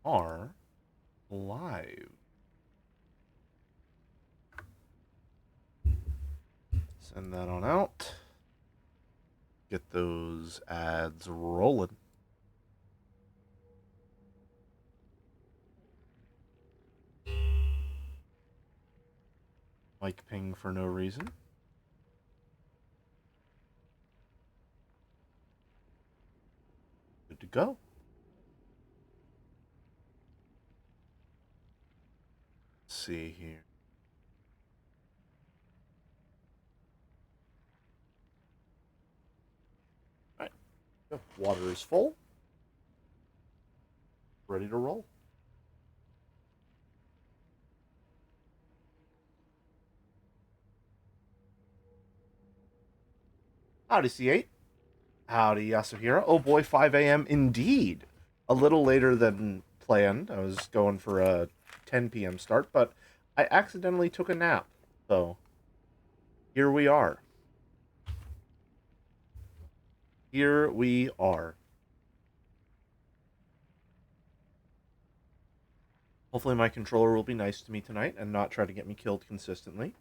are live. Send that on out. Get those ads rolling. Mic ping for no reason. Good to go. Let's see here. All right. Water is full. Ready to roll. Howdy, C8. Howdy, Yasuhira. Oh boy, 5 a.m. indeed. A little later than planned. I was going for a 10 p.m. start, but I accidentally took a nap. So, here we are. Here we are. Hopefully my controller will be nice to me tonight and not try to get me killed consistently.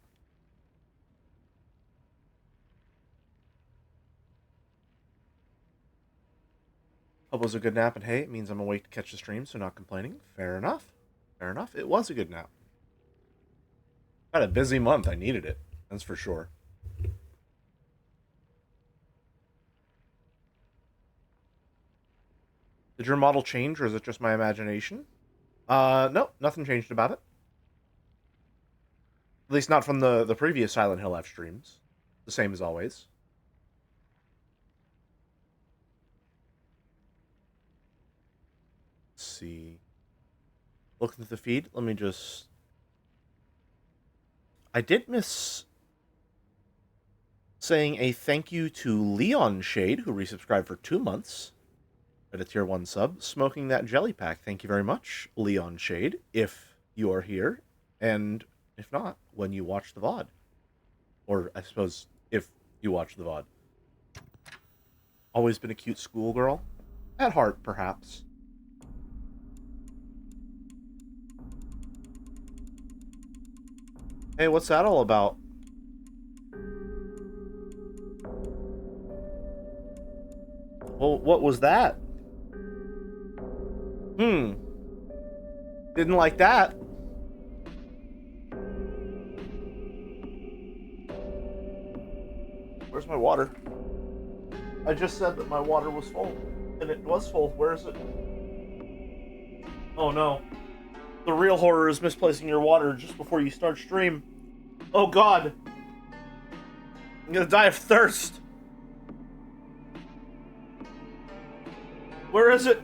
Hope it was a good nap, and hey, it means I'm awake to catch the stream, so not complaining. Fair enough. Fair enough. It was a good nap. Had a busy month. I needed it. That's for sure. Did your model change, or is it just my imagination? No, nothing changed about it. At least not from the previous Silent Hill F streams. The same as always. Let's see. Looking at the feed, let me just... I did miss saying a thank you to Leon Shade, who resubscribed for 2 months. At a tier 1 sub, smoking that jelly pack. Thank you very much, Leon Shade, if you are here, and if not, when you watch the VOD. Or, I suppose, if you watch the VOD. Always been a cute schoolgirl? At heart, perhaps. Hey, what's that all about? Well, what was that? Didn't like that. Where's my water? I just said that my water was full. And it was full. Where is it? Oh no. The real horror is misplacing your water just before you start stream. Oh god. I'm gonna die of thirst. Where is it?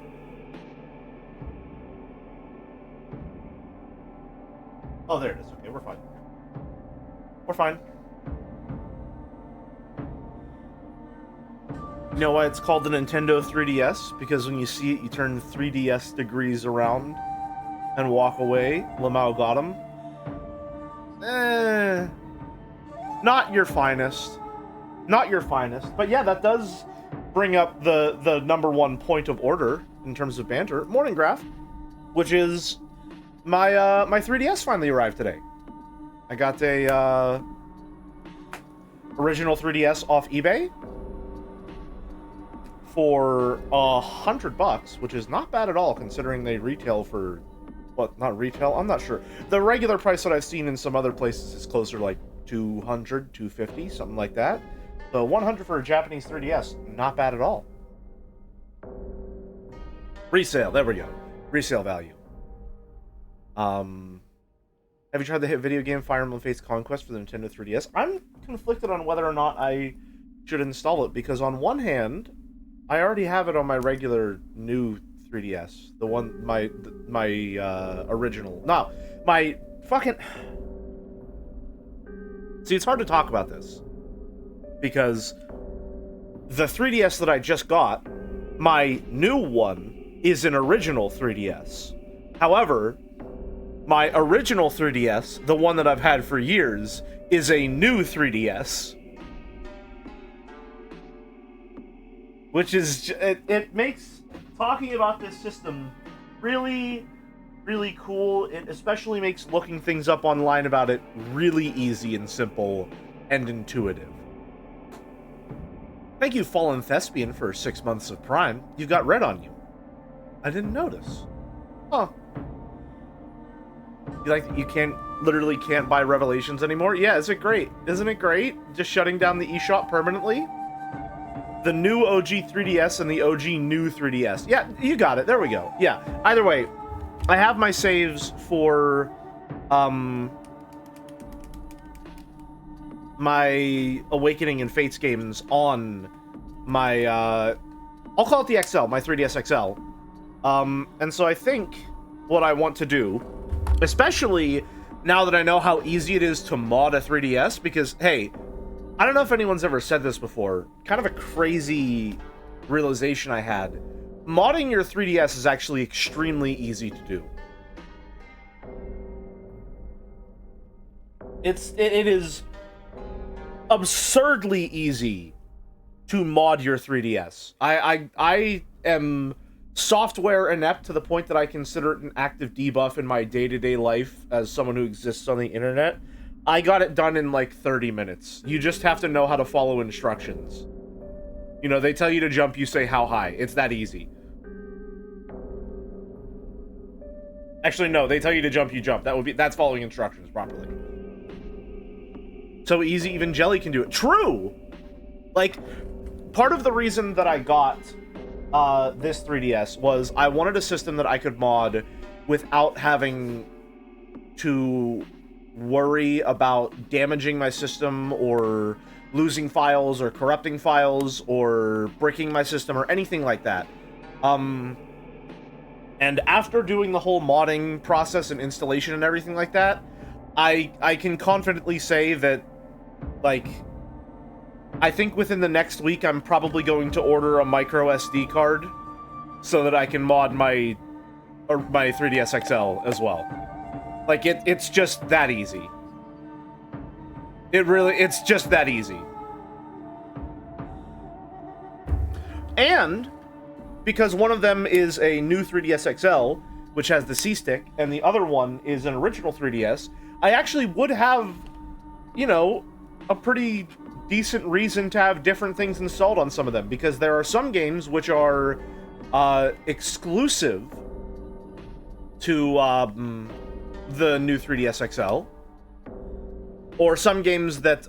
Oh, there it is. Okay, we're fine. We're fine. You know why it's called the Nintendo 3DS? Because when you see it, you turn 3DS degrees around and walk away. Lamau got him. Not your finest. Not your finest. But yeah, that does bring up the #1 point of order in terms of banter. Morning Graph, which is my my 3DS finally arrived today. I got a original 3DS off eBay for $100, which is not bad at all considering they retail for what? Not retail? I'm not sure. The regular price that I've seen in some other places is closer to like 200, 250, something like that. So 100 for a Japanese 3DS, not bad at all. Resale, there we go. Resale value. Have you tried the hit video game Fire Emblem Fates Conquest for the Nintendo 3DS? I'm conflicted on whether or not I should install it, because on one hand, I already have it on my regular new 3DS. The one, my original. No, my fucking... See, it's hard to talk about this, because the 3DS that I just got, my new one, is an original 3DS. However, my original 3DS, the one that I've had for years, is a new 3DS. Which is... It makes talking about this system really, really cool. It especially makes looking things up online about it really easy and simple and intuitive. Thank you, Fallen Thespian, for 6 months of Prime. You've got red on you. I didn't notice. Huh. You literally can't buy Revelations anymore? Yeah, is it great? Isn't it great? Just shutting down the eShop permanently? The new OG 3DS and the OG new 3DS. Yeah, you got it. There we go. Yeah. Either way, I have my saves for my Awakening and Fates games on my I'll call it the XL, my 3DS XL. And so I think what I want to do, especially now that I know how easy it is to mod a 3DS, because hey, I don't know if anyone's ever said this before, kind of a crazy realization I had. Modding your 3DS is actually extremely easy to do. It is absurdly easy to mod your 3DS. I am software inept to the point that I consider it an active debuff in my day-to-day life as someone who exists on the internet. I got it done in like 30 minutes. You just have to know how to follow instructions. You know, they tell you to jump, you say how high. It's that easy. Actually, no, they tell you to jump, you jump. That's following instructions properly. So easy, even Jelly can do it. True! Like, part of the reason that I got this 3DS was I wanted a system that I could mod without having to worry about damaging my system or losing files or corrupting files or breaking my system or anything like that. And after doing the whole modding process and installation and everything like that, I can confidently say that, like, I think within the next week I'm probably going to order a micro SD card so that I can mod my 3DS XL as well. Like, it's just that easy. It's just that easy. And because one of them is a new 3DS XL, which has the C-Stick, and the other one is an original 3DS, I actually would have, you know, a pretty decent reason to have different things installed on some of them, because there are some games which are exclusive to the new 3DS XL, or some games that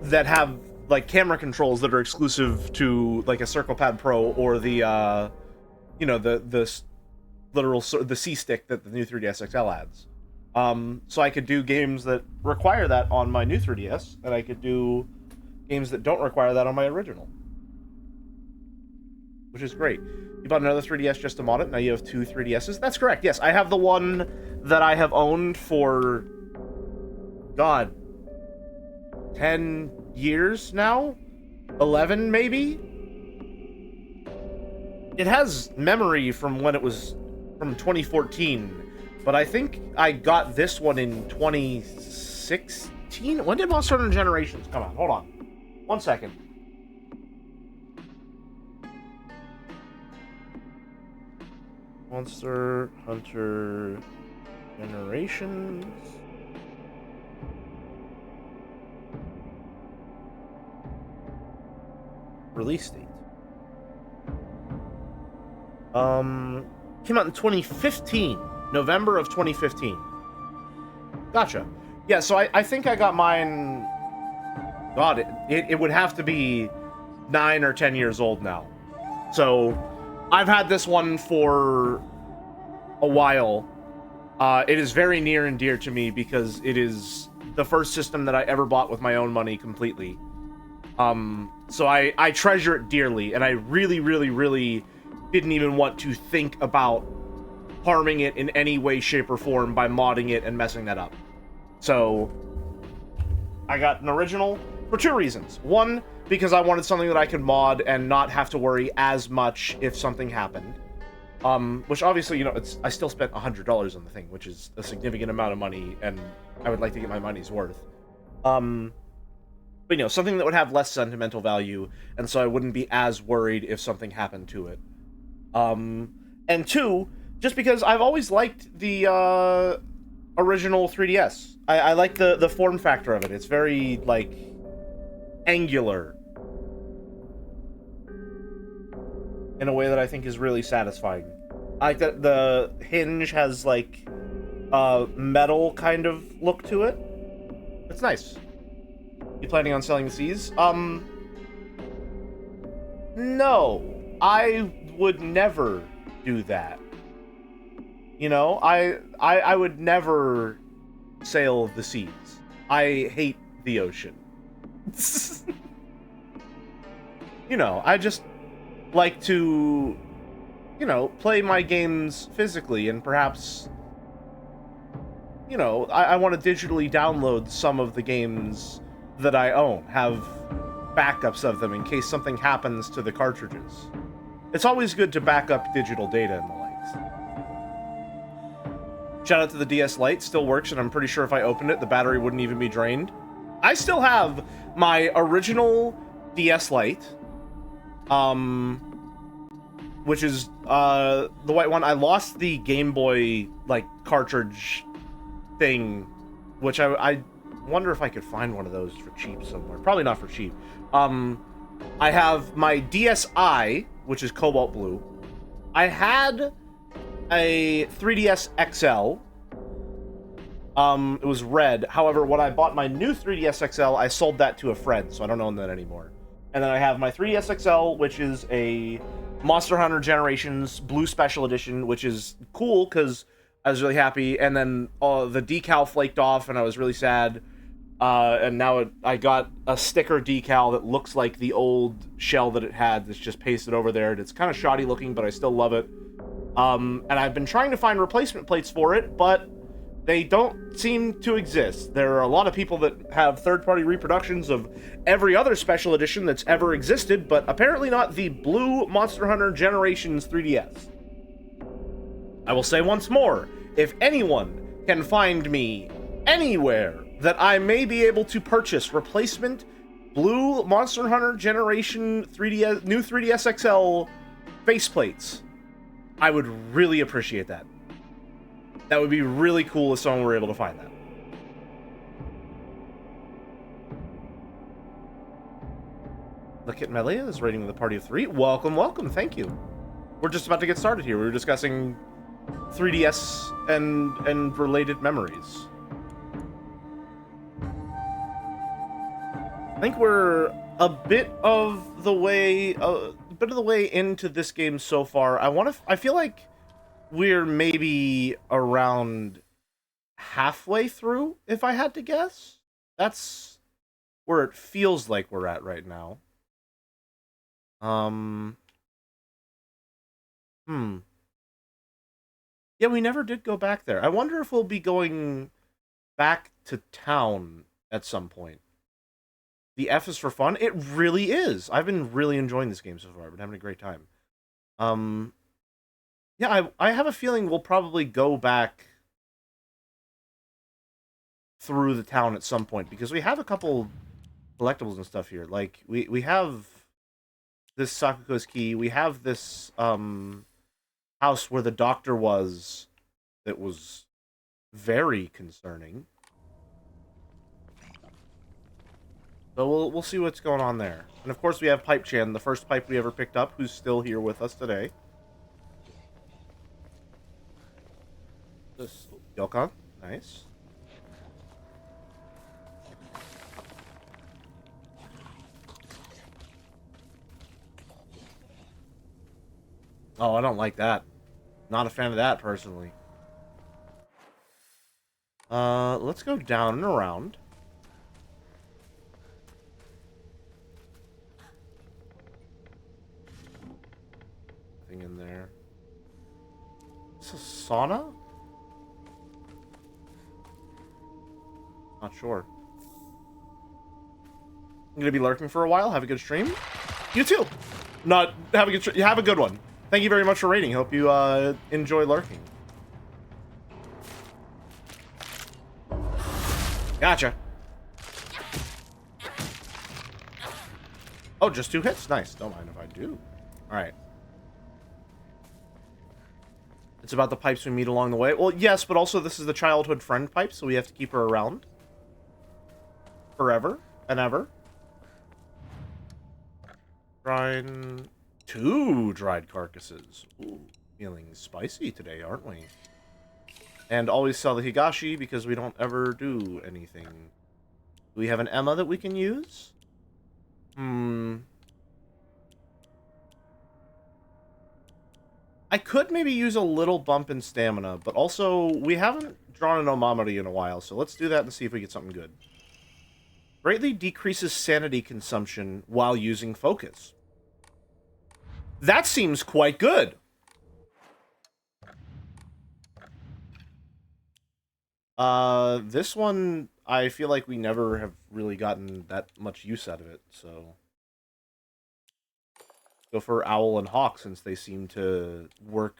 that have like camera controls that are exclusive to like a CirclePad Pro or the you know, the literal the C-Stick that the new 3DS XL adds. So I could do games that require that on my new 3DS, and I could do games that don't require that on my original, which is great. You bought another 3DS just to mod it, now you have two 3DSs? That's correct, yes. I have the one that I have owned for, God, 10 years now? 11, maybe? It has memory from when it was from 2014, but I think I got this one in 2016? When did Monster Hunter Generations come out? Hold on. 1 second. Monster Hunter Generations. Release date. Came out in 2015. November of 2015. Gotcha. Yeah, so I think I got mine... God, it would have to be 9 or 10 years old now. So, I've had this one for a while. It is very near and dear to me because it is the first system that I ever bought with my own money completely. So I treasure it dearly, and I really, really, really didn't even want to think about harming it in any way, shape, or form by modding it and messing that up. So, I got an original for 2 reasons. One, because I wanted something that I could mod and not have to worry as much if something happened. Which obviously, you know, I still spent $100 on the thing, which is a significant amount of money, and I would like to get my money's worth. But, you know, something that would have less sentimental value, and so I wouldn't be as worried if something happened to it. And two, just because I've always liked the original 3DS. I like the form factor of it. It's very, like, angular in a way that I think is really satisfying. I like that the hinge has, like, a metal kind of look to it. It's nice. You planning on selling the C's? No. I would never do that. You know, I would never sail the seas. I hate the ocean. You know, I just like to, you know, play my games physically, and perhaps, you know, I want to digitally download some of the games that I own, have backups of them in case something happens to the cartridges. It's always good to back up digital data and the likes. Shout out to the DS Lite, still works, and I'm pretty sure if I opened it, the battery wouldn't even be drained. I still have my original DS Lite, which is the white one. I lost the Game Boy, like, cartridge thing, which I wonder if I could find one of those for cheap somewhere. Probably not for cheap. I have my DSi, which is cobalt blue. I had a 3DS XL. It was red. However, when I bought my new 3DS XL, I sold that to a friend, so I don't own that anymore. And then I have my 3DS XL, which is a Monster Hunter Generations Blue Special Edition, which is cool because I was really happy. And then the decal flaked off, and I was really sad. And now I got a sticker decal that looks like the old shell that it had that's just pasted over there. It's kind of shoddy looking, but I still love it. And I've been trying to find replacement plates for it, but they don't seem to exist. There are a lot of people that have third-party reproductions of every other special edition that's ever existed, but apparently not the Blue Monster Hunter Generations 3DS. I will say once more, if anyone can find me anywhere that I may be able to purchase replacement Blue Monster Hunter Generation 3DS, new 3DS XL faceplates, I would really appreciate that. That would be really cool if someone were able to find that. Look at Melia is rating with a party of 3. Welcome, welcome, thank you. We're just about to get started here. We were discussing 3DS and related memories. I think we're a bit of the way into this game so far. I feel like we're maybe around halfway through, if I had to guess. That's where it feels like we're at right now. Yeah, we never did go back there. I wonder if we'll be going back to town at some point. The F is for fun? It really is. I've been really enjoying this game so far. I've been having a great time. Yeah, I have a feeling we'll probably go back through the town at some point, because we have a couple collectibles and stuff here. Like, we have this Sakuko's key. We have this house where the doctor was that was very concerning. So we'll see what's going on there. And of course we have Pipe Chan, the first pipe we ever picked up, who's still here with us today. This Yokon, nice. Oh, I don't like that. Not a fan of that, personally. Let's go down and around. Nothing in there. Is this a sauna? Not sure. I'm gonna be lurking for a while. Have a good stream. You too. Not have a good. Have a good one. Thank you very much for rating. Hope you enjoy lurking. Gotcha. Oh, just 2 hits. Nice. Don't mind if I do. All right. It's about the pipes we meet along the way. Well, yes, but also this is the childhood friend pipe, so we have to keep her around. Forever and ever. Trying 2 dried carcasses. Ooh, feeling spicy today, aren't we? And always sell the Higashi because we don't ever do anything. Do we have an Emma that we can use? I could maybe use a little bump in stamina, but also we haven't drawn an Omamori in a while, so let's do that and see if we get something good. Greatly decreases sanity consumption while using focus. That seems quite good. This one, I feel like we never have really gotten that much use out of it, so... Go for Owl and Hawk, since they seem to work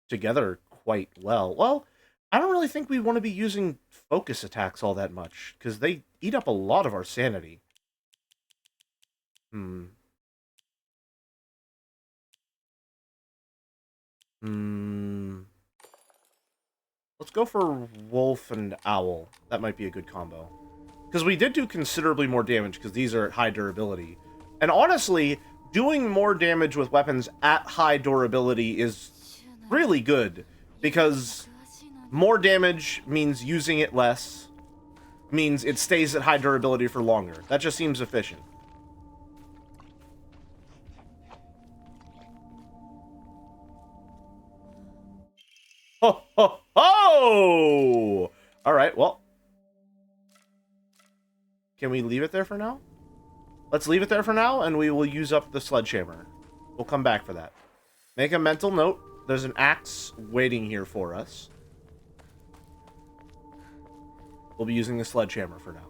together quite well. Well, I don't really think we want to be using focus attacks all that much, because they eat up a lot of our sanity. Let's go for Wolf and Owl. That might be a good combo. Because we did do considerably more damage, because these are at high durability. And honestly, doing more damage with weapons at high durability is really good, because more damage means using it less, means it stays at high durability for longer. That just seems efficient. Ho, ho, ho! Alright, well. Can we leave it there for now? Let's leave it there for now, and we will use up the sledgehammer. We'll come back for that. Make a mental note. There's an axe waiting here for us. We'll be using the sledgehammer for now.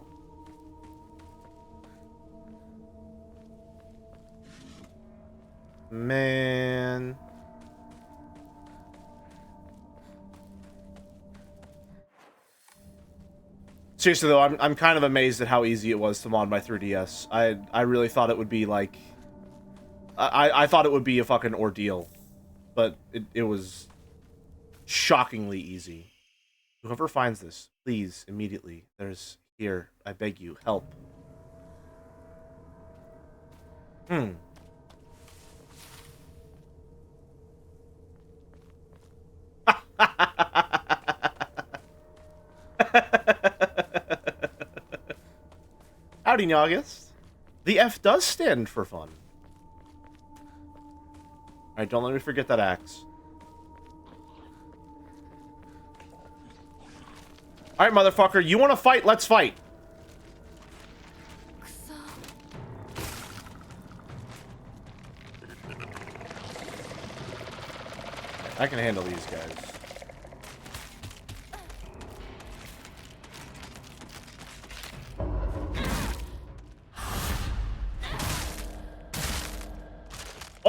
Man... Seriously though, I'm kind of amazed at how easy it was to mod my 3DS. I really thought it would be like... I thought it would be a fucking ordeal. But it was shockingly easy. Whoever finds this, please, immediately. There's... Here, I beg you, help. Howdy, Naugust. The F does stand for fun. Alright, don't let me forget that axe. Alright, motherfucker, you want to fight? Let's fight. I can handle these guys.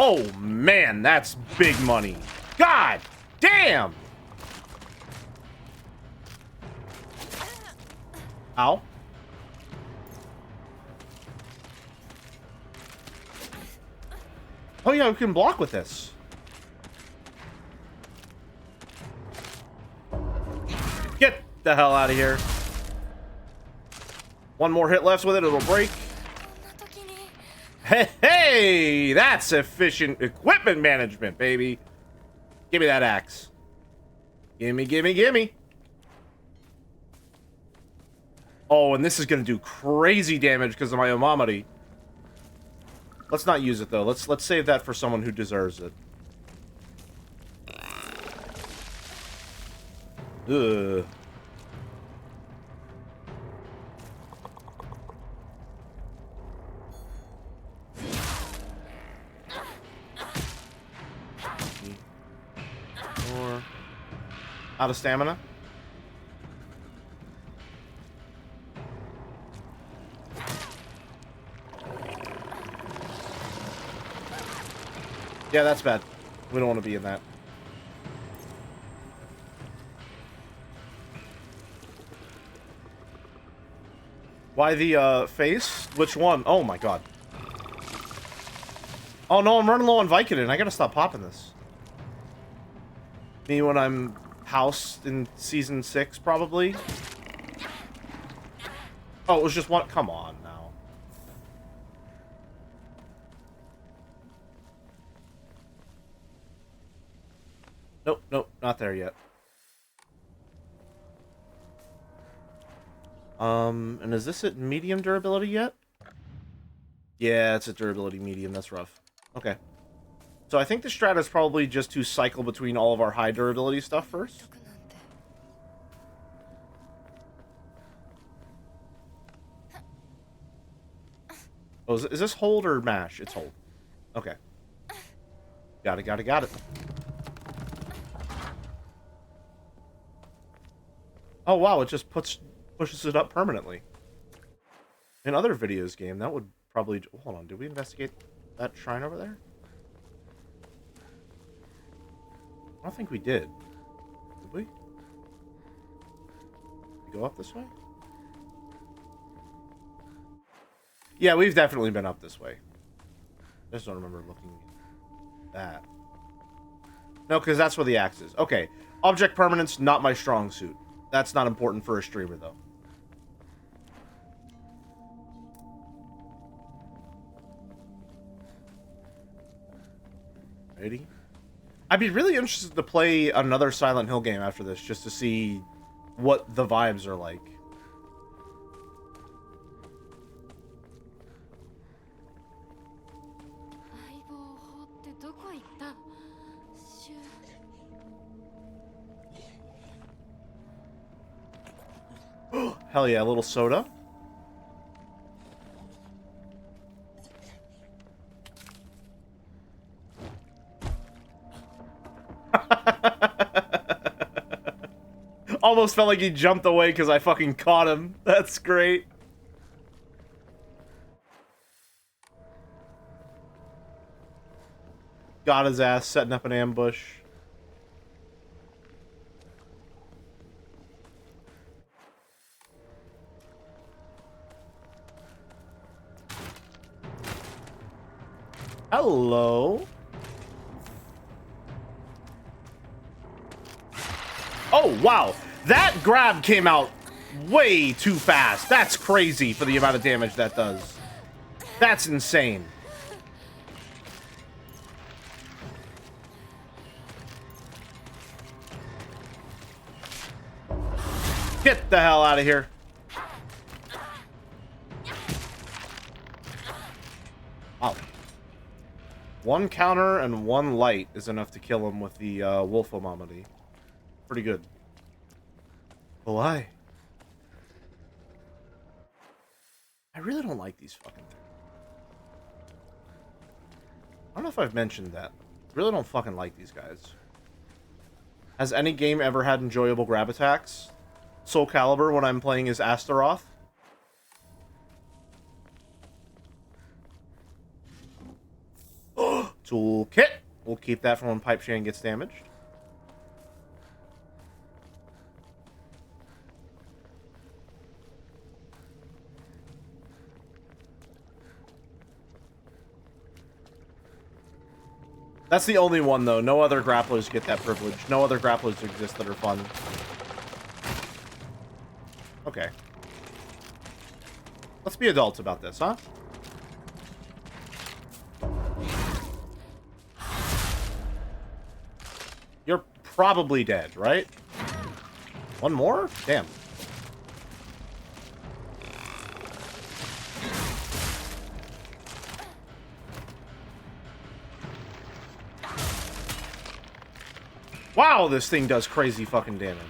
Oh, man, that's big money. God damn! Ow. Oh, yeah, we can block with this. Get the hell out of here. One more hit left with it, it'll break. Hey, hey, that's efficient equipment management, baby. Give me that axe. Gimme, gimme, gimme. Oh, and this is gonna do crazy damage because of my Omamori. Let's not use it though. Let's save that for someone who deserves it. Ugh. Out of stamina. Yeah, that's bad. We don't want to be in that. Why the face? Which one? Oh my god. Oh no, I'm running low on Vicodin. I gotta stop popping this. Me when I'm housed in season 6, probably. Oh, it was just one. Come on now. Nope, nope, not there yet. And is this at medium durability yet? Yeah, it's at durability medium. That's rough. Okay. So I think the strat is probably just to cycle between all of our high durability stuff first. Oh, is this hold or mash? It's hold. Okay. Got it. Oh, wow, it just pushes it up permanently. In other videos game, that would probably... Hold on, did we investigate that shrine over there? I don't think we did. Did we? Did we go up this way? Yeah, we've definitely been up this way. I just don't remember looking at that. No, because that's where the axe is. Okay. Object permanence, not my strong suit. That's not important for a streamer, though. Ready? I'd be really interested to play another Silent Hill game after this, just to see what the vibes are like. Hell yeah, a little soda. Almost felt like he jumped away because I fucking caught him. That's great. Got his ass setting up an ambush. Hello. Oh, wow. That grab came out way too fast. That's crazy for the amount of damage that does. That's insane. Get the hell out of here. Wow. One counter and one light is enough to kill him with the Wolfomamity. Pretty good. Why? I really don't like these fucking things. I don't know if I've mentioned that. I really don't fucking like these guys. Has any game ever had enjoyable grab attacks? Soul Calibur when I'm playing as Astaroth? Toolkit! We'll keep that for when Pipe Shan gets damaged. That's the only one, though. No other grapplers get that privilege. No other grapplers exist that are fun. Okay. Let's be adults about this, huh? You're probably dead, right? One more? Damn. Wow, this thing does crazy fucking damage.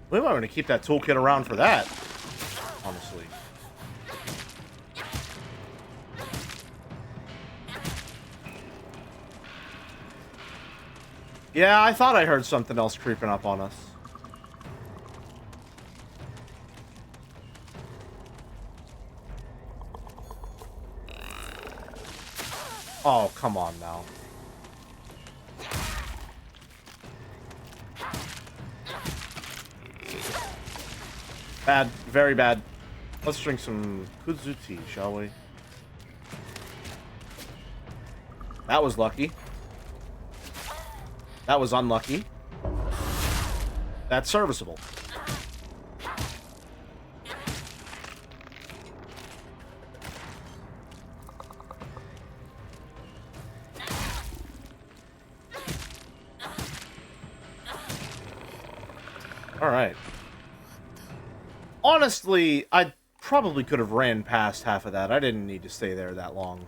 We might want to keep that toolkit around for that, honestly. Yeah, I thought I heard something else creeping up on us. Oh, come on now. Bad. Very bad. Let's drink some kudzu tea, shall we? That was lucky. That was unlucky. That's serviceable. Alright. Honestly, I probably could have ran past half of that. I didn't need to stay there that long.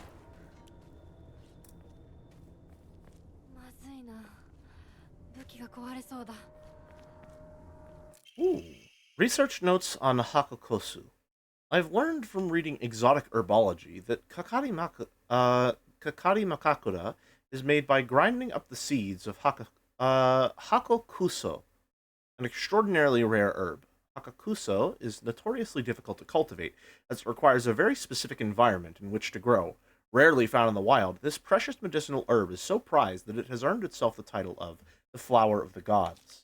Ooh. Research notes on Hakukosu. I've learned from reading exotic herbology that kakari makakura is made by grinding up the seeds of hakokuso, an extraordinarily rare herb. Hakokuso is notoriously difficult to cultivate, as it requires a very specific environment in which to grow. Rarely found in the wild, this precious medicinal herb is so prized that it has earned itself the title of the Flower of the Gods.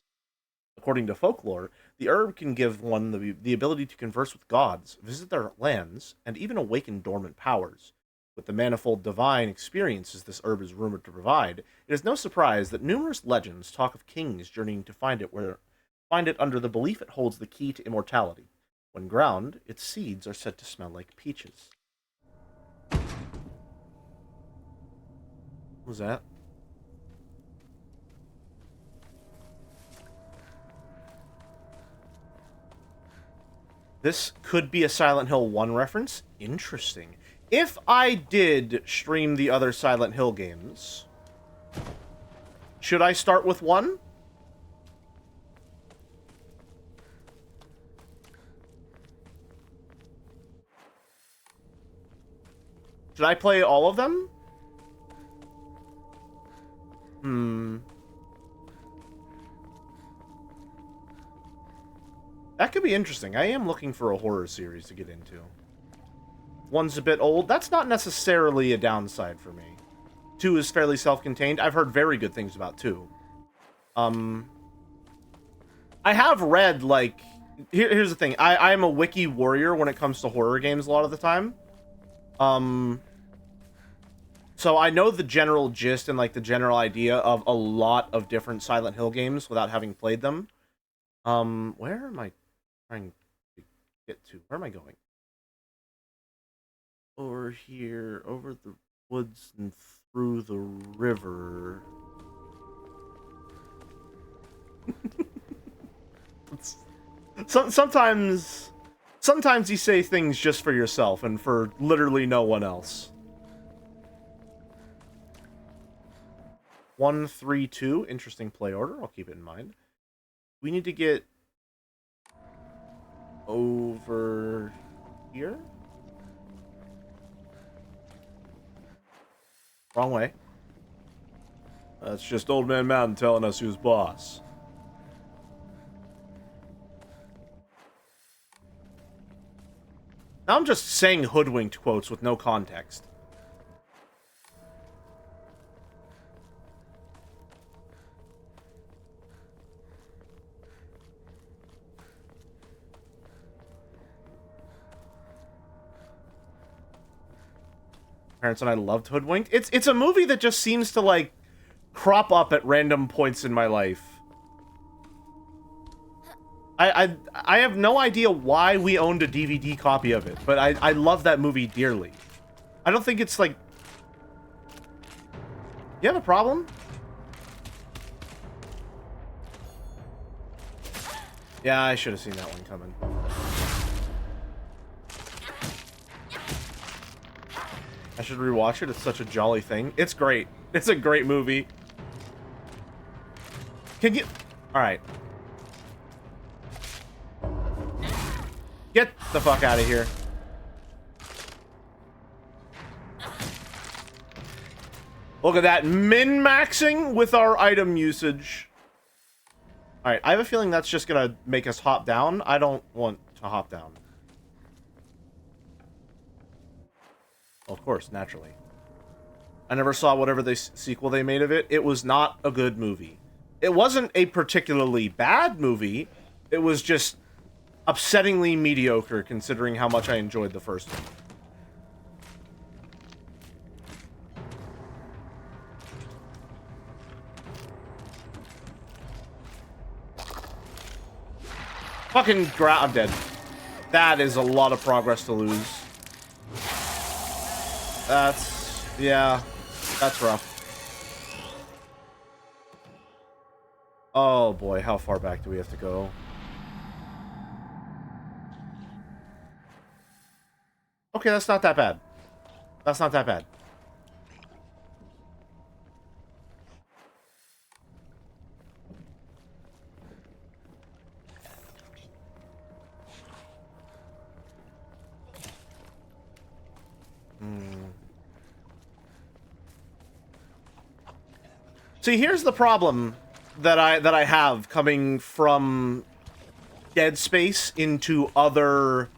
According to folklore, the herb can give one the ability to converse with gods, visit their lands, and even awaken dormant powers. With the manifold divine experiences this herb is rumored to provide, it is no surprise that numerous legends talk of kings journeying to find it under the belief it holds the key to immortality. When ground, its seeds are said to smell like peaches. What was that? This could be a Silent Hill 1 reference. Interesting. If I did stream the other Silent Hill games, should I start with 1? Should I play all of them? That could be interesting. I am looking for a horror series to get into. 1's a bit old. That's not necessarily a downside for me. 2 is fairly self-contained. I've heard very good things about 2. I have read, like... Here's the thing. I'm a wiki warrior when it comes to horror games a lot of the time. So I know the general gist and, like, the general idea of a lot of different Silent Hill games without having played them. Where am I trying to get to? Where am I going? Over here, over the woods and through the river. Sometimes you say things just for yourself and for literally no one else. 132, interesting play order. I'll keep it in mind. We need to get over here. Wrong way. That's just Old Man Mountain telling us who's boss. Now I'm just saying hoodwinked quotes with no context. Parents and I loved Hoodwinked. It's a movie that just seems to, like, crop up at random points in my life. I have no idea why we owned a DVD copy of it, but I love that movie dearly. I don't think it's, like... You have a problem? Yeah, I should have seen that one coming. I should rewatch it. It's such a jolly thing. It's great. It's a great movie. Can you... Alright. Get the fuck out of here. Look at that. Min-maxing with our item usage. Alright, I have a feeling that's just gonna make us hop down. I don't want to hop down. Of course, naturally. I never saw whatever the sequel they made of it. It was not a good movie. It wasn't a particularly bad movie. It was just upsettingly mediocre, considering how much I enjoyed the first one. Fucking I'm dead. That is a lot of progress to lose. Yeah, that's rough. Oh boy, how far back do we have to go? Okay, that's not that bad. That's not that bad. See, here's the problem that I have coming from Dead Space into other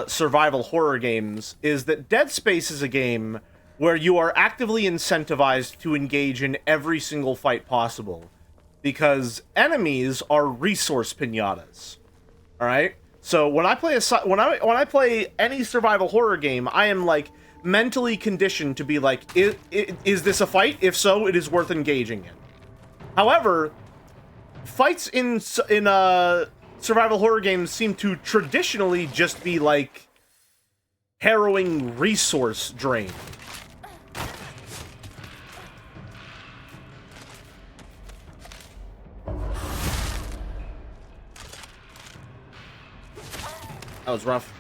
survival horror games is that Dead Space is a game where you are actively incentivized to engage in every single fight possible because enemies are resource pinatas. All right? So when I play when I play any survival horror game, I am like mentally conditioned to be like, is this a fight? If so, it is worth engaging in. However, fights in survival horror games seem to traditionally just be like harrowing resource drain. That was rough.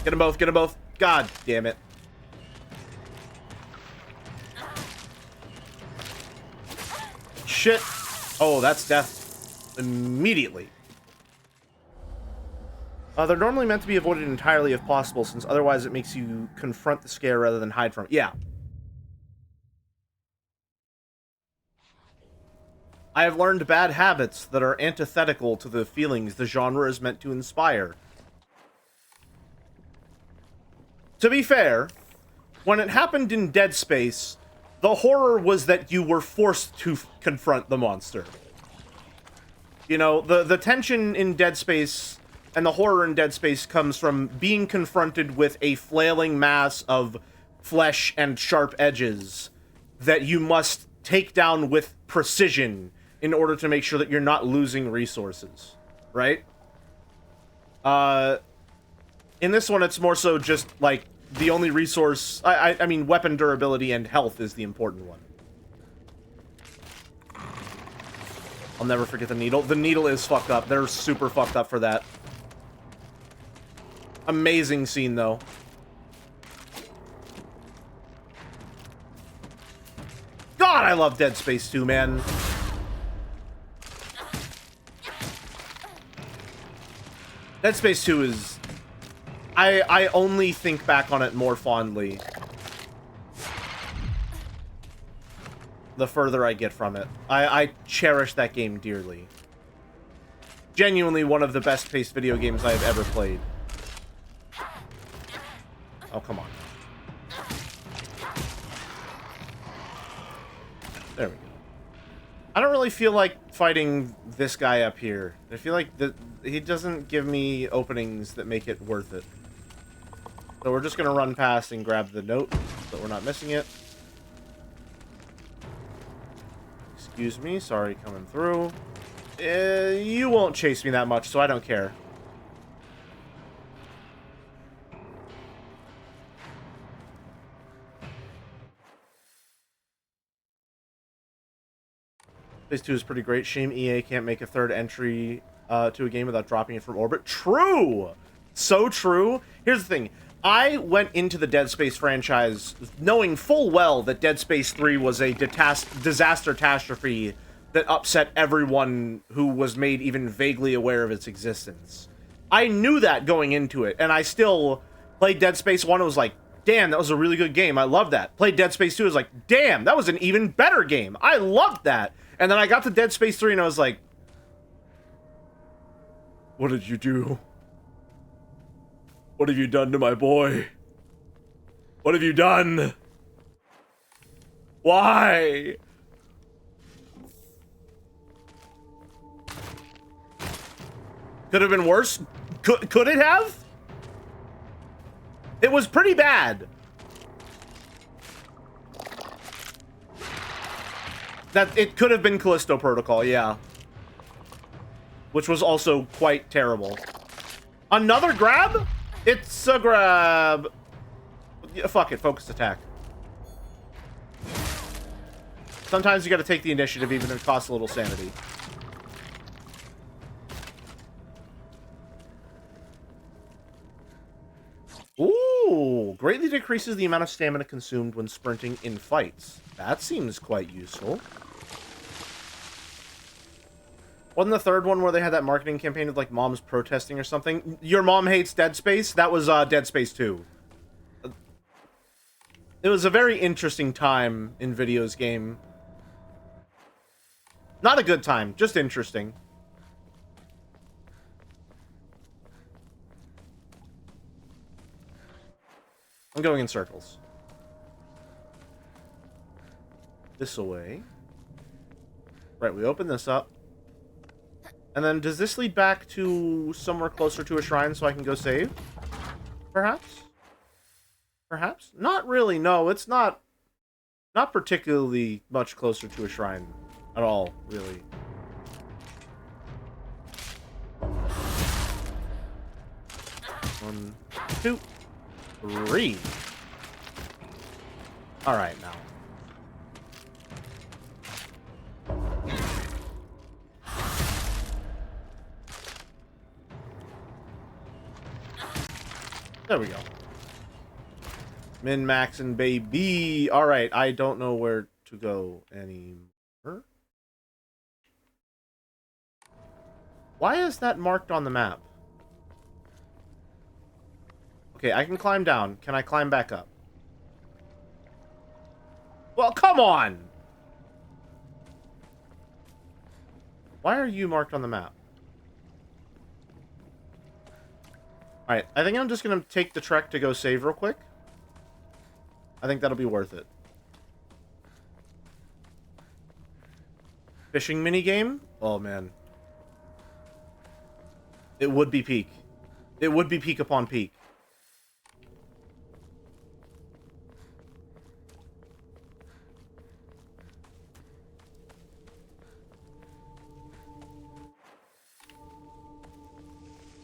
Get them both, get them both. God damn it. Shit. Oh, that's death immediately. They're normally meant to be avoided entirely if possible, since otherwise it makes you confront the scare rather than hide from it. Yeah. I have learned bad habits that are antithetical to the feelings the genre is meant to inspire. To be fair, when it happened in Dead Space, the horror was that you were forced to confront the monster. You know, the tension in Dead Space and the horror in Dead Space comes from being confronted with a flailing mass of flesh and sharp edges that you must take down with precision in order to make sure that you're not losing resources, right? In this one, it's more so just, like, the only resource... I mean, weapon durability and health is the important one. I'll never forget the needle. The needle is fucked up. They're super fucked up for that. Amazing scene, though. God, I love Dead Space 2, man. Dead Space 2 is... I only think back on it more fondly the further I get from it. I cherish that game dearly. Genuinely one of the best paced video games I have ever played. Oh, come on. There we go. I don't really feel like fighting this guy up here. I feel like he doesn't give me openings that make it worth it. So we're just going to run past and grab the note so we're not missing it. Excuse me, sorry coming through. You won't chase me that much, so I don't care. Phase 2 is pretty great. Shame EA can't make a third entry to a game without dropping it from orbit. True! So true. Here's the thing. I went into the Dead Space franchise knowing full well that Dead Space 3 was a disaster catastrophe that upset everyone who was made even vaguely aware of its existence. I knew that going into it, and I still played Dead Space 1 and was like, damn, that was a really good game. I love that. Played Dead Space 2 and was like, damn, that was an even better game. I loved that. And then I got to Dead Space 3 and I was like, what did you do? What have you done to my boy? What have you done? Why? Could have been worse? Could it have? It was pretty bad. That it could have been Callisto Protocol, yeah. Which was also quite terrible. Another grab? It's a grab. Yeah, fuck it, focused attack. Sometimes you gotta take the initiative even if it costs a little sanity. Ooh, greatly decreases the amount of stamina consumed when sprinting in fights. That seems quite useful. Wasn't the third one where they had that marketing campaign of like moms protesting or something? Your mom hates Dead Space? That was Dead Space 2. It was a very interesting time in videos game. Not a good time, just interesting. I'm going in circles. This away. Right, we open this up. And then does this lead back to somewhere closer to a shrine so I can go save? Perhaps? Perhaps? Not really, no, it's not particularly much closer to a shrine at all, really. One, two, three. Alright, now. There we go. Min-max and baby. Alright, I don't know where to go anymore. Why is that marked on the map? Okay, I can climb down. Can I climb back up? Well, come on! Why are you marked on the map? Alright, I think I'm just gonna take the trek to go save real quick. I think that'll be worth it. Fishing minigame? Oh, man. It would be peak. It would be peak upon peak.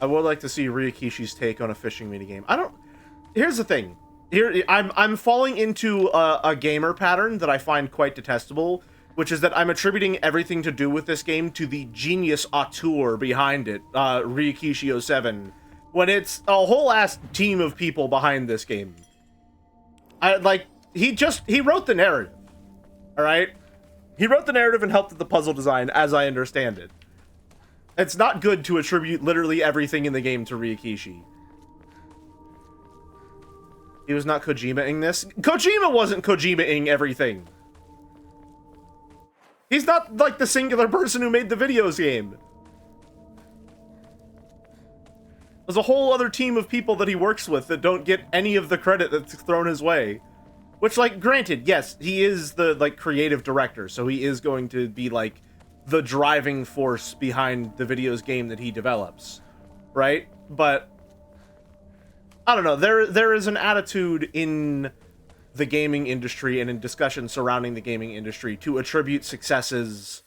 I would like to see Ryukishi's take on a fishing minigame. Here's the thing. I'm falling into a gamer pattern that I find quite detestable, which is that I'm attributing everything to do with this game to the genius auteur behind it, Ryukishi 07, when it's a whole ass team of people behind this game. He wrote the narrative, all right? He wrote the narrative and helped with the puzzle design, as I understand it. It's not good to attribute literally everything in the game to Ryukishi. He was not Kojima-ing this. Kojima wasn't Kojima-ing everything. He's not, like, the singular person who made the videos game. There's a whole other team of people that he works with that don't get any of the credit that's thrown his way. Which, like, granted, yes, he is the, like, creative director, so he is going to be, like, the driving force behind the videos game that he develops, right? But I don't know, there is an attitude in the gaming industry and in discussion surrounding the gaming industry to attribute successes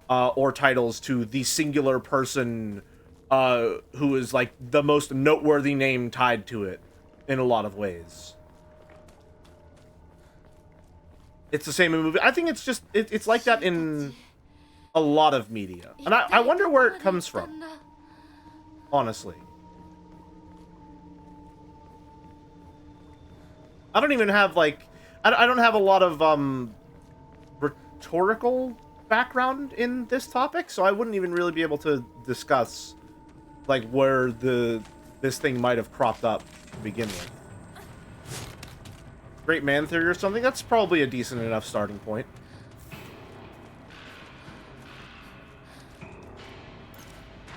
or titles to the singular person who is like the most noteworthy name tied to it in a lot of ways. It's the same in movie. I think it's just it's like that in a lot of media. And I wonder where it comes from. Honestly. I don't even have, like... I don't have a lot of, rhetorical background in this topic, so I wouldn't even really be able to discuss, like, where this thing might have cropped up to begin with. Great man theory or something? That's probably a decent enough starting point.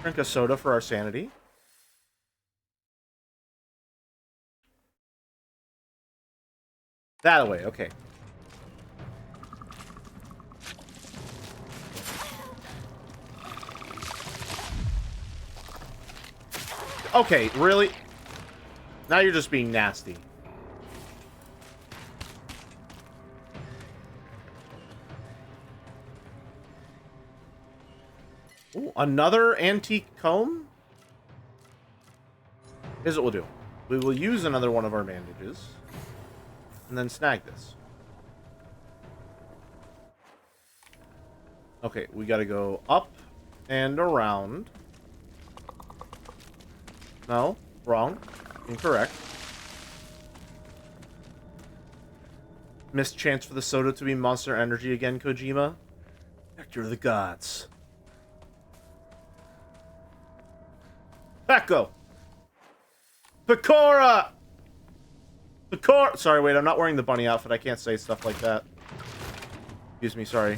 Drink a soda for our sanity. That away, okay. Okay, really? Now you're just being nasty. Ooh, another antique comb? Here's what we'll do. We will use another one of our bandages. And then snag this. Okay, we gotta go up and around. No, wrong. Incorrect. Missed chance for the soda to be Monster Energy again, Kojima. Nectar of the Gods. Echo! Pecora! Pecora! Sorry, wait, I'm not wearing the bunny outfit. I can't say stuff like that. Excuse me, sorry.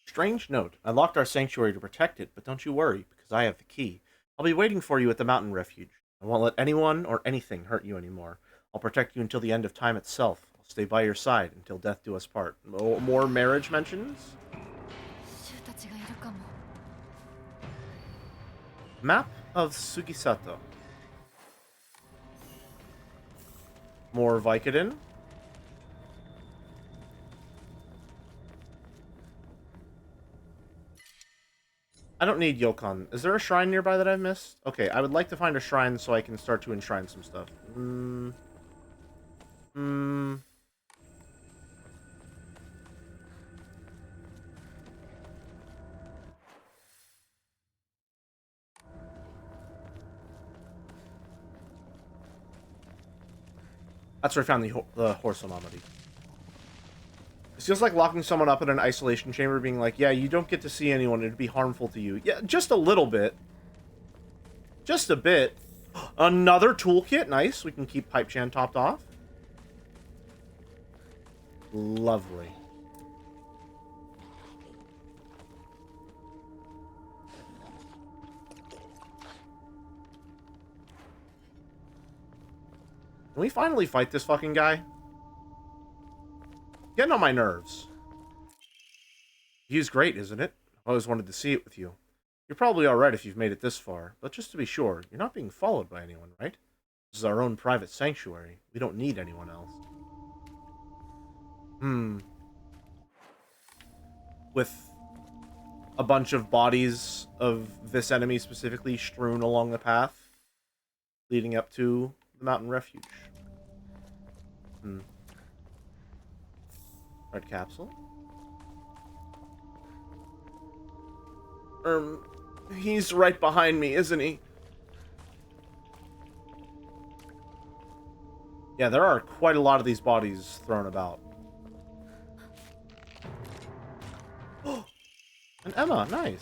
Strange note. I locked our sanctuary to protect it, but don't you worry, because I have the key. I'll be waiting for you at the mountain refuge. I won't let anyone or anything hurt you anymore. I'll protect you until the end of time itself. I'll stay by your side until death do us part. More marriage mentions? Map of Sugisato. More Vicodin. I don't need Yokon. Is there a shrine nearby that I've missed? Okay, I would like to find a shrine so I can start to enshrine some stuff. That's where I found the horse anomaly. It's just like locking someone up in an isolation chamber, being like, yeah, you don't get to see anyone, it'd be harmful to you. Yeah, just a little bit. Just a bit. Another toolkit, nice. We can keep Pipe Chan topped off. Lovely. Can we finally fight this fucking guy? Getting on my nerves. He's great, isn't it? I always wanted to see it with you. You're probably alright if you've made it this far, but just to be sure, you're not being followed by anyone, right? This is our own private sanctuary. We don't need anyone else. With a bunch of bodies of this enemy specifically strewn along the path leading up to the mountain refuge. Red capsule. He's right behind me, isn't he? Yeah, there are quite a lot of these bodies thrown about. And Emma, nice.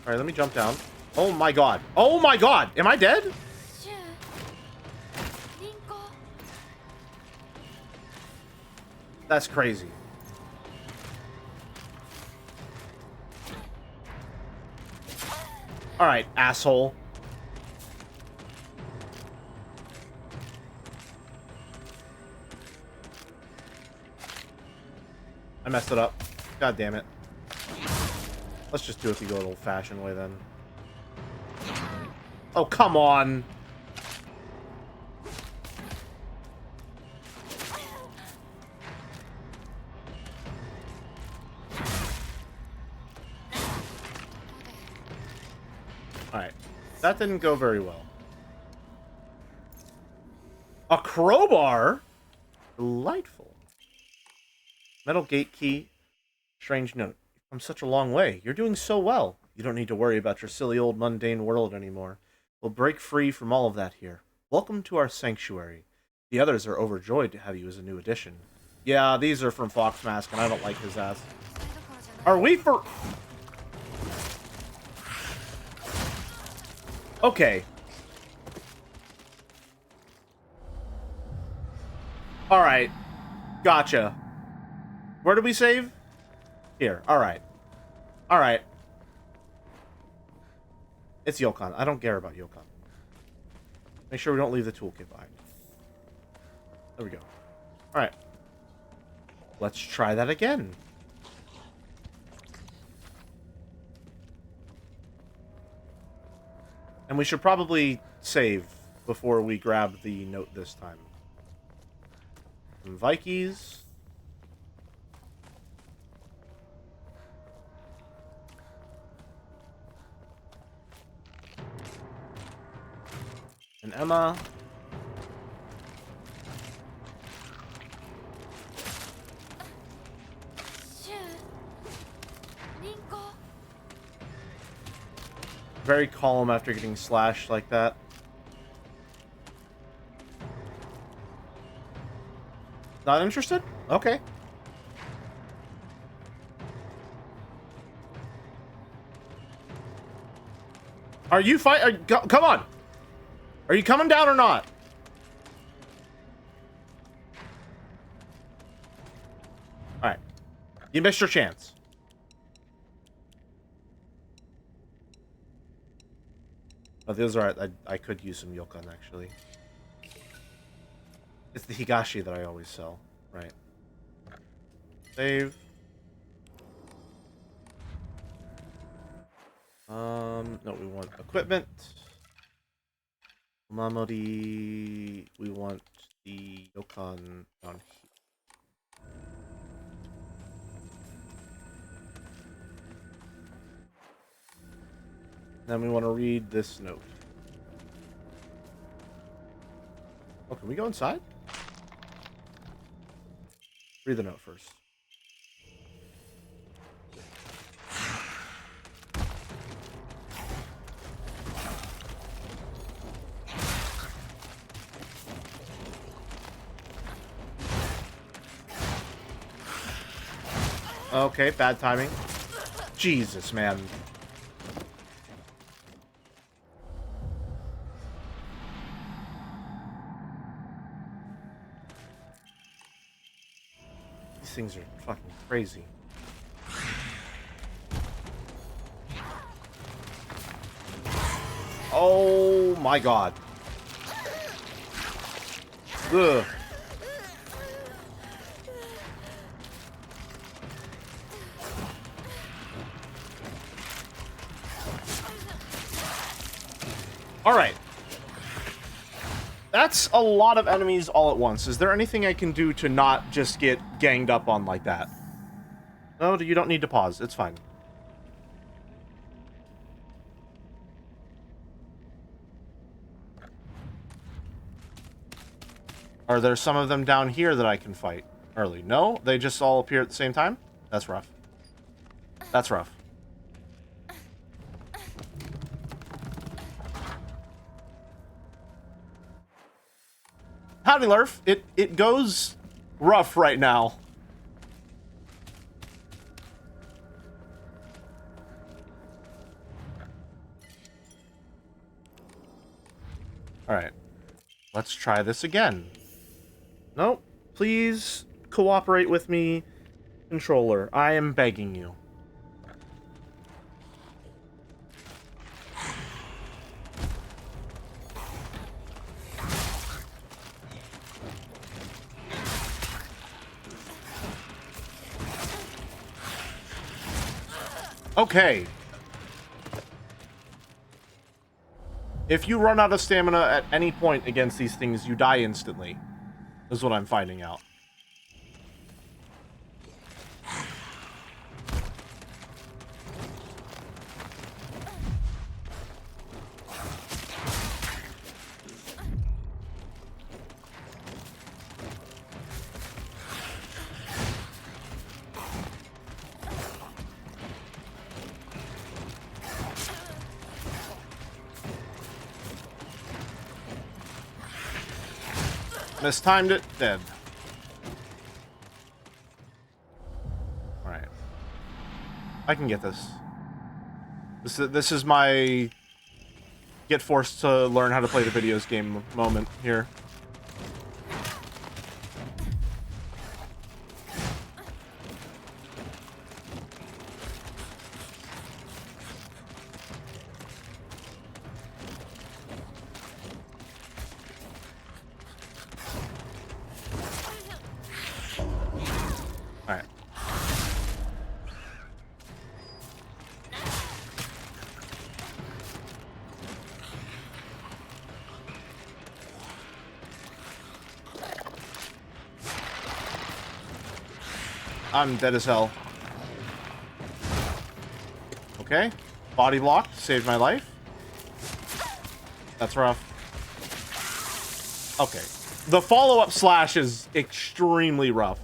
Alright, let me jump down. Oh my god. Oh my god! Am I dead? That's crazy. Alright, asshole. I messed it up. God damn it. Let's just do it the good old-fashioned way, then. Oh, come on! Alright. That didn't go very well. A crowbar? Delightful. Metal gate key. Strange note. You've come such a long way. You're doing so well. You don't need to worry about your silly old mundane world anymore. We'll break free from all of that here. Welcome to our sanctuary. The others are overjoyed to have you as a new addition. Yeah, these are from Fox Mask, and I don't like his ass. Are we for... Okay. Alright. Gotcha. Where did we save? Here. Alright. Alright. It's Yokon. I don't care about Yokon. Make sure we don't leave the toolkit behind. There we go. Alright. Let's try that again. And we should probably save before we grab the note this time. Some Vikes. And Emma. Very calm after getting slashed like that. Not interested? Okay. Are you come on! Are you coming down or not? Alright. You missed your chance. Oh, those are right. I could use some Yokan, actually. It's the Higashi that I always sell. Right. Save. No, we want equipment. Mamori. We want the Yokan down here. Then we want to read this note. Oh, can we go inside? Read the note first. Okay, bad timing. Jesus, man. These things are fucking crazy. Oh my god. Ugh. Alright. That's a lot of enemies all at once. Is there anything I can do to not just get ganged up on like that? No, you don't need to pause. It's fine. Are there some of them down here that I can fight early? No? They just all appear at the same time? That's rough. That's rough. Howdy, Lurf. It goes rough right now. Alright. Let's try this again. Nope. Please cooperate with me, controller. I am begging you. Okay. If you run out of stamina at any point against these things, you die instantly. Is what I'm finding out. Mistimed it, dead. Alright. I can get this. This is my get forced to learn how to play the videos game moment here. I'm dead as hell. Okay. Body block. Saved my life. That's rough. Okay. The follow-up slash is extremely rough.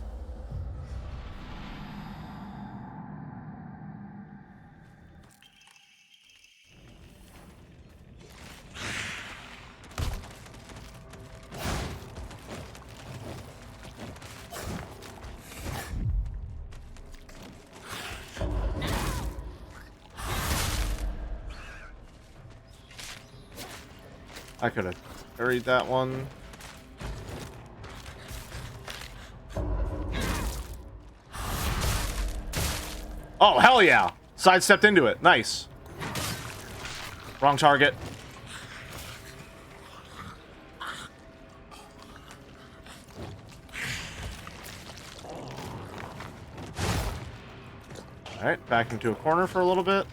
I could have buried that one. Oh, hell yeah! Sidestepped into it. Nice. Wrong target. Alright, back into a corner for a little bit.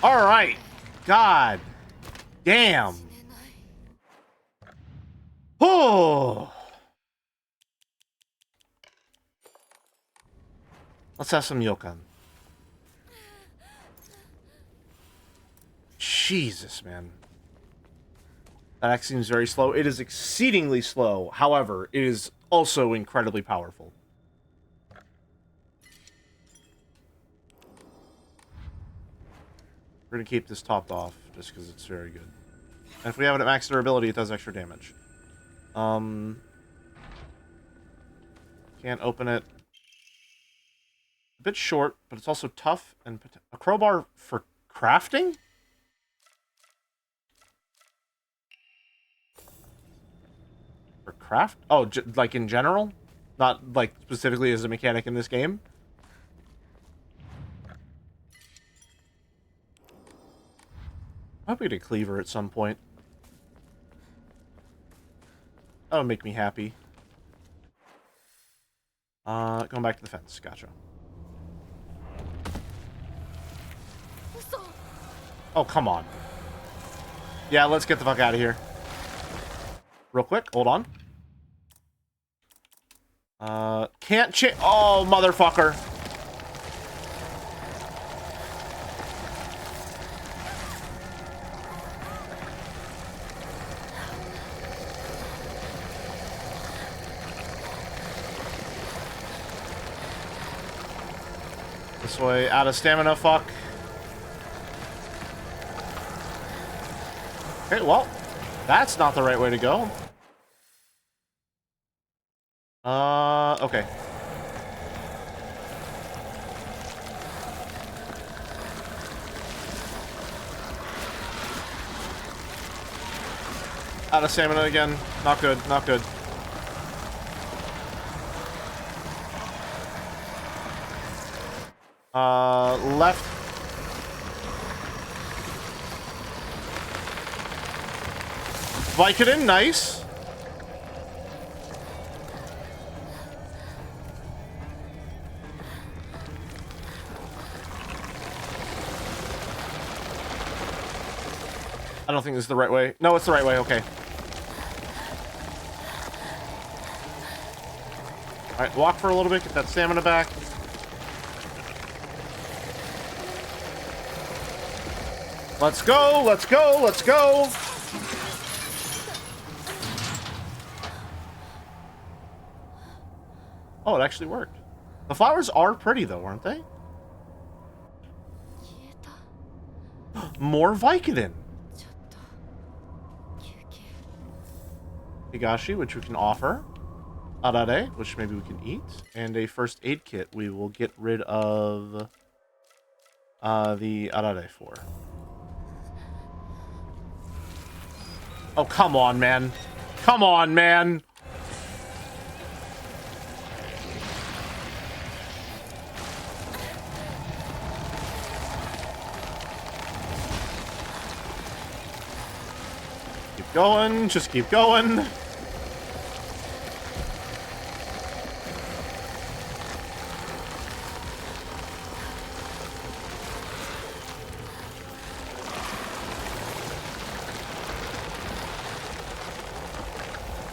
Alright. God. Damn. Oh. Let's have some Yokan. Jesus, man. That axe seems very slow. It is exceedingly slow. However, it is also incredibly powerful. We're going to keep this topped off, just because it's very good. And if we have it at max durability, it does extra damage. Can't open it. A bit short, but it's also tough. And a crowbar for crafting? For craft? Oh, like in general? Not, like, specifically as a mechanic in this game? I hope we get a cleaver at some point. That'll make me happy. Going back to the fence. Gotcha. Oh, come on. Yeah, let's get the fuck out of here. Real quick. Hold on. Can't change. Oh, motherfucker. This way, out of stamina, fuck. Okay, well, that's not the right way to go. Okay. Out of stamina again. Not good, not good. Left. Vicodin, nice. I don't think this is the right way. No, it's the right way, okay. Alright, walk for a little bit, get that stamina back. Let's go, let's go, let's go! Oh, it actually worked. The flowers are pretty, though, aren't they? More Vicodin! Higashi, which we can offer. Arare, which maybe we can eat. And a first aid kit we will get rid of the Arare for. Oh, come on, man. Come on, man. going. Just keep going.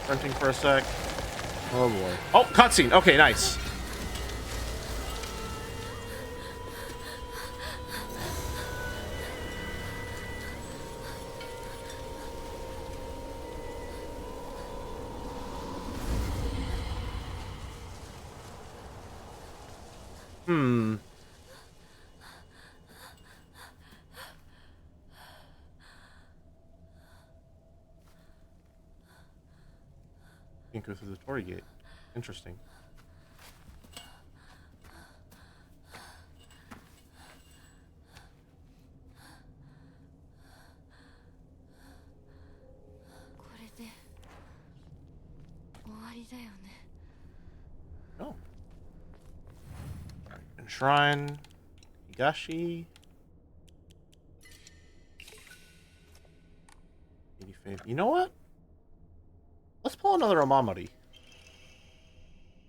Sprinting for a sec. Oh boy. Oh, cutscene. Okay, nice. Can't go through the Torii gate. Interesting. Oh. Shrine. Higashi. You know what? Let's pull another Amamori.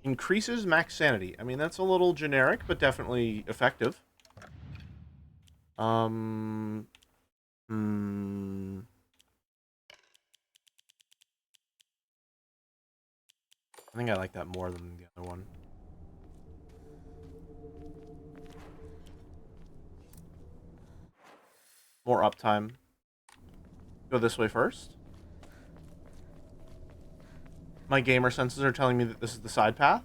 Increases max sanity. I mean, that's a little generic, but definitely effective. I think I like that more than the other one. More uptime. Go this way first. My gamer senses are telling me that this is the side path.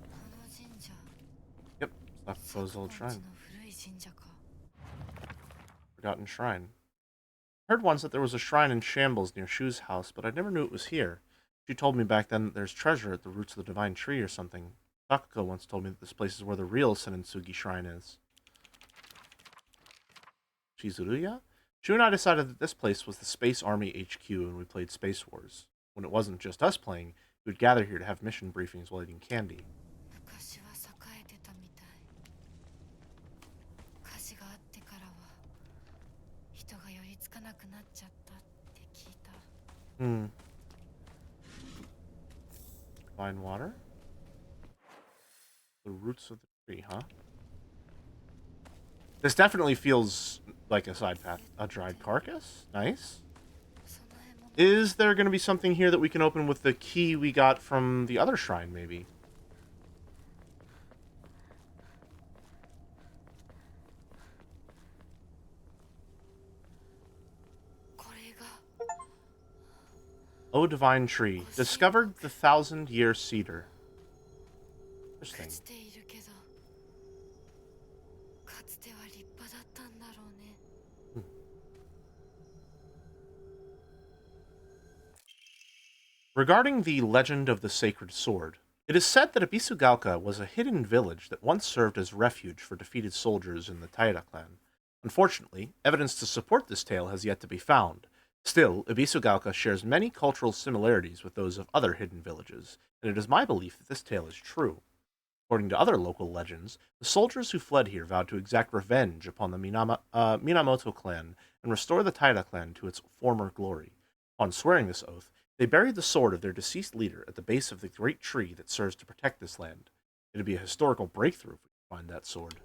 Yep, it's not proposed old shrine. Forgotten shrine. I heard once that there was a shrine in shambles near Shu's house, but I never knew it was here. She told me back then that there's treasure at the roots of the divine tree or something. Takako once told me that this place is where the real Senitsugi shrine is. Shizuruya? Shu and I decided that this place was the Space Army HQ and we played Space Wars. When it wasn't just us playing, we would gather here to have mission briefings while eating candy. Fine water? The roots of the tree, huh? This definitely feels like a side path. A dried carcass? Nice. Is there going to be something here that we can open with the key we got from the other shrine, maybe? Oh, divine tree. Discovered the 1,000-year cedar. Interesting. Regarding the legend of the sacred sword, it is said that Abisugaoka was a hidden village that once served as refuge for defeated soldiers in the Taira clan. Unfortunately, evidence to support this tale has yet to be found. Still, Abisugaoka shares many cultural similarities with those of other hidden villages, and it is my belief that this tale is true. According to other local legends, the soldiers who fled here vowed to exact revenge upon the Minamoto clan and restore the Taira clan to its former glory. Upon swearing this oath, they buried the sword of their deceased leader at the base of the great tree that serves to protect this land. It'd be a historical breakthrough if we could find that sword.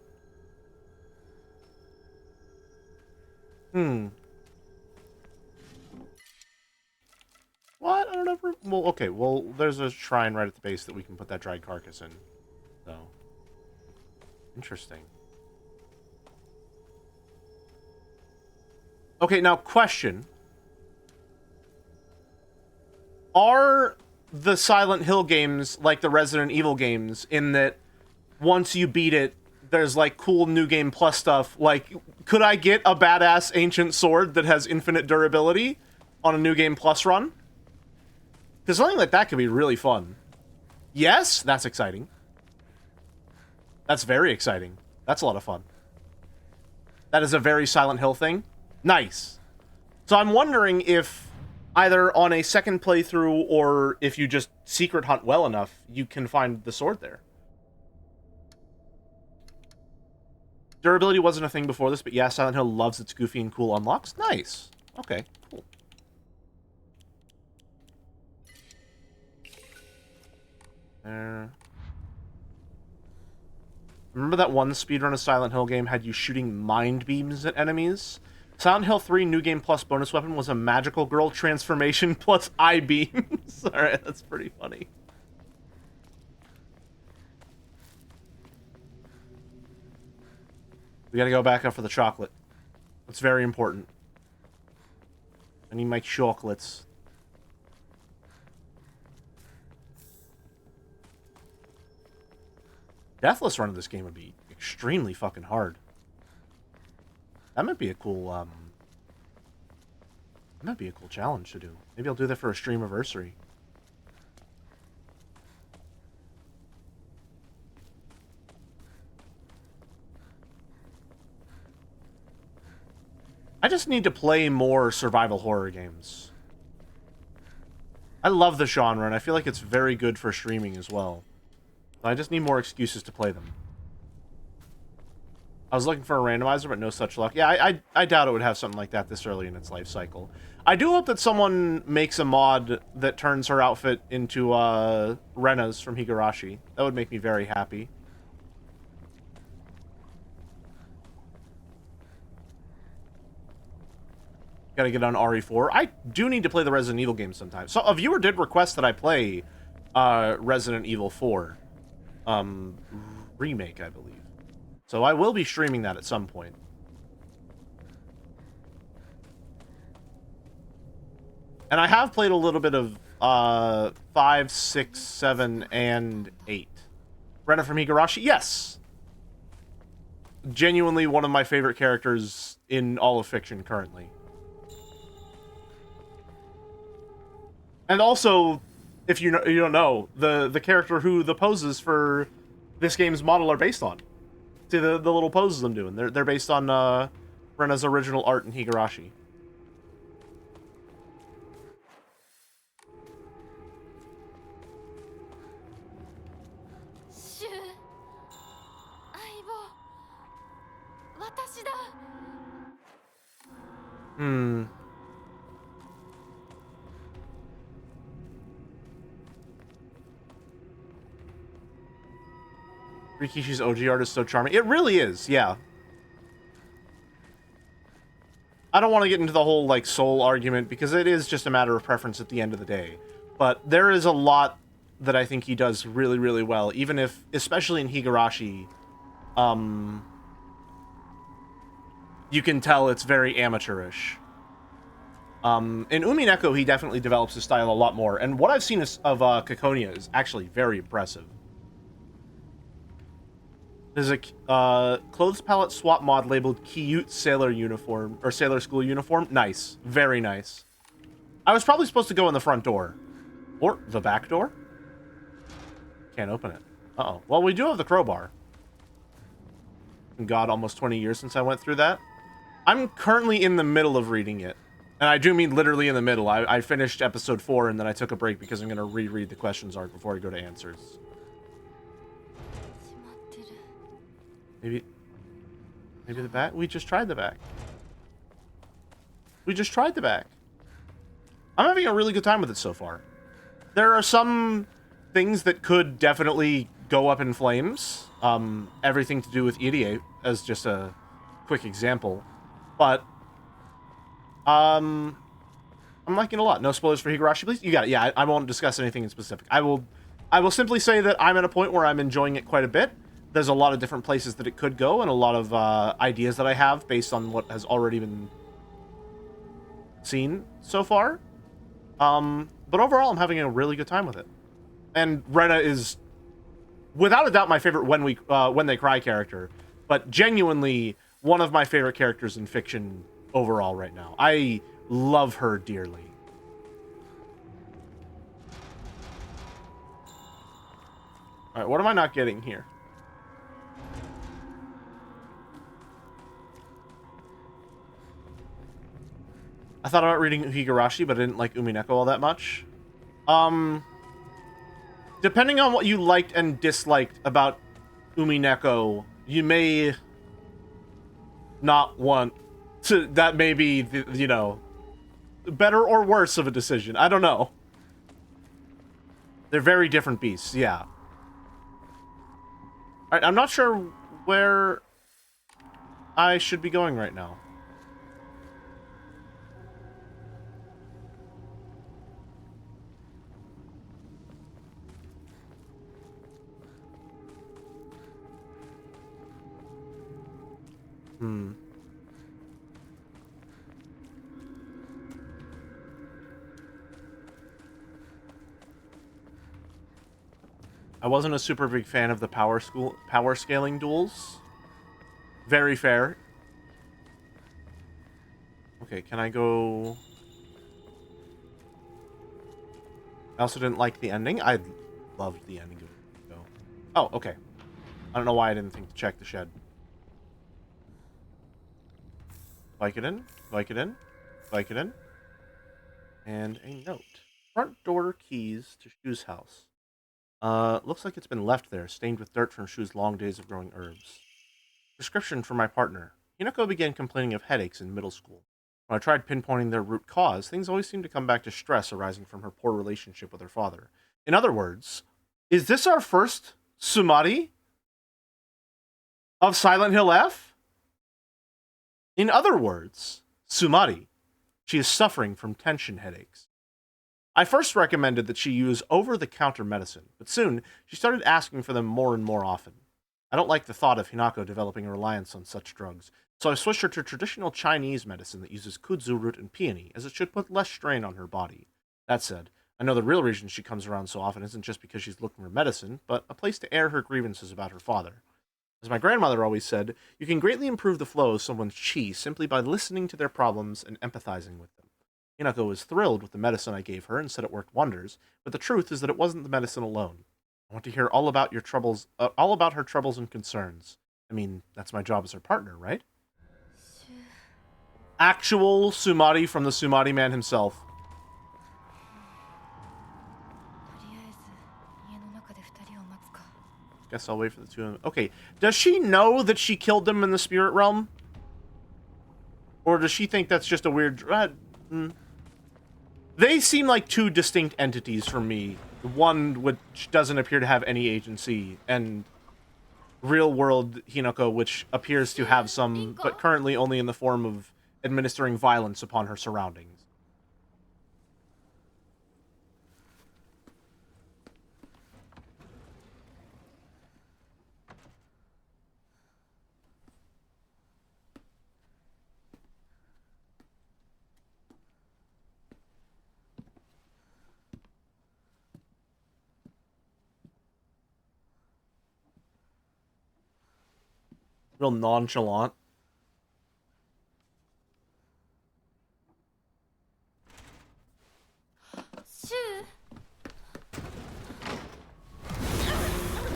What? I don't know. Well, okay. Well, there's a shrine right at the base that we can put that dried carcass in. So, interesting. Okay, now question. Are the Silent Hill games like the Resident Evil games in that once you beat it, there's like cool New Game Plus stuff? Like, could I get a badass ancient sword that has infinite durability on a New Game Plus run? Because something like that could be really fun. Yes? That's exciting. That's very exciting. That's a lot of fun. That is a very Silent Hill thing. Nice. So I'm wondering if either on a second playthrough or if you just secret hunt well enough, you can find the sword there. Durability wasn't a thing before this, but yeah, Silent Hill loves its goofy and cool unlocks. Nice. Okay, cool. There. Remember that one speedrun of Silent Hill game had you shooting mind beams at enemies? Silent Hill 3 New Game Plus bonus weapon was a magical girl transformation plus eye beams. Alright, that's pretty funny. We gotta go back up for the chocolate. That's very important. I need my chocolates. Deathless run of this game would be extremely fucking hard. That might be a cool, that might be a cool challenge to do. Maybe I'll do that for a streamiversary. I just need to play more survival horror games. I love the genre, and I feel like it's very good for streaming as well. I just need more excuses to play them. I was looking for a randomizer, but no such luck. Yeah, I doubt it would have something like that this early in its life cycle. I do hope that someone makes a mod that turns her outfit into Rena's from Higurashi. That would make me very happy. Gotta get on RE4. I do need to play the Resident Evil game sometime. So a viewer did request that I play Resident Evil 4. Remake, I believe. So I will be streaming that at some point. And I have played a little bit of 5, 6, 7, and 8. Rena from Higurashi? Yes! Genuinely one of my favorite characters in all of fiction currently. And also, if you don't know, the character who the poses for this game's model are based on. See the little poses I'm doing. They're based on Rena's original art in Higurashi. Ryukishi's OG art is so charming. It really is, yeah. I don't want to get into the whole, like, soul argument, because it is just a matter of preference at the end of the day. But there is a lot that I think he does really, really well, even if, especially in Higurashi, you can tell it's very amateurish. In Umineko, he definitely develops his style a lot more, and what I've seen of Kikonia is actually very impressive. There's a clothes palette swap mod labeled cute sailor uniform, or sailor school uniform. Nice. Very nice. I was probably supposed to go in the front door. Or the back door? Can't open it. Uh-oh. Well, we do have the crowbar. God, almost 20 years since I went through that. I'm currently in the middle of reading it. And I do mean literally in the middle. I finished episode 4 and then I took a break because I'm going to reread the questions art before I go to answers. Maybe the back? We just tried the back. We just tried the back. I'm having a really good time with it so far. There are some things that could definitely go up in flames. Everything to do with Irie, as just a quick example. But, I'm liking it a lot. No spoilers for Higurashi, please? You got it. Yeah, I won't discuss anything in specific. I will simply say that I'm at a point where I'm enjoying it quite a bit. There's a lot of different places that it could go, and a lot of ideas that I have based on what has already been seen so far. But overall, I'm having a really good time with it. And Rena is, without a doubt, my favorite When They Cry character, but genuinely one of my favorite characters in fiction overall right now. I love her dearly. Alright, what am I not getting here? I thought about reading Higurashi, but I didn't like Umineko all that much. Depending on what you liked and disliked about Umineko, you may not want to... That may be, the, you know, better or worse of a decision. I don't know. They're very different beasts, yeah. Alright, I'm not sure where I should be going right now. Hmm. I wasn't a super big fan of the power scaling duels. Very fair. Okay, can I go... I also didn't like the ending. I loved the ending of it. Oh, okay. I don't know why I didn't think to check the shed. Vicodin, Vicodin, Vicodin. And a note. Front door keys to Shu's house. Looks like it's been left there, stained with dirt from Shu's long days of growing herbs. Prescription for my partner. Hinako began complaining of headaches in middle school. When I tried pinpointing their root cause, things always seemed to come back to stress arising from her poor relationship with her father. In other words, is this our first Sumari of Silent Hill F? In other words, Sumari, she is suffering from tension headaches. I first recommended that she use over-the-counter medicine, but soon she started asking for them more and more often. I don't like the thought of Hinako developing a reliance on such drugs, so I switched her to traditional Chinese medicine that uses kudzu root and peony, as it should put less strain on her body. That said, I know the real reason she comes around so often isn't just because she's looking for medicine, but a place to air her grievances about her father. As my grandmother always said, you can greatly improve the flow of someone's chi simply by listening to their problems and empathizing with them. Hinako was thrilled with the medicine I gave her and said it worked wonders, but the truth is that it wasn't the medicine alone. I want to hear all about your troubles, all about her troubles and concerns. I mean, that's my job as her partner, right? Actual Sumari from the Sumari man himself. Guess I'll wait for the two of them. Okay, does she know that she killed them in the spirit realm? Or does she think that's just a weird... They seem like two distinct entities for me. One which doesn't appear to have any agency, and real-world Hinako, which appears to have some, but currently only in the form of administering violence upon her surroundings. Real nonchalant.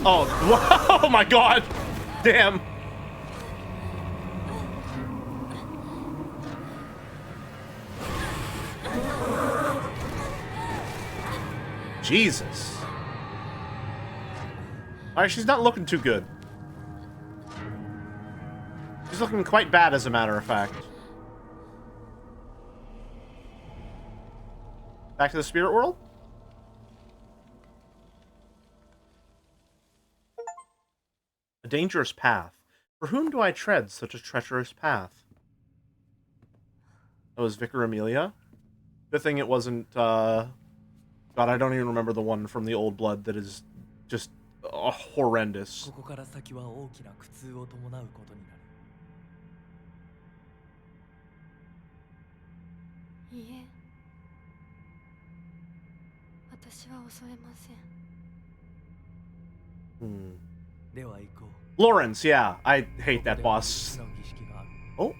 Oh, oh my god! Damn! Jesus. Alright, she's not looking too good. She's looking quite bad, as a matter of fact. Back to the spirit world? A dangerous path. For whom do I tread such a treacherous path? That was Vicar Amelia? Good thing it wasn't, God, I don't even remember the one from the Old Blood that is just horrendous. Lawrence, yeah. I hate that boss. Oh.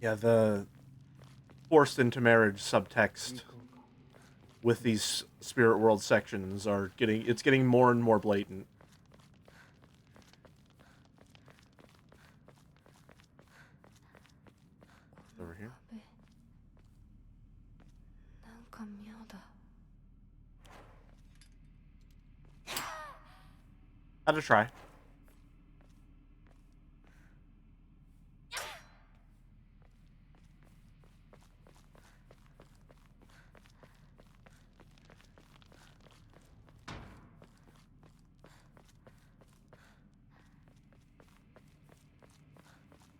Yeah, the forced into marriage subtext with these spirit world sections are getting more and more blatant. Over here. Had to try.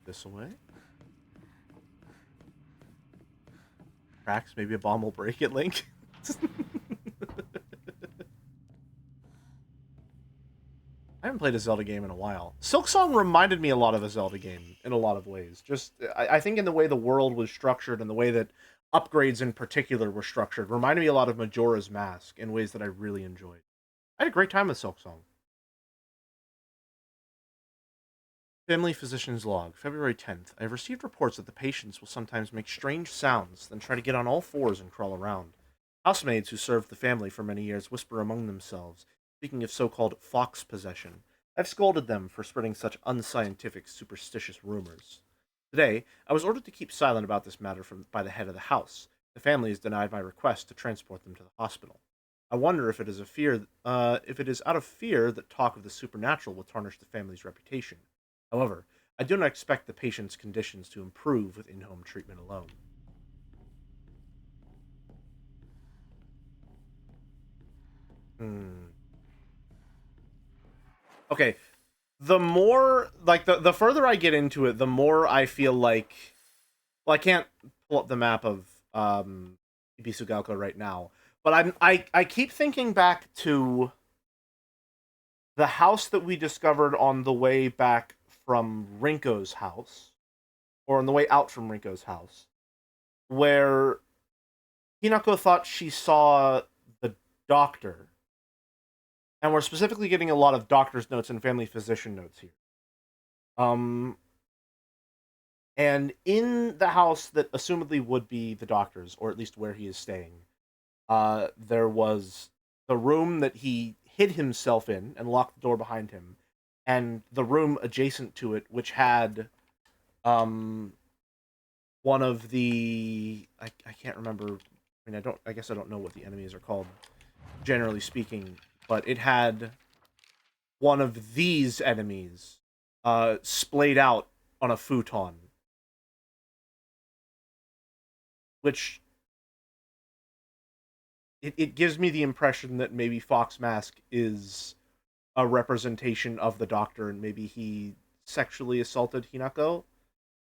This away. Cracks. Maybe a bomb will break it, Link. I haven't played a Zelda game in a while. Silksong reminded me a lot of a Zelda game in a lot of ways. Just, I think in the way the world was structured and the way that upgrades in particular were structured, reminded me a lot of Majora's Mask in ways that I really enjoyed. I had a great time with Silksong. Family Physician's Log, February 10th. I have received reports that the patients will sometimes make strange sounds, then try to get on all fours and crawl around. Housemaids who served the family for many years whisper among themselves, speaking of so-called fox possession. I've scolded them for spreading such unscientific, superstitious rumors. Today, I was ordered to keep silent about this matter by the head of the house. The family has denied my request to transport them to the hospital. I wonder if it is if it is out of fear that talk of the supernatural will tarnish the family's reputation. However, I do not expect the patient's conditions to improve with in-home treatment alone. Okay, the more, like, the further I get into it, the more I feel like... Well, I can't pull up the map of Ibisugalka right now, but I keep thinking back to the house that we discovered on the way back from Rinko's house, or on the way out from Rinko's house, where Hinako thought she saw the doctor. And we're specifically getting a lot of doctor's notes and family physician notes here. And in the house that assumedly would be the doctor's, or at least where he is staying, there was the room that he hid himself in and locked the door behind him, and the room adjacent to it, which had one of the... I can't remember... I mean, I guess I don't know what the enemies are called, generally speaking, but it had one of these enemies splayed out on a futon. Which... It gives me the impression that maybe Fox Mask is a representation of the Doctor, and maybe he sexually assaulted Hinako,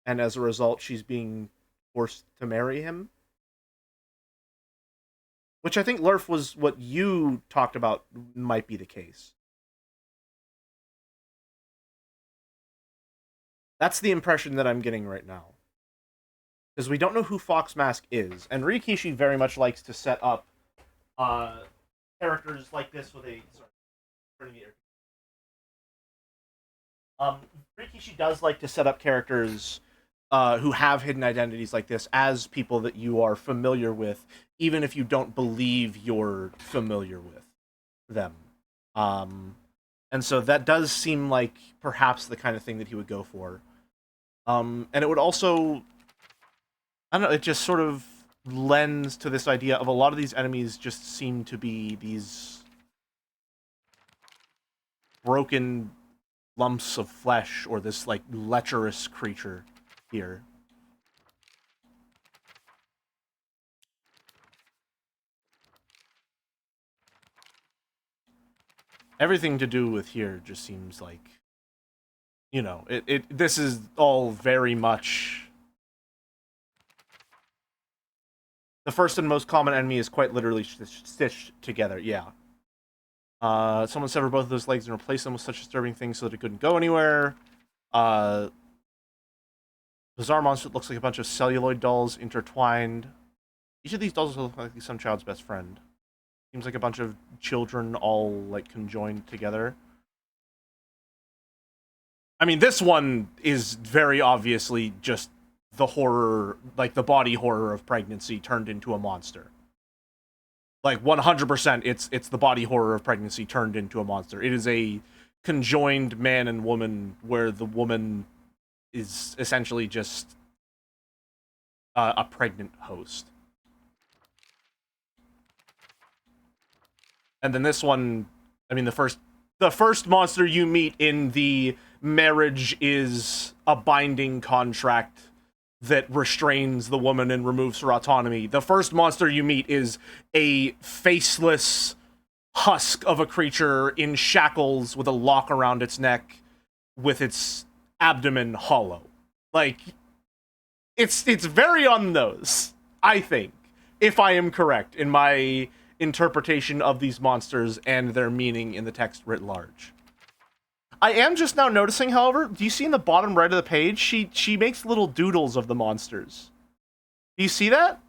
and as a result, she's being forced to marry him. Which I think, Lurf, was what you talked about might be the case. That's the impression that I'm getting right now. Because we don't know who Fox Mask is, and Ryukishi very much likes to set up characters like this with a... Sorry, Ryukishi does like to set up characters who have hidden identities like this as people that you are familiar with, even if you don't believe you're familiar with them. And so that does seem like perhaps the kind of thing that he would go for. And it would also... I don't know, it just sort of lends to this idea of a lot of these enemies just seem to be these broken lumps of flesh, or this, like, lecherous creature here. Everything to do with here just seems like, you know, this is all very much... The first and most common enemy is quite literally stitched together, yeah. Someone severed both of those legs and replaced them with such disturbing things so that it couldn't go anywhere. Bizarre monster that looks like a bunch of celluloid dolls intertwined. Each of these dolls look like some child's best friend. Seems like a bunch of children all, like, conjoined together. I mean, this one is very obviously just the horror, like the body horror of pregnancy turned into a monster. Like 100%, it's the body horror of pregnancy turned into a monster. It is a conjoined man and woman where the woman is essentially just a pregnant host. And then this one, I mean, the first monster you meet in the marriage is a binding contract that restrains the woman and removes her autonomy. The first monster you meet is a faceless husk of a creature in shackles with a lock around its neck with its abdomen hollow. Like, it's very on the nose, I think, if I am correct in my interpretation of these monsters and their meaning in the text writ large. I am just now noticing, however, do you see in the bottom right of the page, she makes little doodles of the monsters. Do you see that?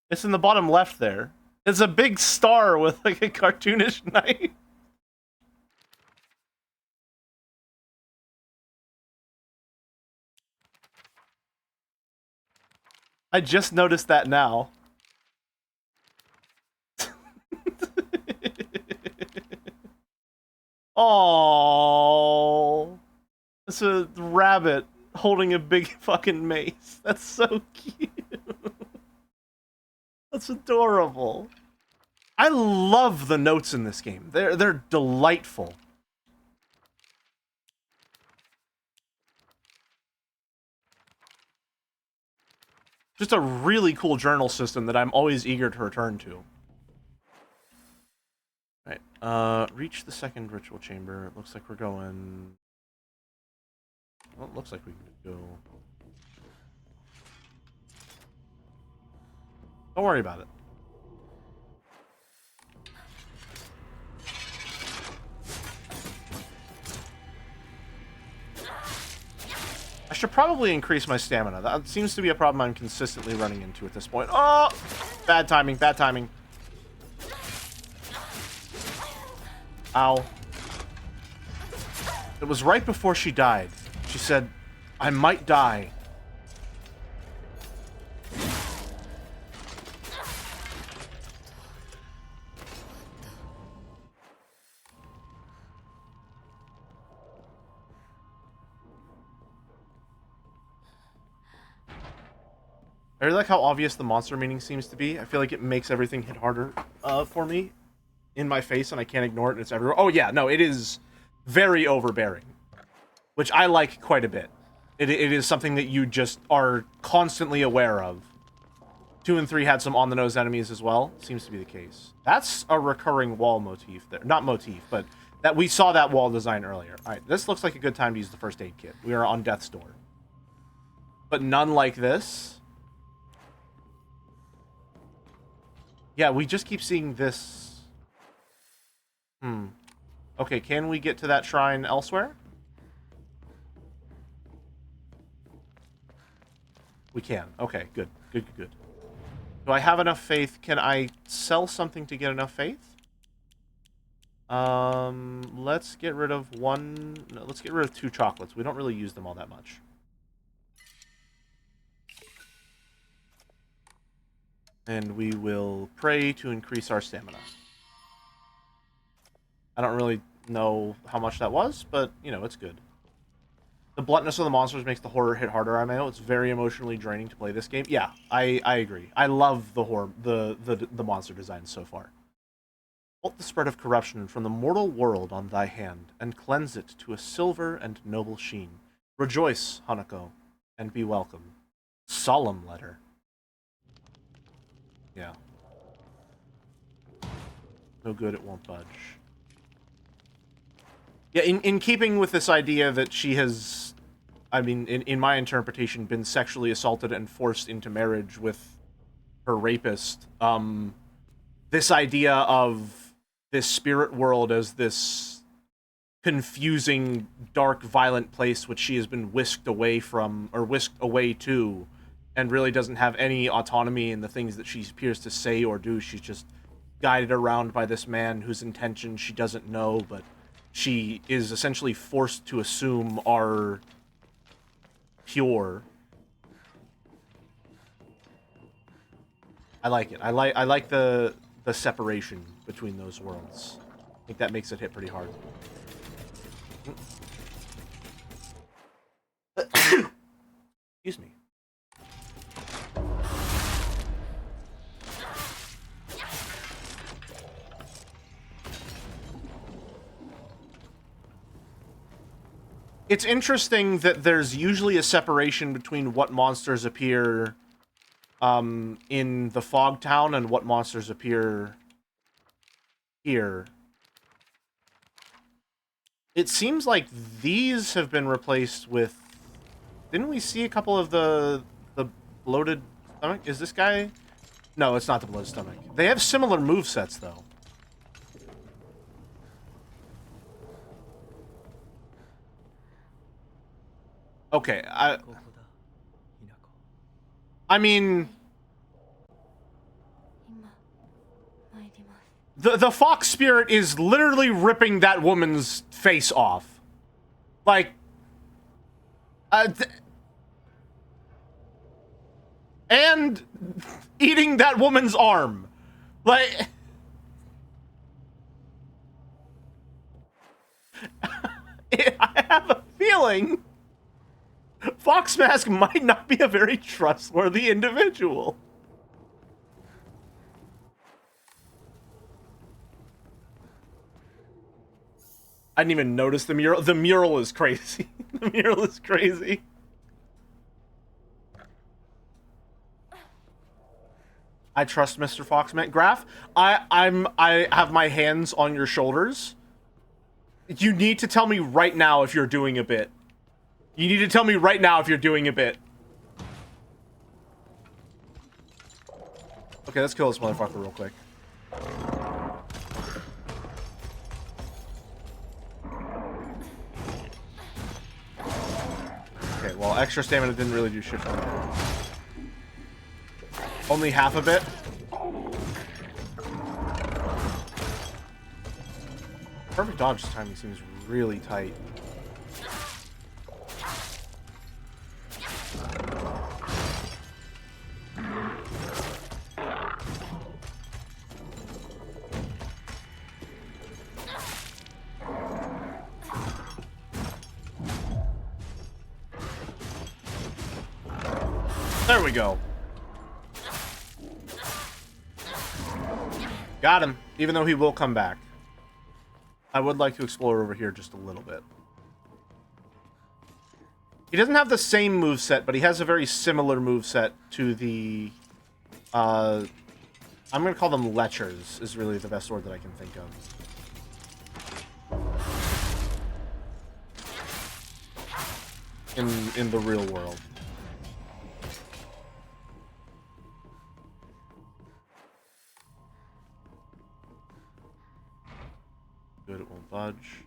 It's in the bottom left there. It's a big star with like a cartoonish knife. I just noticed that now. Oh, it's a rabbit holding a big fucking mace. That's so cute. That's adorable. I love the notes in this game. They're delightful. Just a really cool journal system that I'm always eager to return to. Right, reach the second ritual chamber. It looks like we're going... Well, it looks like we can go... Don't worry about it. I should probably increase my stamina. That seems to be a problem I'm consistently running into at this point. Oh! Bad timing, bad timing. Ow. It was right before she died. She said, I might die. I really like how obvious the monster meaning seems to be. I feel like it makes everything hit harder for me in my face, and I can't ignore it, and it's everywhere. Oh yeah, no, it is very overbearing, which I like quite a bit. It is something that you just are constantly aware of. 2 and 3 had some on-the-nose enemies as well. Seems to be the case. That's a recurring wall motif there. Not motif, but that we saw that wall design earlier. All right, this looks like a good time to use the first aid kit. We are on death's door. But none like this. Yeah, we just keep seeing this. Okay, can we get to that shrine elsewhere? We can. Okay, good. Good, good, good. Do I have enough faith? Can I sell something to get enough faith? Let's get rid of one... No, let's get rid of 2 chocolates. We don't really use them all that much. And we will pray to increase our stamina. I don't really know how much that was, but, you know, it's good. The bluntness of the monsters makes the horror hit harder. I know it's very emotionally draining to play this game. Yeah, I agree. I love the horror, the monster design so far. Halt the spread of corruption from the mortal world on thy hand, and cleanse it to a silver and noble sheen. Rejoice, Hanako, and be welcome. Solemn letter. Yeah. No good, it won't budge. Yeah, in keeping with this idea that she has, I mean, in my interpretation, been sexually assaulted and forced into marriage with her rapist, this idea of this spirit world as this confusing, dark, violent place which she has been whisked away from, or whisked away to, and really doesn't have any autonomy in the things that she appears to say or do. She's just guided around by this man whose intentions she doesn't know, but she is essentially forced to assume are pure. I like it. I like the separation between those worlds. I think that makes it hit pretty hard. Excuse me. It's interesting that there's usually a separation between what monsters appear in the Fog Town and what monsters appear here. It seems like these have been replaced with... Didn't we see a couple of the bloated stomach? Is this guy? No, it's not the bloated stomach. They have similar movesets, though. Okay, I mean... The fox spirit is literally ripping that woman's face off. Like... and eating that woman's arm. Like... I have a feeling Fox Mask might not be a very trustworthy individual. I didn't even notice the mural. The mural is crazy. The mural is crazy. I trust Mr. Foxman. Graph, I have my hands on your shoulders. You need to tell me right now if you're doing a bit. You need to tell me right now if you're doing a bit. Okay, let's kill this motherfucker real quick. Okay, well, extra stamina didn't really do shit for me. Only half of it. Perfect dodge timing seems really tight. There we go. Got him, even though he will come back. I would like to explore over here just a little bit. He doesn't have the same moveset, but he has a very similar moveset to the... I'm going to call them lechers, is really the best word that I can think of. In the real world. Good, it won't budge.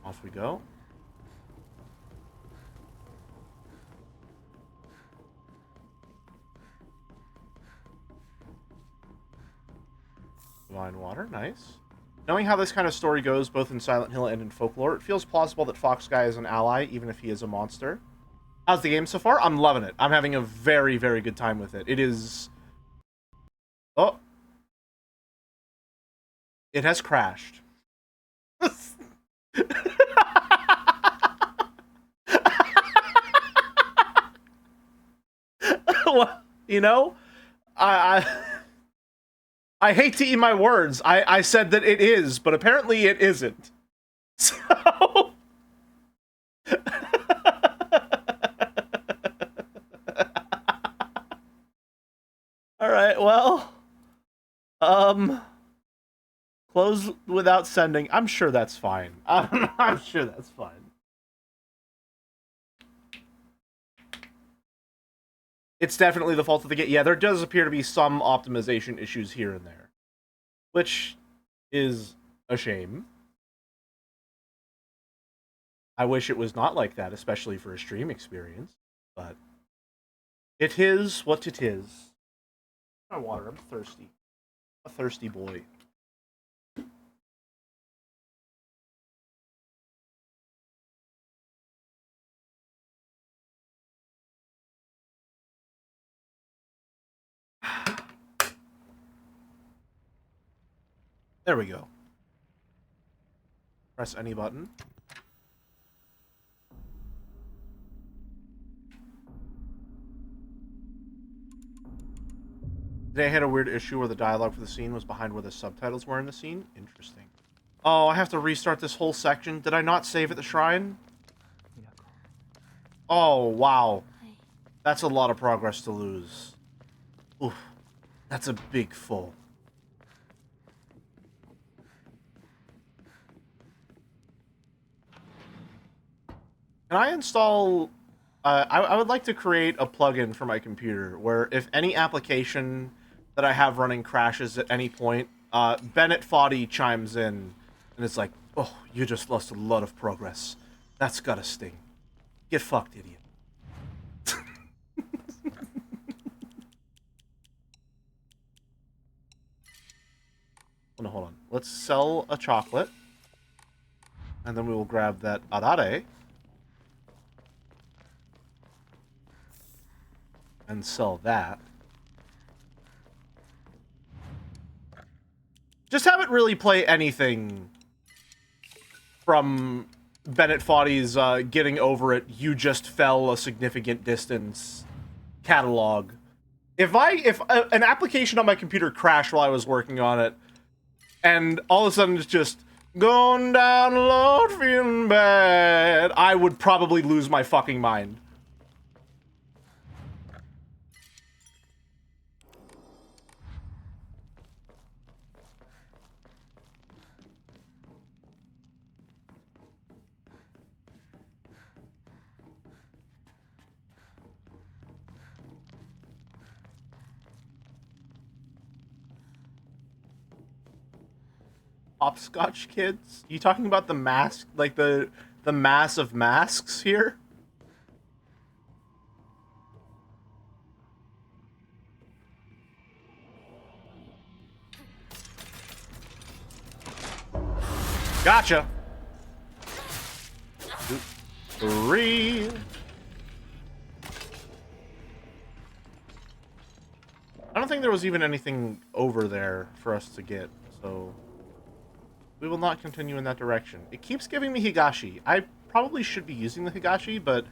Off we go. Divine water, nice. Knowing how this kind of story goes, both in Silent Hill and in folklore, it feels plausible that Fox Guy is an ally, even if he is a monster. How's the game so far? I'm loving it. I'm having a very, very good time with it. It is... Oh. It has crashed. Well, you know, I hate to eat my words. I said that it is, but apparently it isn't. So... Alright, well... Close without sending. I'm sure that's fine. I'm sure that's fine. It's definitely the fault of the game. Yeah, there does appear to be some optimization issues here and there. Which is a shame. I wish it was not like that, especially for a stream experience. But it is what it is. My water, I'm thirsty. A thirsty boy. There we go. Press any button. Today I had a weird issue where the dialogue for the scene was behind where the subtitles were in the scene. Interesting. Oh, I have to restart this whole section. Did I not save at the shrine? Oh, wow. That's a lot of progress to lose. Oof. That's a big full. Can I install... I would like to create a plugin for my computer where if any application that I have running crashes at any point, Bennett Foddy chimes in and it's like, oh, you just lost a lot of progress. That's gotta sting. Get fucked, idiot. Oh, no, hold on. Let's sell a chocolate. And then we will grab that arare. And sell that. Just have it really play anything from Bennett Foddy's Getting Over It, You Just Fell a Significant Distance catalog. If an application on my computer crashed while I was working on it, and all of a sudden it's just going down the road feeling bad, I would probably lose my fucking mind. Hopscotch kids? You talking about the mask, like the mass of masks here? Gotcha. 2, 3. I don't think there was even anything over there for us to get, so we will not continue in that direction. It keeps giving me Higashi. I probably should be using the Higashi, but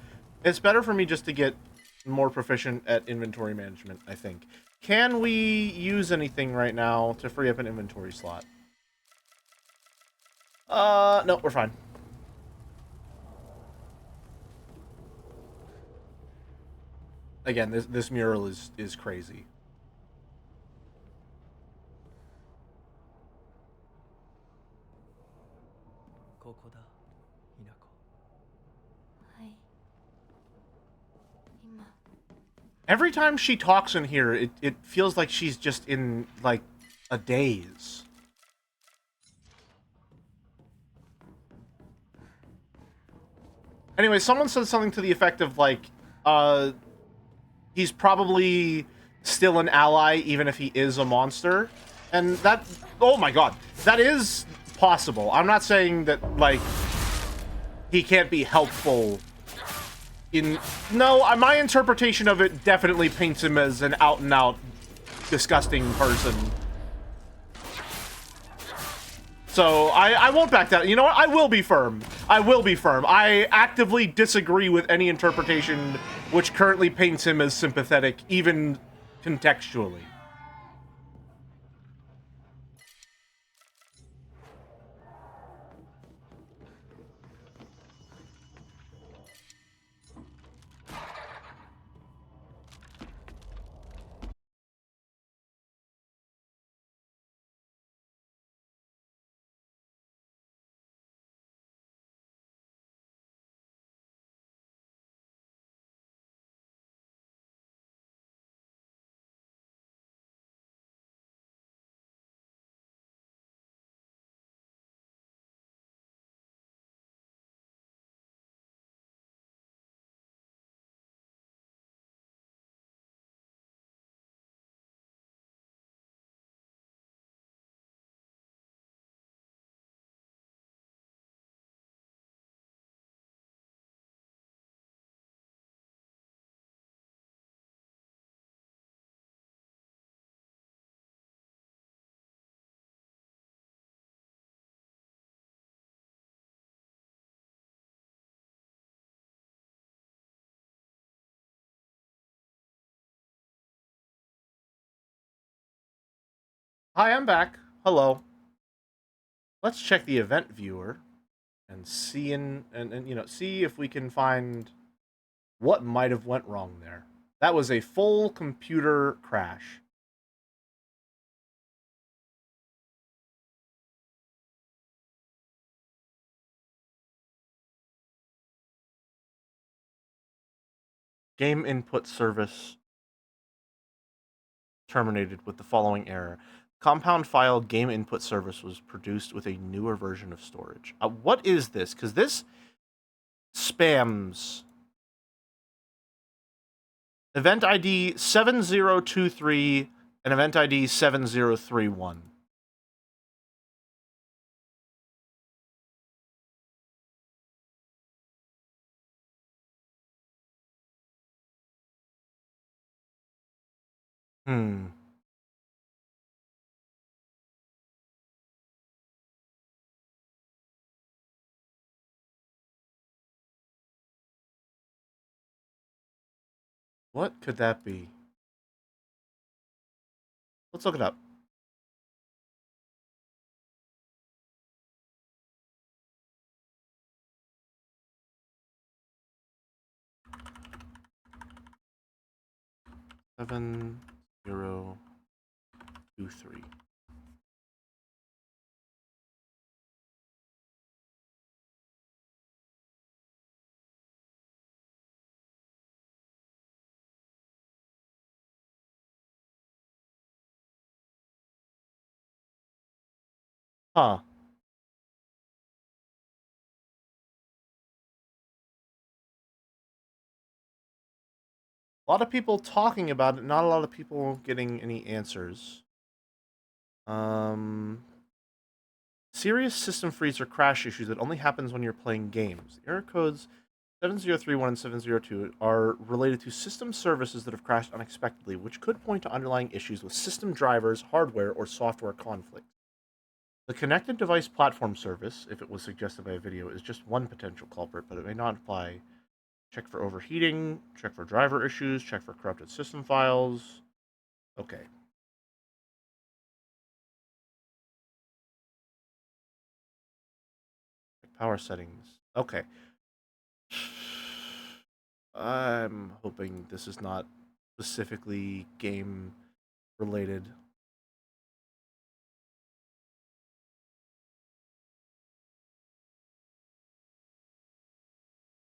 it's better for me just to get more proficient at inventory management, I think. Can we use anything right now to free up an inventory slot? No, we're fine. Again, this mural is crazy. Every time she talks in here, it feels like she's just in, like, a daze. Anyway, someone said something to the effect of, like, he's probably still an ally, even if he is a monster. And that... Oh my god. That is possible. I'm not saying that, like, he can't be helpful in... No, my interpretation of it definitely paints him as an out-and-out disgusting person. So, I won't back down. You know what? I will be firm. I will be firm. I actively disagree with any interpretation which currently paints him as sympathetic, even contextually. Hi, I'm back. Hello. Let's check the event viewer and see see if we can find what might have went wrong there. That was a full computer crash. Game input service terminated with the following error. Compound file game input service was produced with a newer version of storage. What is this? Because this spams event ID 7023 and event ID 7031. Hmm. What could that be? Let's look it up. Seven 023. Huh. A lot of people talking about it, not a lot of people getting any answers. Serious system freeze or crash issues that only happens when you're playing games. Error codes 7031 and 702 are related to system services that have crashed unexpectedly, which could point to underlying issues with system drivers, hardware, or software conflict. The connected device platform service, if it was suggested by a video, is just one potential culprit, but it may not apply. Check for overheating, check for driver issues, check for corrupted system files. Okay. Power settings. Okay. I'm hoping this is not specifically game related.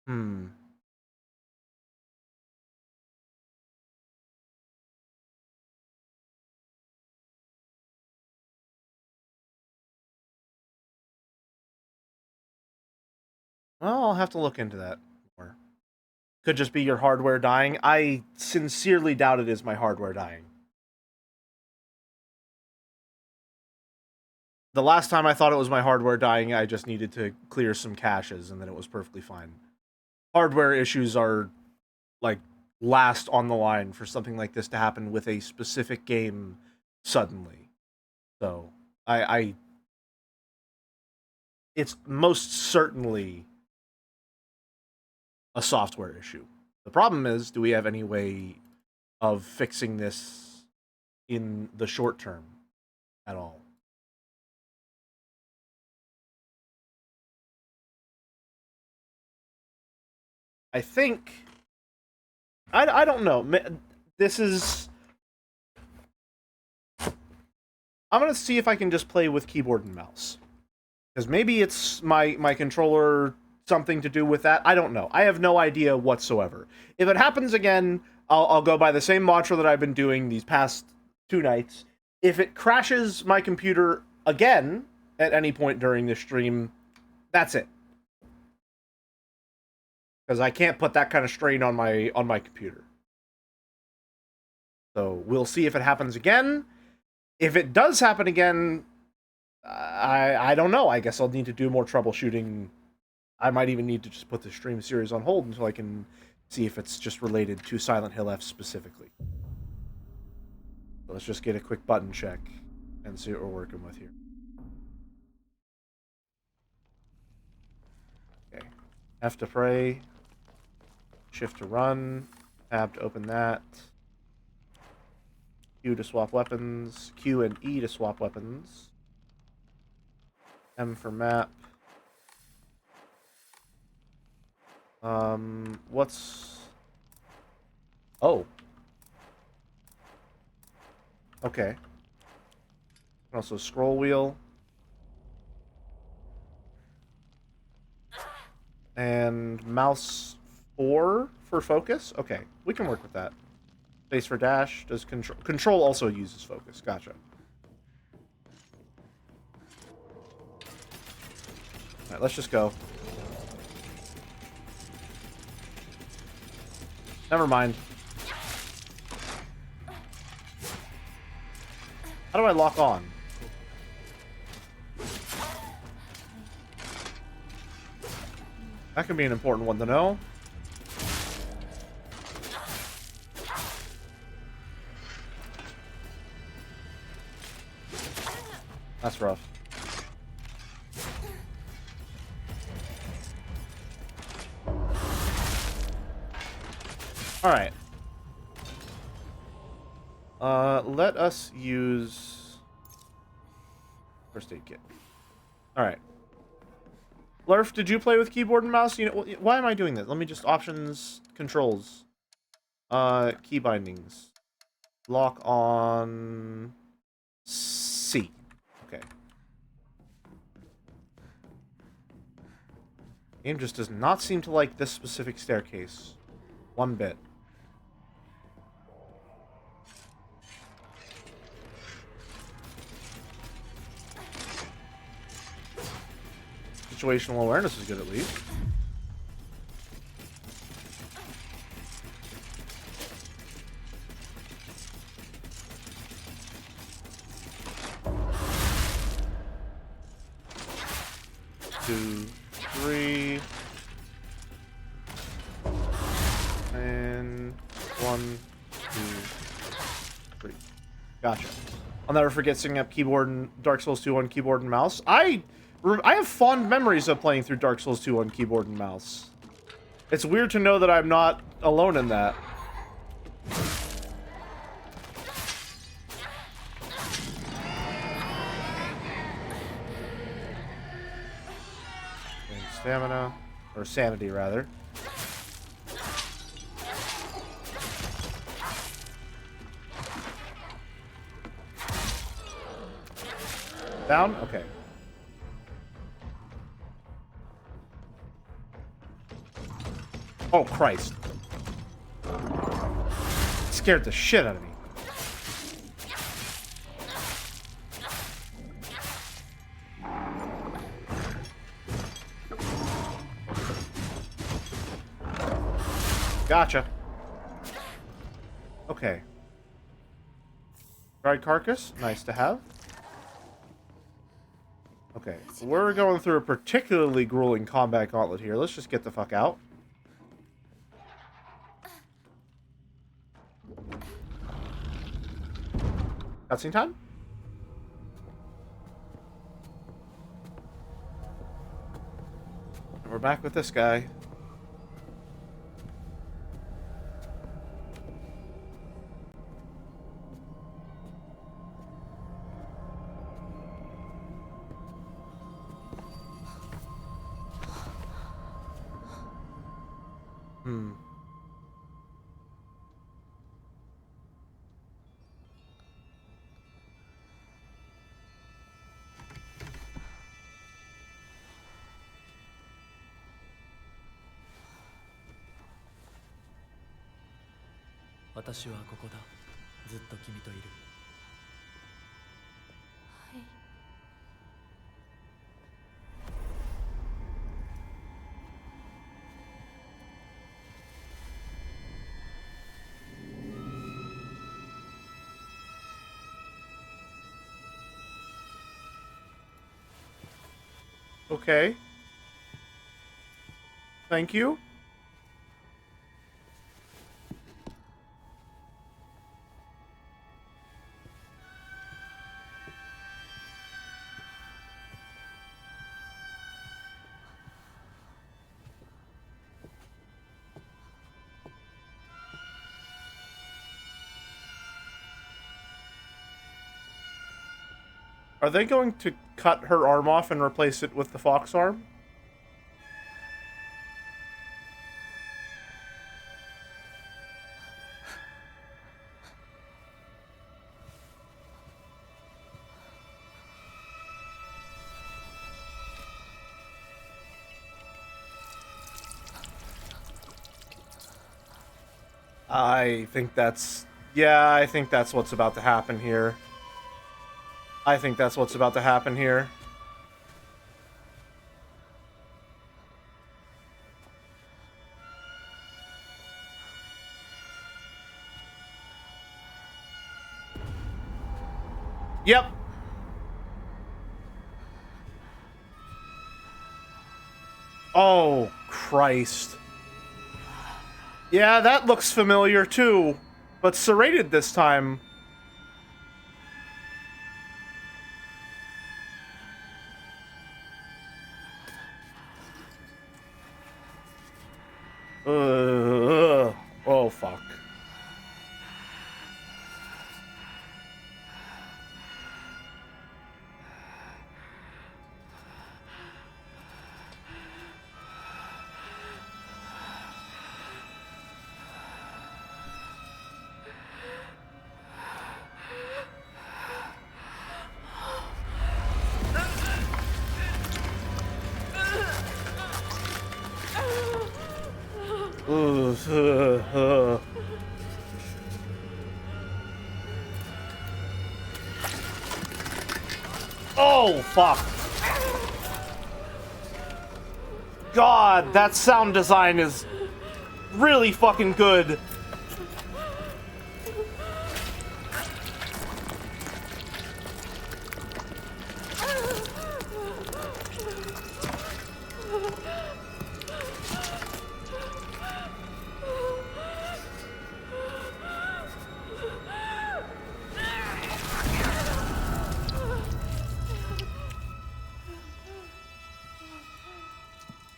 Hmm. Well, I'll have to look into that more. Could just be your hardware dying. I sincerely doubt it is my hardware dying. The last time I thought it was my hardware dying, I just needed to clear some caches and then it was perfectly fine. Hardware issues are like last on the line for something like this to happen with a specific game suddenly. So, I it's most certainly a software issue. The problem is, do we have any way of fixing this in the short term at all? I think I don't know. This is I'm gonna see if I can just play with keyboard and mouse because maybe it's my controller something to do with that. I don't know. I have no idea whatsoever. If it happens again, I'll go by the same mantra that I've been doing these past 2 nights. If it crashes my computer again at any point during this stream, that's it. Because I can't put that kind of strain on my computer. So we'll see if it happens again. If it does happen again, I don't know. I guess I'll need to do more troubleshooting. I might even need to just put the stream series on hold until I can see if it's just related to Silent Hill F specifically. So let's just get a quick button check and see what we're working with here. Okay. F to pray. Shift to run. Tab to open that. Q to swap weapons. Q and E to swap weapons. M for map. What's... Oh. Okay. Also scroll wheel. And mouse 4 for focus? Okay, we can work with that. Space for dash. Does control... Control also uses focus. Gotcha. Alright, let's just go. Never mind. How do I lock on? That can be an important one to know. That's rough. Alright. Let us use first aid kit. Alright. Lurf, did you play with keyboard and mouse? You know, why am I doing this? Let me just options, controls. Key bindings. Lock on C. Okay. Game just does not seem to like this specific staircase. One bit. Situational awareness is good at least. Two, three. And 1, 2, 3. Gotcha. I'll never forget setting up keyboard and Dark Souls 2 on keyboard and mouse. I have fond memories of playing through Dark Souls 2 on keyboard and mouse. It's weird to know that I'm not alone in that. And stamina, or sanity rather. Down? Okay. Oh, Christ. Scared the shit out of me. Gotcha. Okay. Dried carcass. Nice to have. Okay. We're going through a particularly grueling combat gauntlet here. Let's just get the fuck out. Cutscene time? And we're back with this guy. Hmm. Okay. Thank you. Are they going to cut her arm off and replace it with the fox arm? I think that's... Yeah, I think that's what's about to happen here. I think that's what's about to happen here. Yep. Oh, Christ. Yeah, that looks familiar too, but serrated this time. Oh, fuck. Oh, fuck. God, that sound design is really fucking good.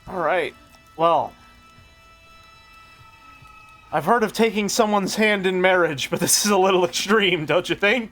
Alright, well, I've heard of taking someone's hand in marriage, but this is a little extreme, don't you think?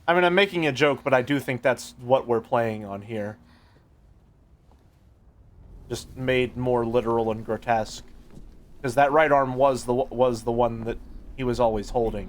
I mean, I'm making a joke, but I do think that's what we're playing on here. Just made more literal and grotesque. Because that right arm was the one that he was always holding.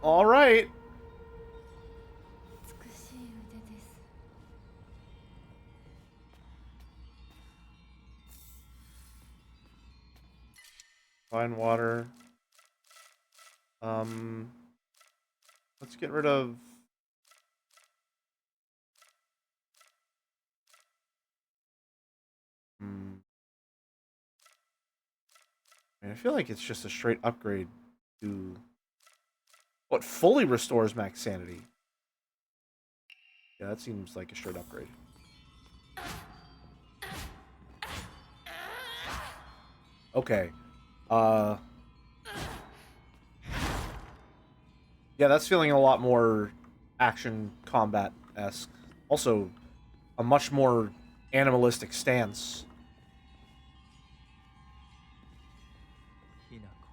All right. Fine water. Let's get rid of... I feel like it's just a straight upgrade to what fully restores max sanity. Yeah, that seems like a straight upgrade. Okay. Yeah, that's feeling a lot more action combat-esque. Also, a much more animalistic stance. ひなこ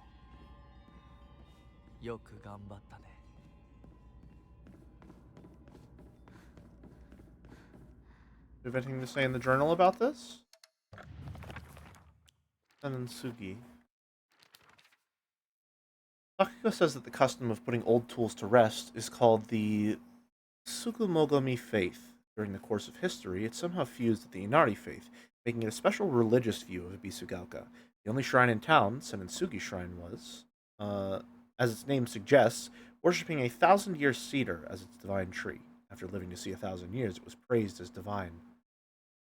よく頑張ったね Do you have anything to say in the journal about this? Sugi. Takako says that the custom of putting old tools to rest is called the Tsukumogami faith. During the course of history, it somehow fused with the Inari faith, making it a special religious view of Ibisugalka. The only shrine in town, Senensugi Shrine, was, as its name suggests, worshipping a 1,000-year cedar as its divine tree. After living to see 1,000 years, it was praised as divine.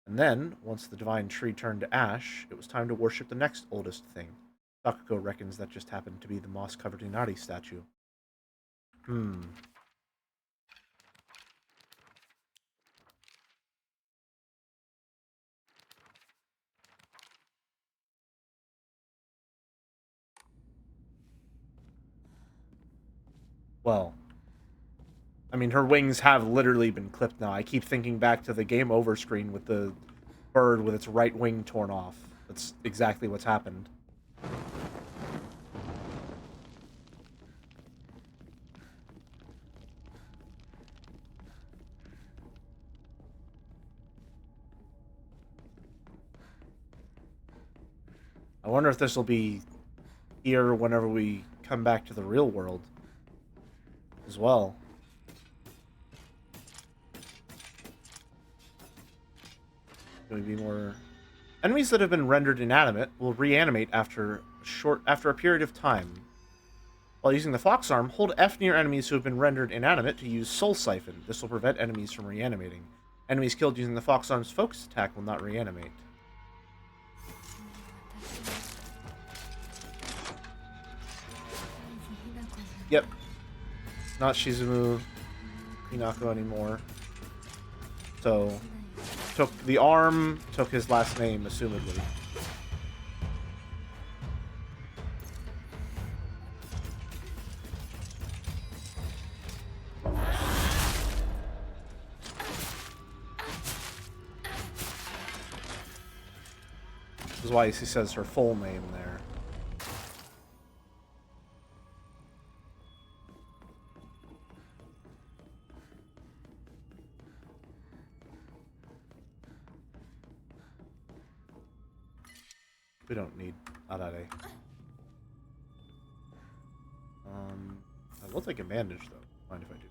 And then, once the divine tree turned to ash, it was time to worship the next oldest thing. Takako reckons that just happened to be the moss-covered Inari statue. Well, I mean, her wings have literally been clipped now. I keep thinking back to the game over screen with the bird with its right wing torn off. That's exactly what's happened. I wonder if this will be here whenever we come back to the real world as well. Going to be more enemies that have been rendered inanimate will reanimate after a period of time. While using the fox arm, hold F near enemies who have been rendered inanimate to use soul siphon. This will prevent enemies from reanimating. Enemies killed using the fox arm's focus attack will not reanimate. Yep. Not Shizumu Hinako anymore. So, took the arm, took his last name, assumedly. This is why he says her full name there. We don't need Arare. I will take a bandage though. Mind if I do?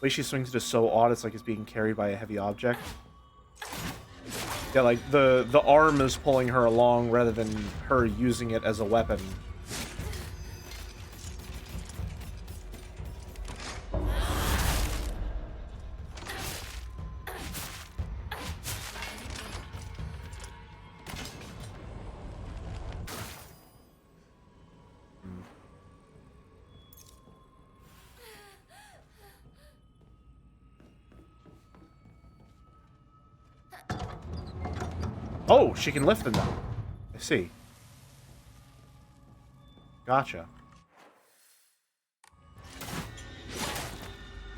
The way she swings it is so odd, it's like it's being carried by a heavy object. Yeah, like the arm is pulling her along rather than her using it as a weapon. Oh, she can lift them now. I see. Gotcha.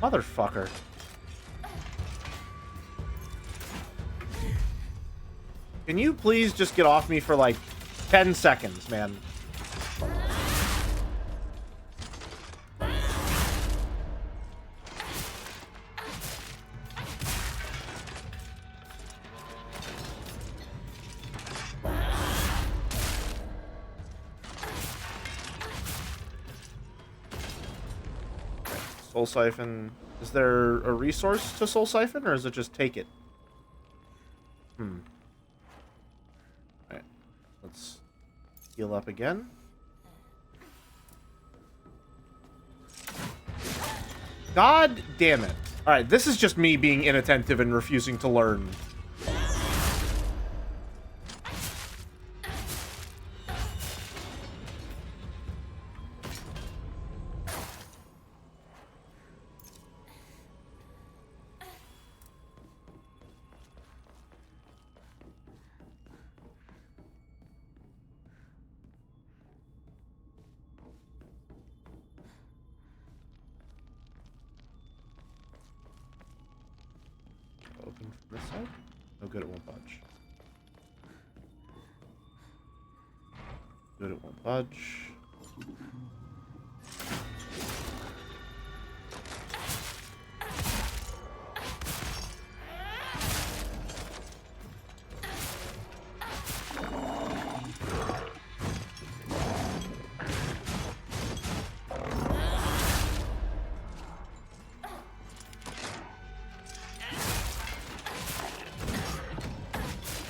Motherfucker. Can you please just get off me for like 10 seconds, man? Soul Siphon. Is there a resource to Soul Siphon, or is it just take it? Alright. Let's heal up again. God damn it. Alright, this is just me being inattentive and refusing to learn. Open from this side? Oh good, it won't budge. Good, it won't budge.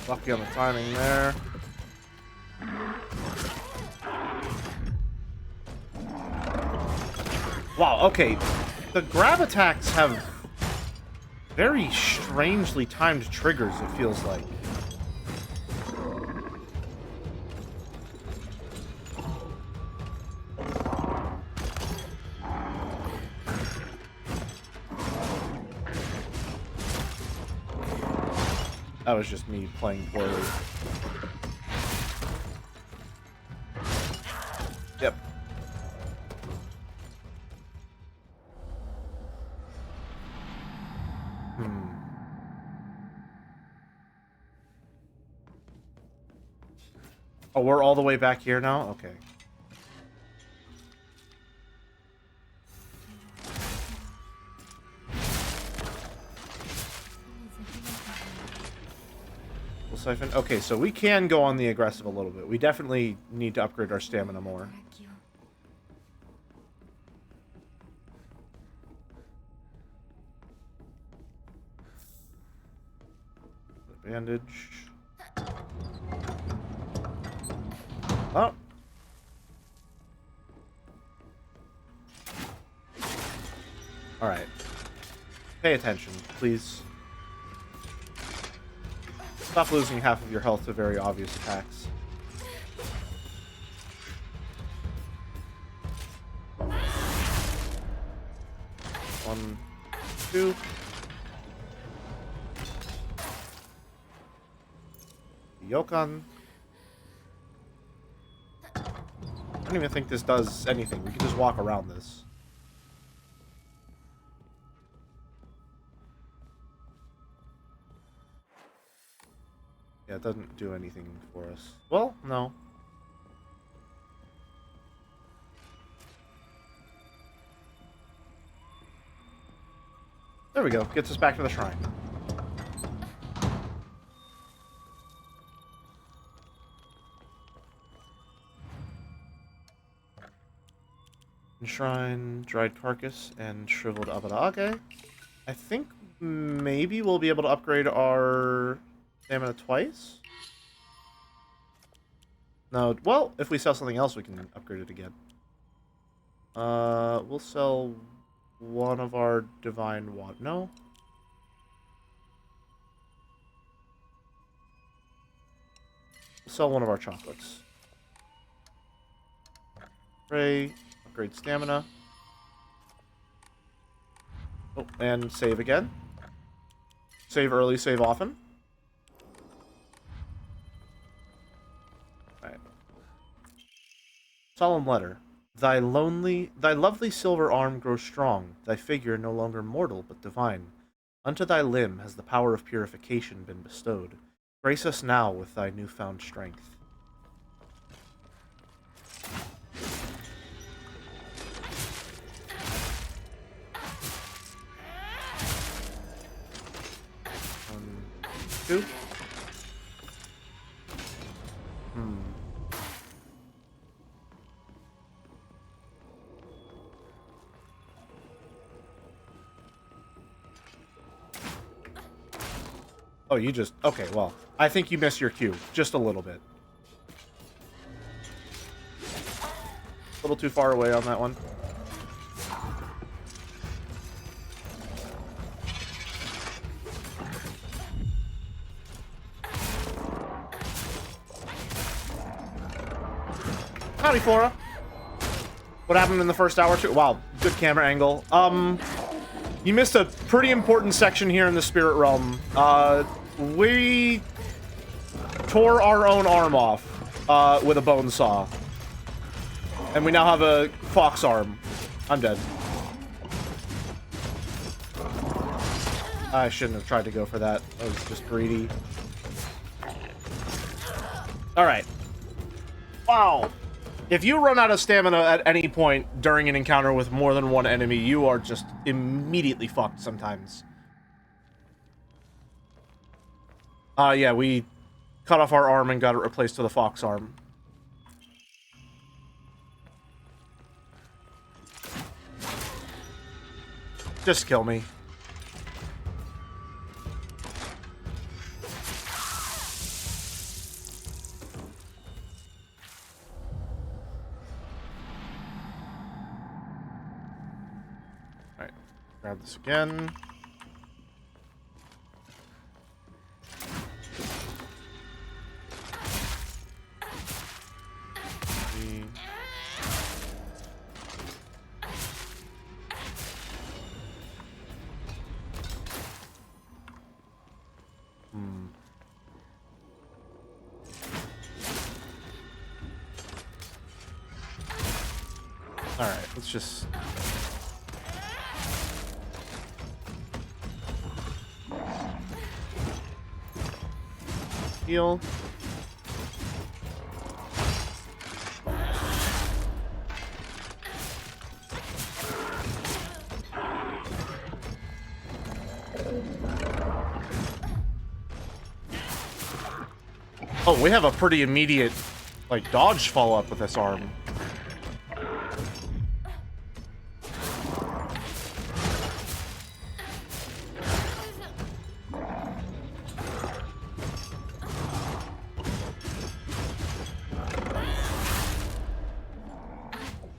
Lucky on the timing there. Wow, okay. The grab attacks have very strangely timed triggers, it feels like. That was just me playing poorly. Yep. Oh, we're all the way back here now? Okay. Siphon. Okay, so we can go on the aggressive a little bit. We definitely need to upgrade our stamina more. Bandage. Oh. Alright. Pay attention, please. Stop losing half of your health to very obvious attacks. One, two. Yokan. I don't even think this does anything. We can just walk around this. Yeah, it doesn't do anything for us. Well, no. There we go. Gets us back to the shrine. Shrine, dried carcass, and shriveled abarage. I think maybe we'll be able to upgrade our stamina twice? No, well, if we sell something else, we can upgrade it again. We'll sell one of our divine water. No? We'll sell one of our chocolates. Pray, upgrade stamina. Oh, and save again. Save early, save often. Solemn letter. Thy lovely silver arm grows strong, thy figure no longer mortal but divine. Unto thy limb has the power of purification been bestowed. Grace us now with thy newfound strength. One, two. Oh, you just... Okay, well, I think you missed your cue. Just a little bit. A little too far away on that one. Howdy, Flora. What happened in the first hour or two? Wow, good camera angle. You missed a pretty important section here in the spirit realm. We tore our own arm off with a bone saw. And we now have a fox arm. I'm dead. I shouldn't have tried to go for that. I was just greedy. Alright. Wow. If you run out of stamina at any point during an encounter with more than one enemy, you are just immediately fucked sometimes. Yeah, we cut off our arm and got it replaced with a fox arm. Just kill me. Alright, grab this again. Alright, let's just... heal. Oh, we have a pretty immediate, like, dodge follow-up with this arm.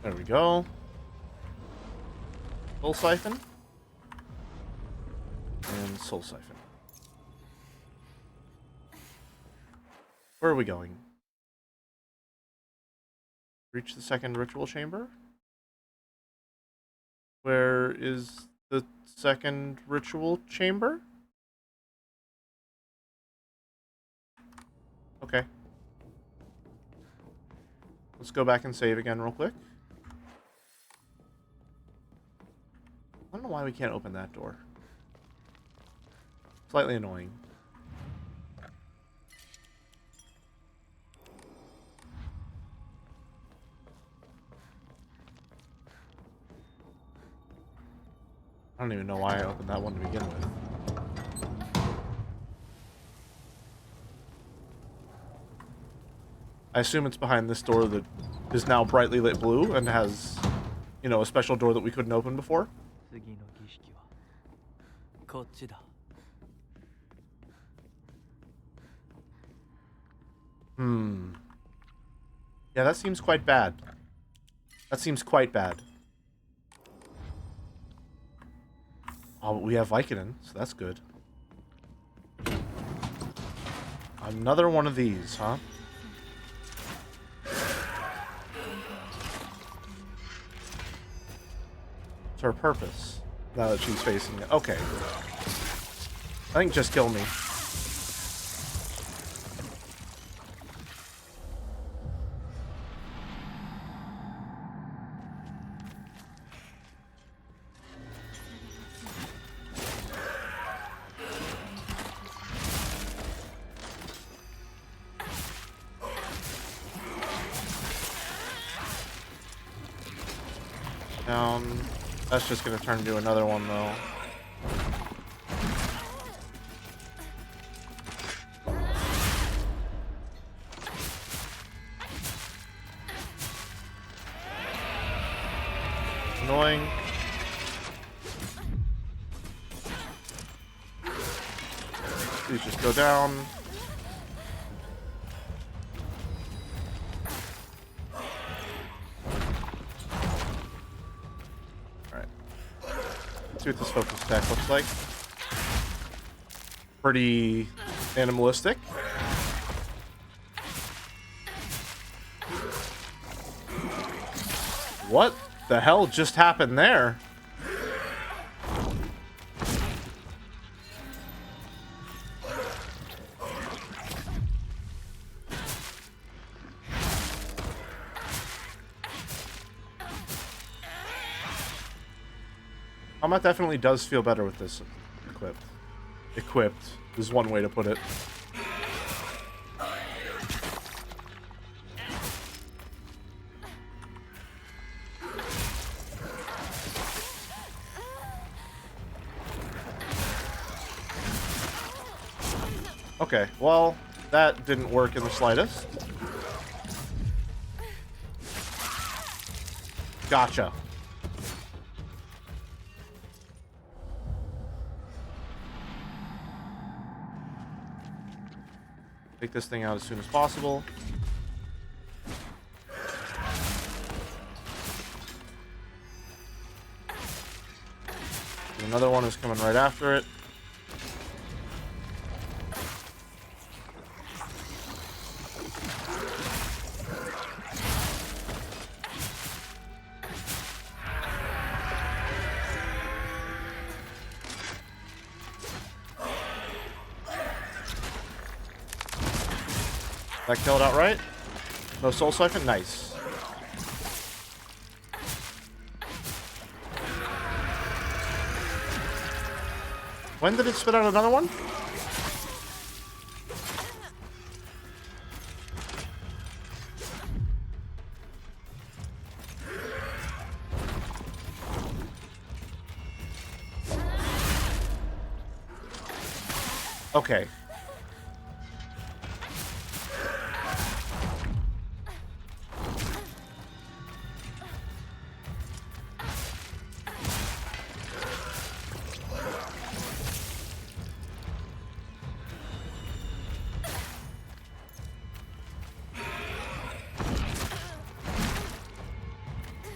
There we go. Soul Siphon. And Soul Siphon. Where are we going? Reach the second ritual chamber? Where is the second ritual chamber? Okay. Let's go back and save again real quick. I don't know why we can't open that door. Slightly annoying. I don't even know why I opened that one to begin with. I assume it's behind this door that is now brightly lit blue and has, you know, a special door that we couldn't open before. 次の儀式はこっちだ。Yeah, that seems quite bad. That seems quite bad. Oh, we have Vicodin, so that's good. Another one of these, huh? What's her purpose? Now that she's facing it. Okay. I think just kill me. Down. That's just gonna turn into another one, though. Annoying. These just go down. See what this focus attack looks like. Pretty animalistic. What the hell just happened there? Combat definitely does feel better with this equipped. Equipped is one way to put it. Okay, well, that didn't work in the slightest. Gotcha. Take this thing out as soon as possible. Another one is coming right after it. That killed outright. No soul siphon. Nice. When did it spit out another one? Okay.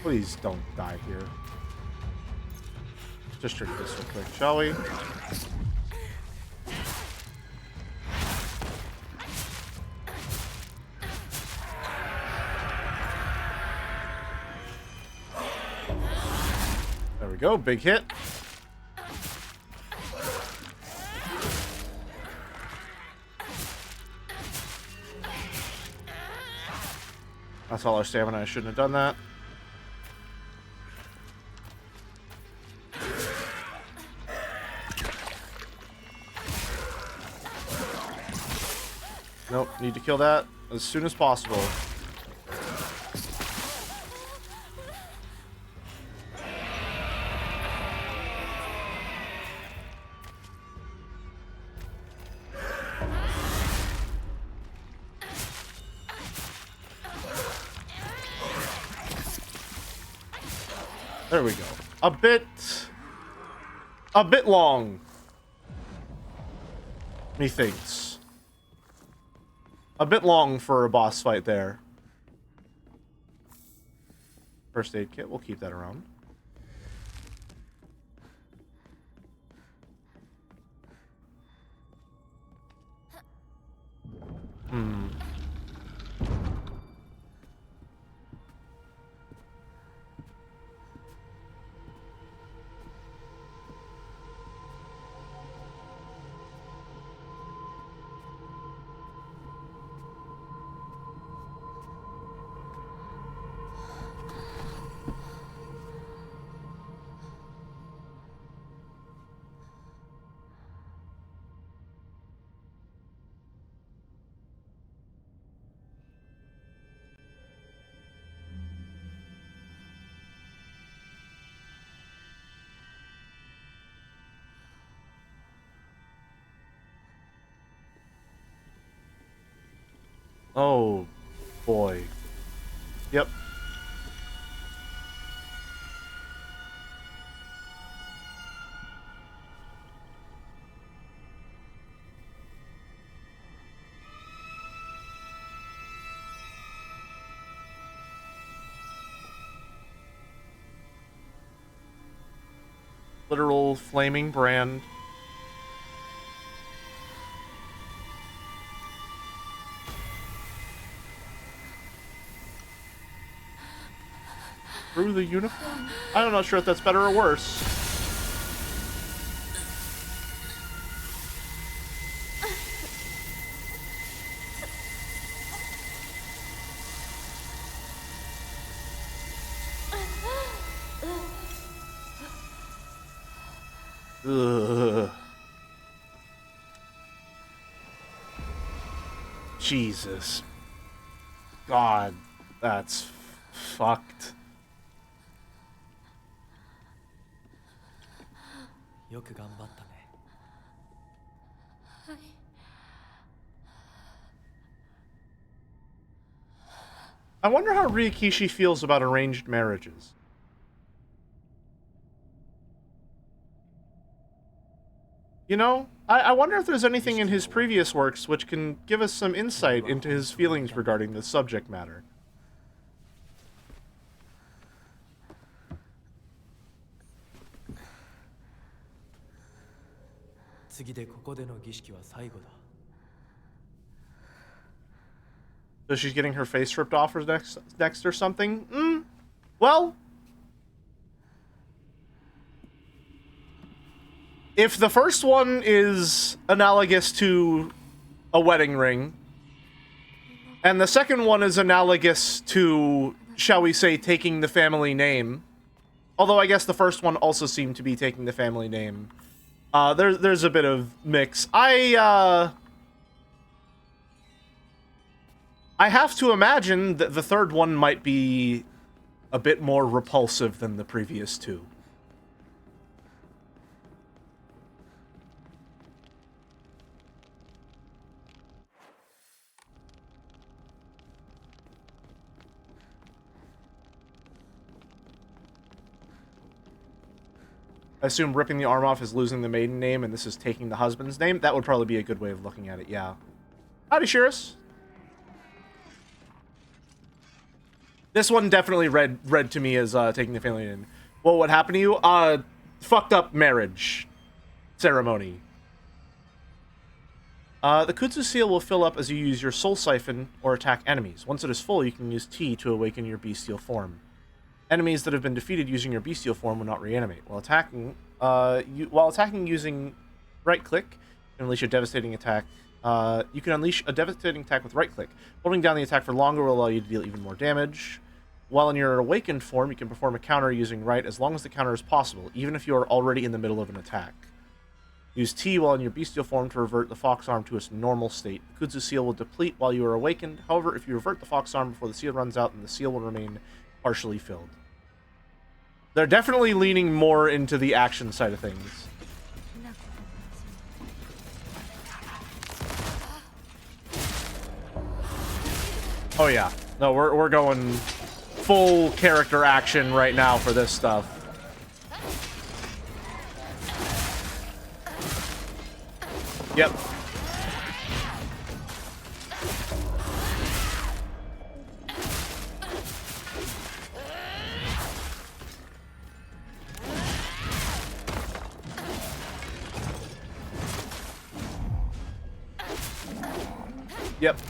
Please don't die here. Just drink this real quick, shall we? There we go, big hit. That's all our stamina. I shouldn't have done that. Nope, need to kill that as soon as possible. There we go. A bit long. Methinks. A bit long for a boss fight there. First aid kit, we'll keep that around. Oh, boy. Yep. Literal flaming brand. through the uniform? I'm not sure if that's better or worse. Ugh. Jesus. God, that's fucked. よく頑張ったね。 I wonder how Ryukishi feels about arranged marriages. You know, I wonder if there's anything in his previous works which can give us some insight into his feelings regarding this subject matter. 次でここでの儀式は最後だ。 So she's getting her face ripped off or next or something? Well, if the first one is analogous to a wedding ring, and the second one is analogous to, shall we say, taking the family name, although I guess the first one also seemed to be taking the family name, there's a bit of mix. I have to imagine that the third one might be a bit more repulsive than the previous two. I assume ripping the arm off is losing the maiden name, and this is taking the husband's name. That would probably be a good way of looking at it, yeah. Howdy, Shiris. This one definitely read to me as taking the family name. Well, what happened to you? Fucked up marriage ceremony. The Kutsu seal will fill up as you use your soul siphon or attack enemies. Once it is full, you can use T to awaken your bestial form. Enemies that have been defeated using your bestial form will not reanimate. While attacking using right-click, you can unleash a devastating attack. You can unleash a devastating attack with right-click. Holding down the attack for longer will allow you to deal even more damage. While in your awakened form, you can perform a counter using right as long as the counter is possible, even if you are already in the middle of an attack. Use T while in your bestial form to revert the fox arm to its normal state. The Kutsu seal will deplete while you are awakened. However, if you revert the fox arm before the seal runs out, then the seal will remain partially filled. They're definitely leaning more into the action side of things. Oh yeah. No, we're going full character action right now for this stuff. Yep. Yep.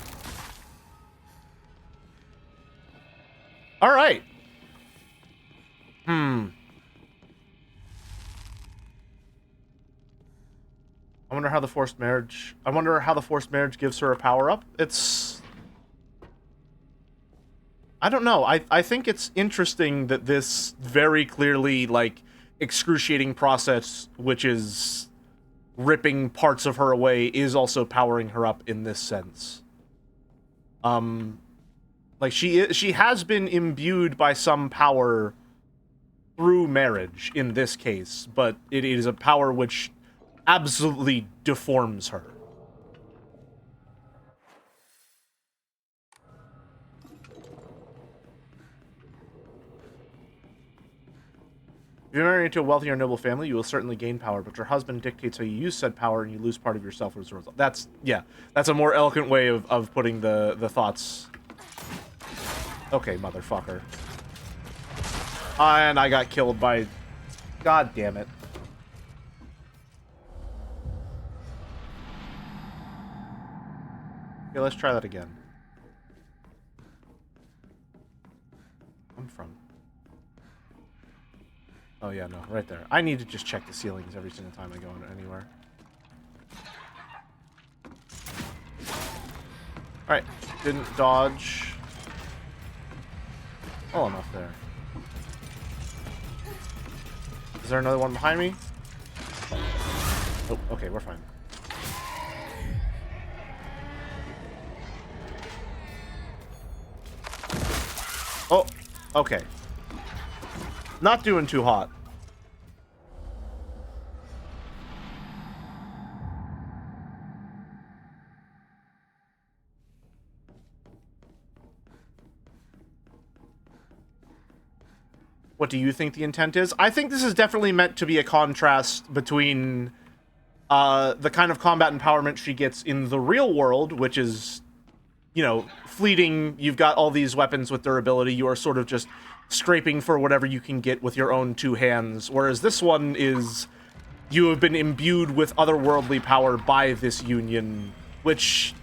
All right. I wonder how the forced marriage gives her a power up. I don't know. I think it's interesting that this very clearly, like, excruciating process, which is ripping parts of her away, is also powering her up in this sense. Like, she has been imbued by some power through marriage in this case, but it is a power which absolutely deforms her. If you're married into a wealthy or noble family, you will certainly gain power, but your husband dictates how you use said power, and you lose part of yourself as a result. That's a more eloquent way of putting the thoughts. Okay, motherfucker. And I got killed by... God damn it. Okay, let's try that again. I'm from... Oh yeah, no, right there. I need to just check the ceilings every single time I go anywhere. Alright, didn't dodge well enough there. Is there another one behind me? Oh, okay, we're fine. Oh, okay. Not doing too hot. What do you think the intent is? I think this is definitely meant to be a contrast between the kind of combat empowerment she gets in the real world, which is, you know, fleeting. You've got all these weapons with durability. You are sort of just scraping for whatever you can get with your own two hands. Whereas this one is, you have been imbued with otherworldly power by this union, which,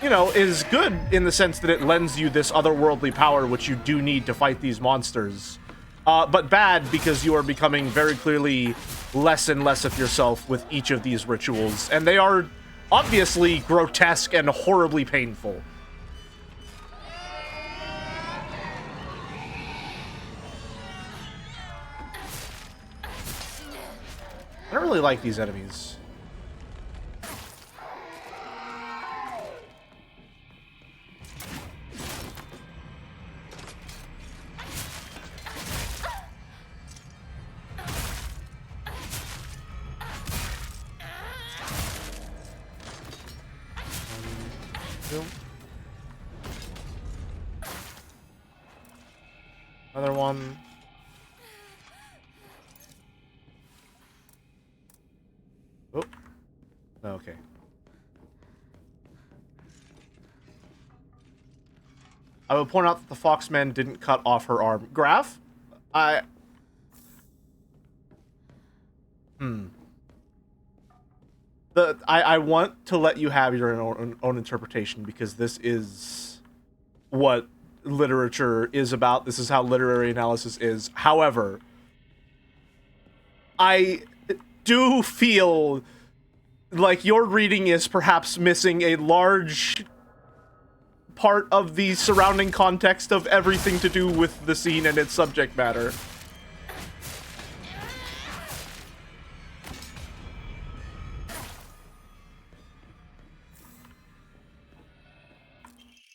you know, is good in the sense that it lends you this otherworldly power, which you do need to fight these monsters. But bad because you are becoming very clearly less and less of yourself with each of these rituals. And they are obviously grotesque and horribly painful. I don't really like these enemies. Another one. Oh. Okay. I would point out that the Foxman didn't cut off her arm. Graph? I want to let you have your own interpretation, because this is what literature is about. This is how literary analysis is. However, I do feel like your reading is perhaps missing a large part of the surrounding context of everything to do with the scene and its subject matter.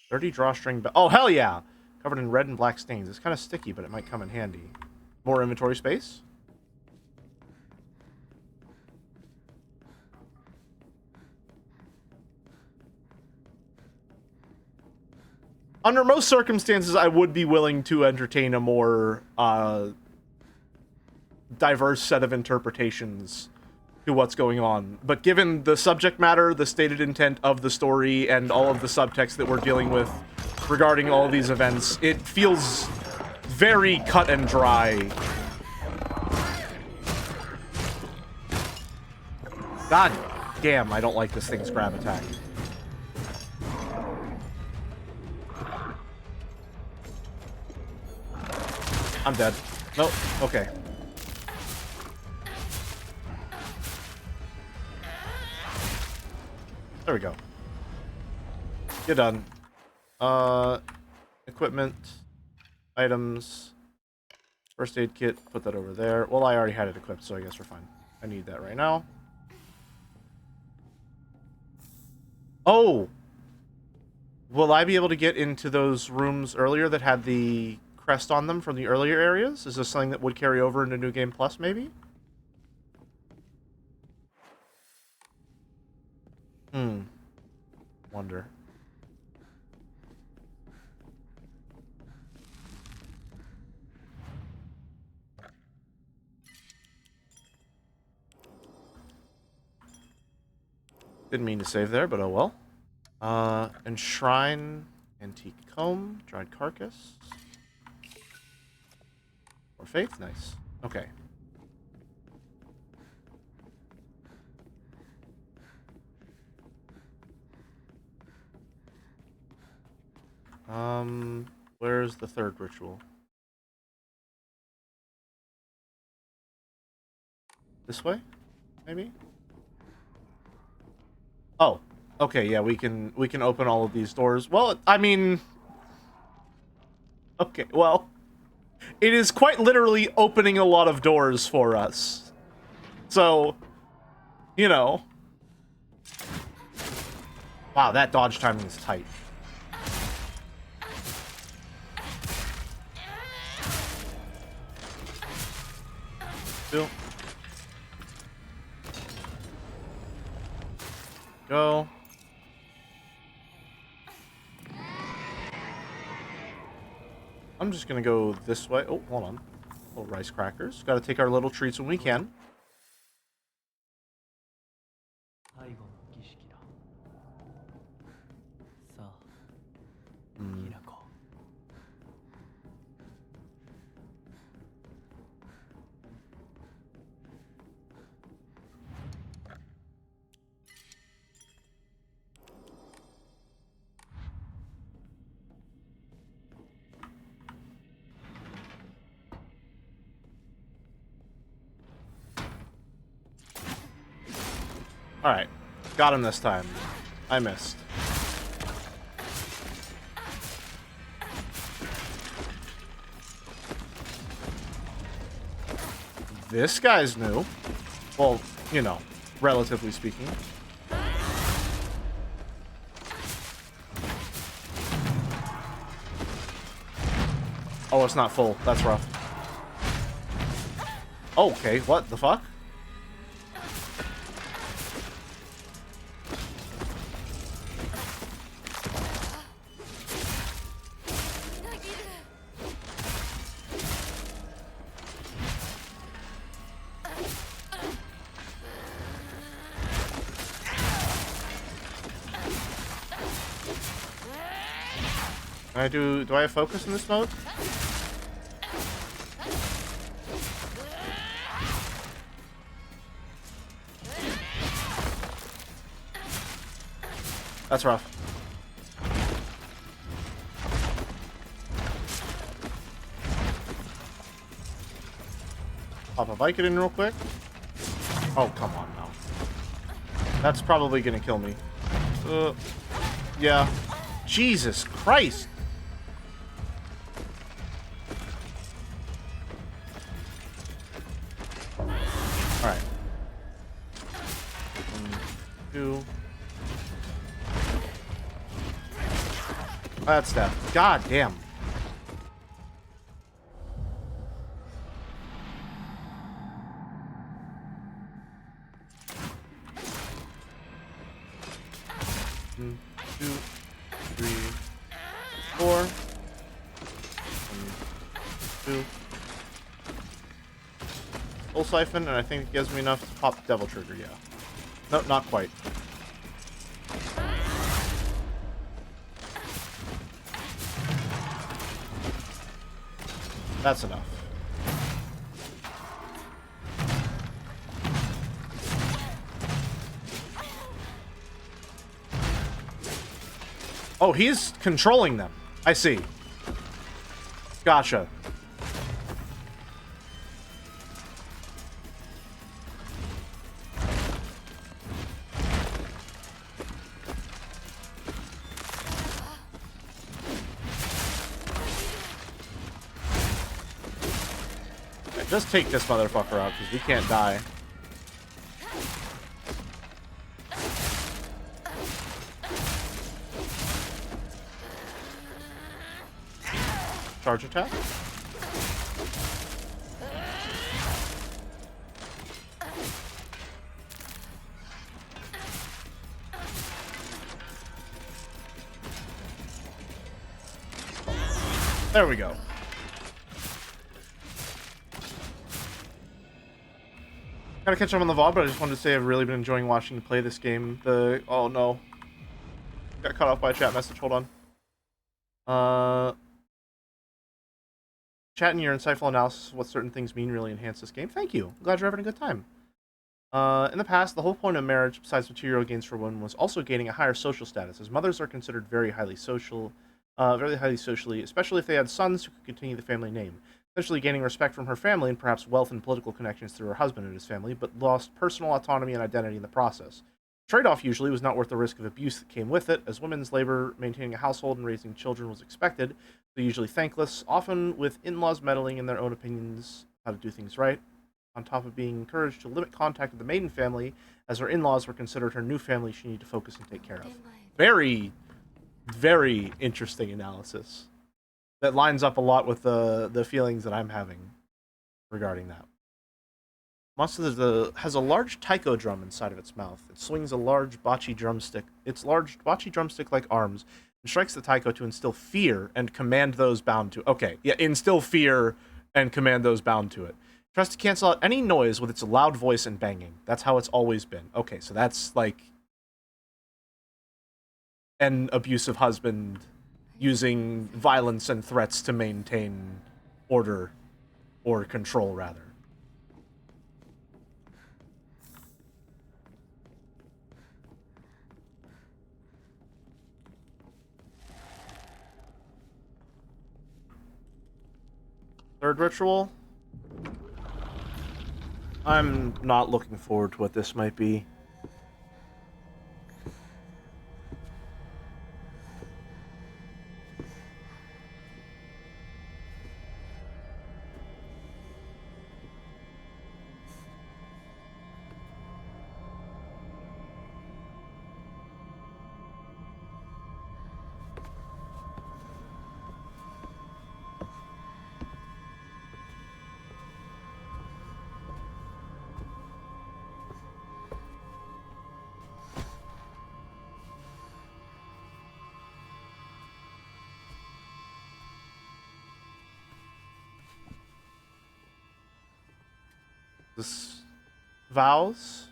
Dirty drawstring. Oh, hell yeah! Covered in red and black stains. It's kind of sticky, but it might come in handy. More inventory space? Under most circumstances, I would be willing to entertain a more diverse set of interpretations to what's going on. But given the subject matter, the stated intent of the story, and all of the subtext that we're dealing with regarding all of these events, it feels very cut and dry. God damn, I don't like this thing's grab attack. I'm dead. Nope. Okay. There we go. You're done. Equipment. Items. First aid kit. Put that over there. Well, I already had it equipped, so I guess we're fine. I need that right now. Oh! Will I be able to get into those rooms earlier that had the crest on them from the earlier areas? Is this something that would carry over into New Game Plus, maybe? Wonder. Didn't mean to save there, but oh well. Enshrine, antique comb, dried carcass. More faith, nice. Okay. Where's the third ritual? This way? Maybe? Oh. Okay, yeah, we can open all of these doors. Well, I mean... Okay, well... It is quite literally opening a lot of doors for us. So... You know... Wow, that dodge timing is tight. Still. Go. I'm just gonna go this way. Oh, hold on. Little rice crackers. Gotta take our little treats when we can. 最後の儀式だ。さあ、開こう。Alright. Got him this time. I missed. This guy's new. Well, you know, relatively speaking. Oh, it's not full. That's rough. Okay, what the fuck? Do I have focus in this mode? That's rough. Pop a Vicodin real quick. Oh, come on now. That's probably gonna kill me. Yeah. Jesus Christ! Alright. 1, 2. That's that. God damn. One, 2, 3, 4. 1, 2. Full siphon, and I think it gives me enough to pop the devil trigger, yeah. Nope, not quite. That's enough. Oh, he's controlling them. I see. Gotcha. Just take this motherfucker out, because we can't die. Charge attack? There we go. Gotta catch up on the VOD, but I just wanted to say I've really been enjoying watching you play this game. Oh no. Got cut off by a chat message, hold on. Chat and your insightful analysis of what certain things mean really enhance this game. Thank you. I'm glad you're having a good time. In the past, the whole point of marriage, besides material gains for women, was also gaining a higher social status, as mothers are considered very highly social, very highly socially, especially if they had sons who could continue the family name. Eventually gaining respect from her family and perhaps wealth and political connections through her husband and his family, but lost personal autonomy and identity in the process. Trade-off usually was not worth the risk of abuse that came with it, as women's labor maintaining a household and raising children was expected. They're usually thankless, often with in-laws meddling in their own opinions how to do things right, on top of being encouraged to limit contact with the maiden family, as her in-laws were considered her new family she needed to focus and take care of. Very, very interesting analysis. That lines up a lot with the feelings that I'm having regarding that. Monster has a large taiko drum inside of its mouth. It swings a large bocce drumstick. Its large bocce drumstick-like arms and strikes the taiko to instill fear and command those bound to. Okay, yeah, instill fear and command those bound to it. Tries to cancel out any noise with its loud voice and banging. That's how it's always been. Okay, so that's like an abusive husband using violence and threats to maintain order or control, rather. Third ritual. I'm not looking forward to what this might be. This vows.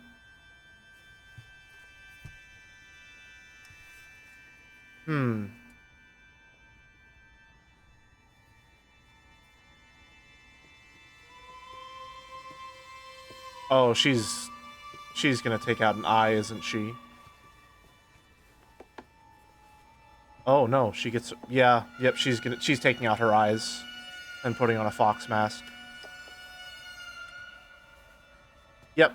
Hmm. Oh, she's gonna take out an eye, isn't she? Oh no, she gets, yeah, yep, she's taking out her eyes and putting on a fox mask. Yep.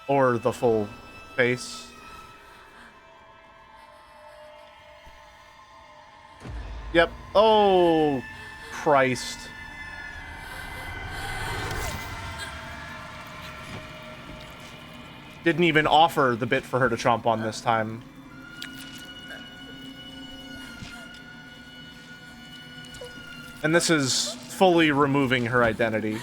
Or the full face. Yep. Oh, Christ. Didn't even offer the bit for her to chomp on this time. And this is fully removing her identity.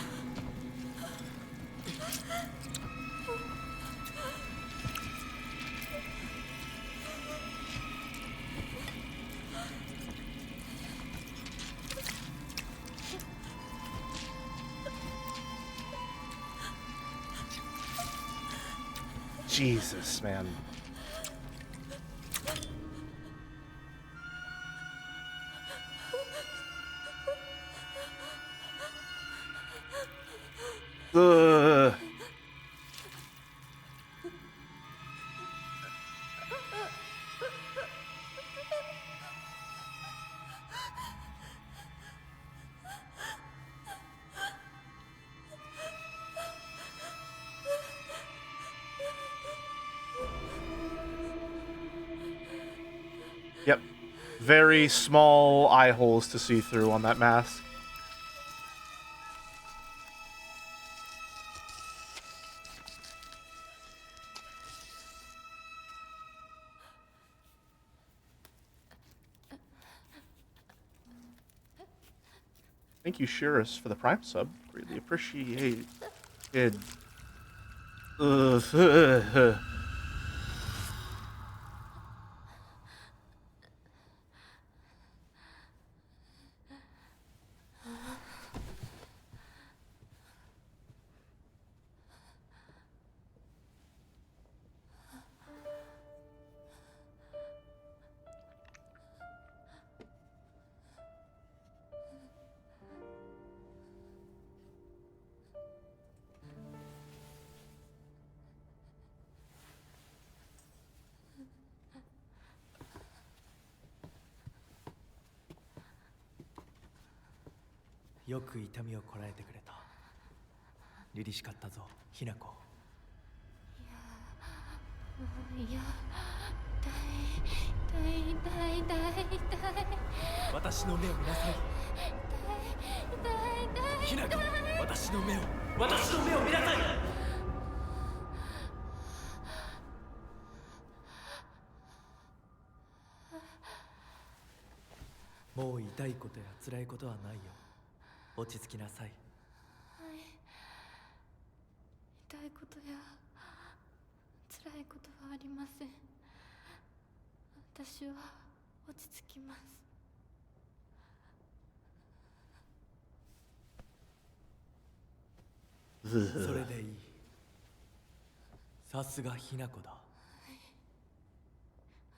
Jesus, man. Ugh. Yep. Very small eye holes to see through on that mask. Thank you, Shirus, for the Prime sub. Greatly appreciate it. Ugh. よく痛みをこらえてくれた。凛々しかったぞ、ひな子。いや、痛い。私の目を見なさい。ひな子、私の目を見なさい。もう痛いことや辛いことはないよ。落ち着きなさい。痛いことや辛いことはありません。私は落ち着きます。それでいい。さすがひな子だ。あ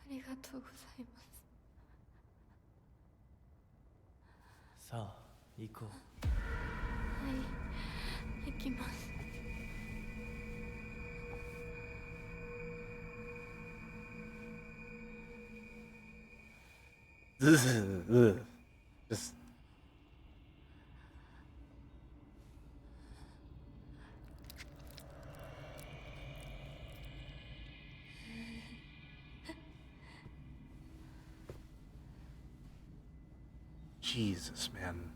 りがとうございます。さあ、行こう。はい、行きます。Just Jesus, man.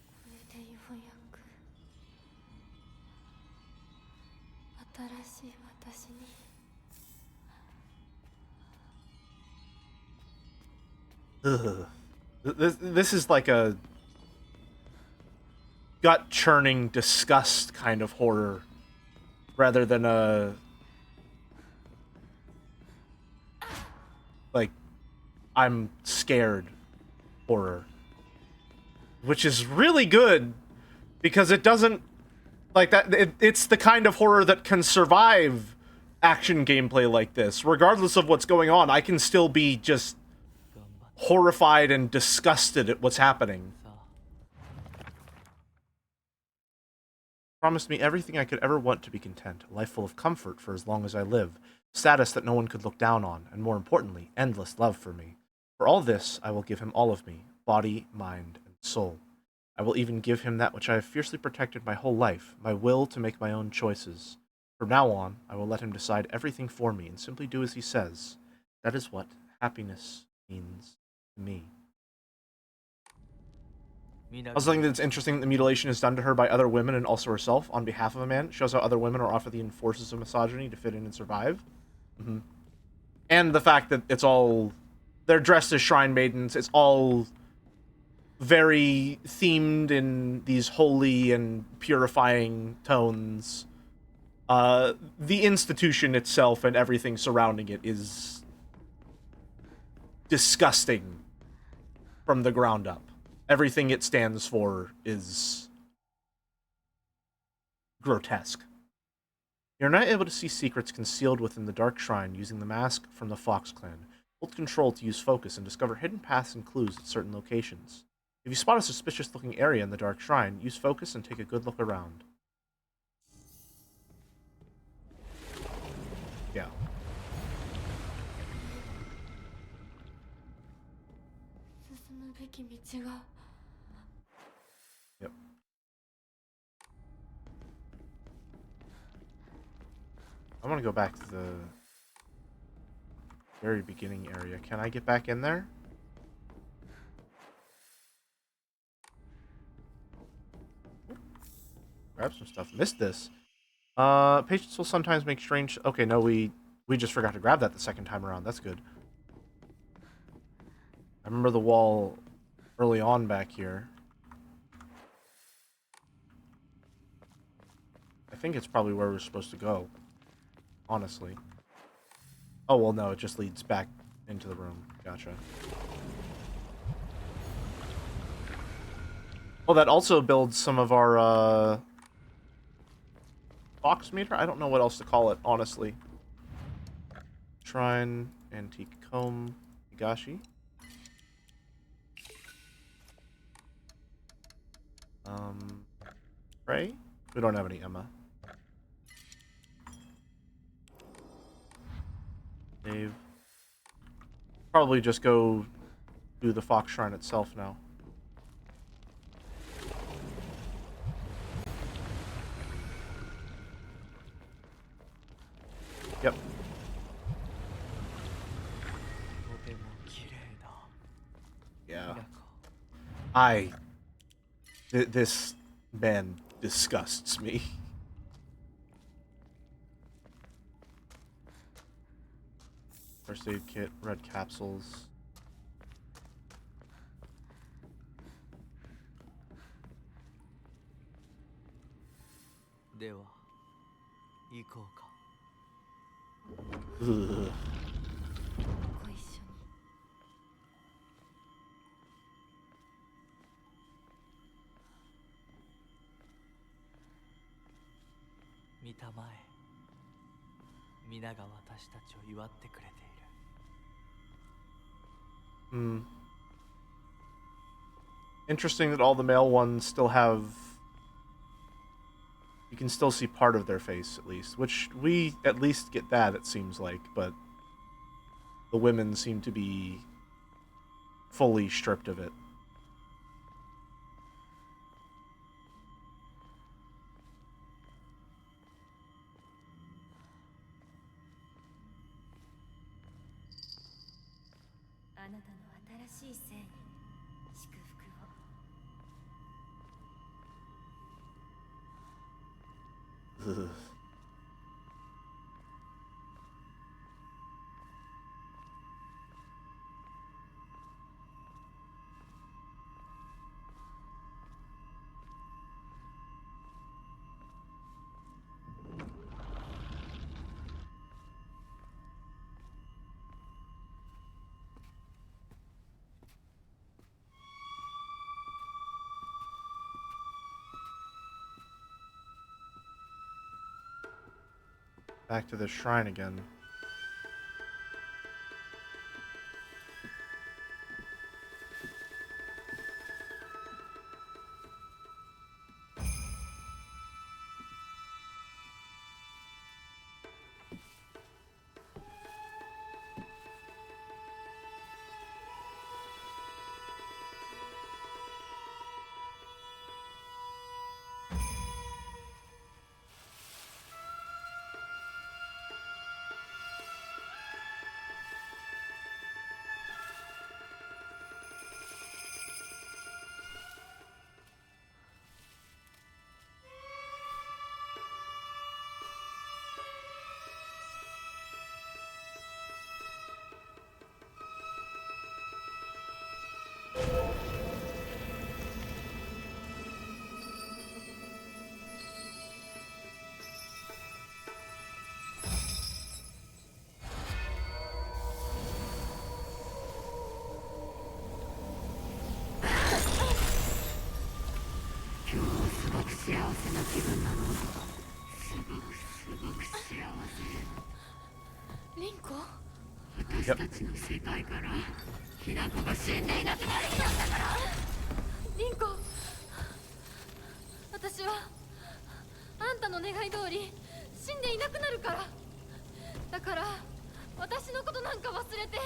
これでようやく新しい私に。Ugh. This is like a gut-churning disgust kind of horror, rather than a like I'm scared horror, which is really good because it doesn't like that. It's the kind of horror that can survive action gameplay like this, regardless of what's going on. I can still be just horrified and disgusted at what's happening. Promised me everything I could ever want to be content, a life full of comfort for as long as I live, status that no one could look down on, and more importantly, endless love for me. For all this, I will give him all of me, body, mind, and soul. I will even give him that which I have fiercely protected my whole life, my will to make my own choices. From now on, I will let him decide everything for me and simply do as he says. That is what happiness means to me. I also think that it's interesting that the mutilation is done to her by other women and also herself on behalf of a man. It shows how other women are offered the enforcers of misogyny to fit in and survive. And the fact that it's all... They're dressed as shrine maidens. It's all very themed in these holy and purifying tones. The institution itself and everything surrounding it is disgusting from the ground up. Everything it stands for is grotesque. You're not able to see secrets concealed within the dark shrine using the mask from the Fox clan. Hold control to use focus and discover hidden paths and clues at certain locations. If you spot a suspicious-looking area in the dark shrine, use focus and take a good look around. Yeah. Yep. I want to go back to the very beginning area. Can I get back in there? Grab some stuff. Missed this. Patients will sometimes make strange... Okay, no, we just forgot to grab that the second time around. That's good. I remember the wall early on back here. I think it's probably where we're supposed to go. Honestly. Oh, well, no, it just leads back into the room. Gotcha. Well, that also builds some of our, box meter? I don't know what else to call it, honestly. Shrine, antique comb, Higashi. Pray? We don't have any Emma. Save. Probably just go do the Fox Shrine itself now. This man disgusts me. First aid kit, red capsules. では行こうか。Ugh. ご一緒に。見たまえ。皆が私たちを祝ってくれている。Hmm. Interesting that all the male ones still have... You can still see part of their face, at least. Which, we at least get that, it seems like, but... The women seem to be... fully stripped of it. あなたの新しい生に祝福を。Ugh. Back to the shrine again. Yep. リンコ、私はあんたの願い通り死んでいなくなるから。だから私のことなんか忘れて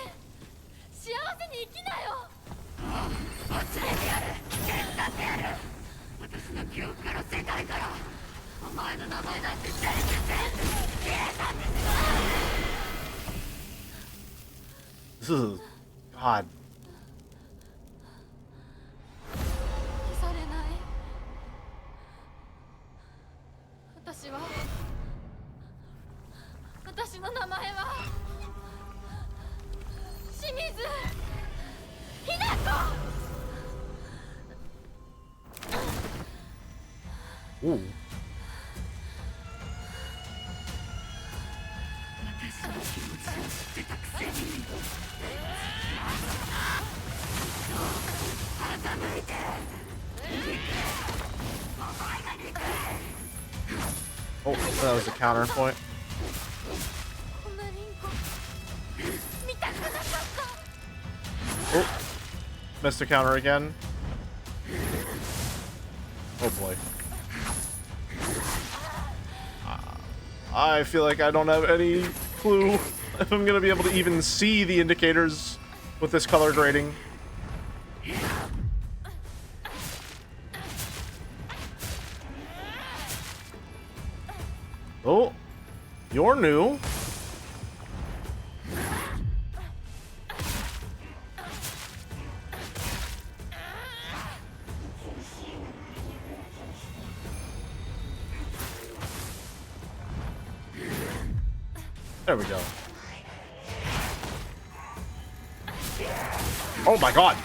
幸せに生きなよ。忘れてやる。手伝ってやる。私の記憶から世界からお前の名前なんて全部消えたんですよ。Ugh. God. 消されない。私の名前は清水ひな子。Ooh. 私の気持ちを知ってたくせに。欺いて。Oh, that was a counterpoint. こんなリンコ見たくなかった。 Oh, missed a counter again. Oh boy. I feel like I don't have any clue if I'm gonna be able to even see the indicators with this color grading. Oh, you're new. There we go. Oh my god!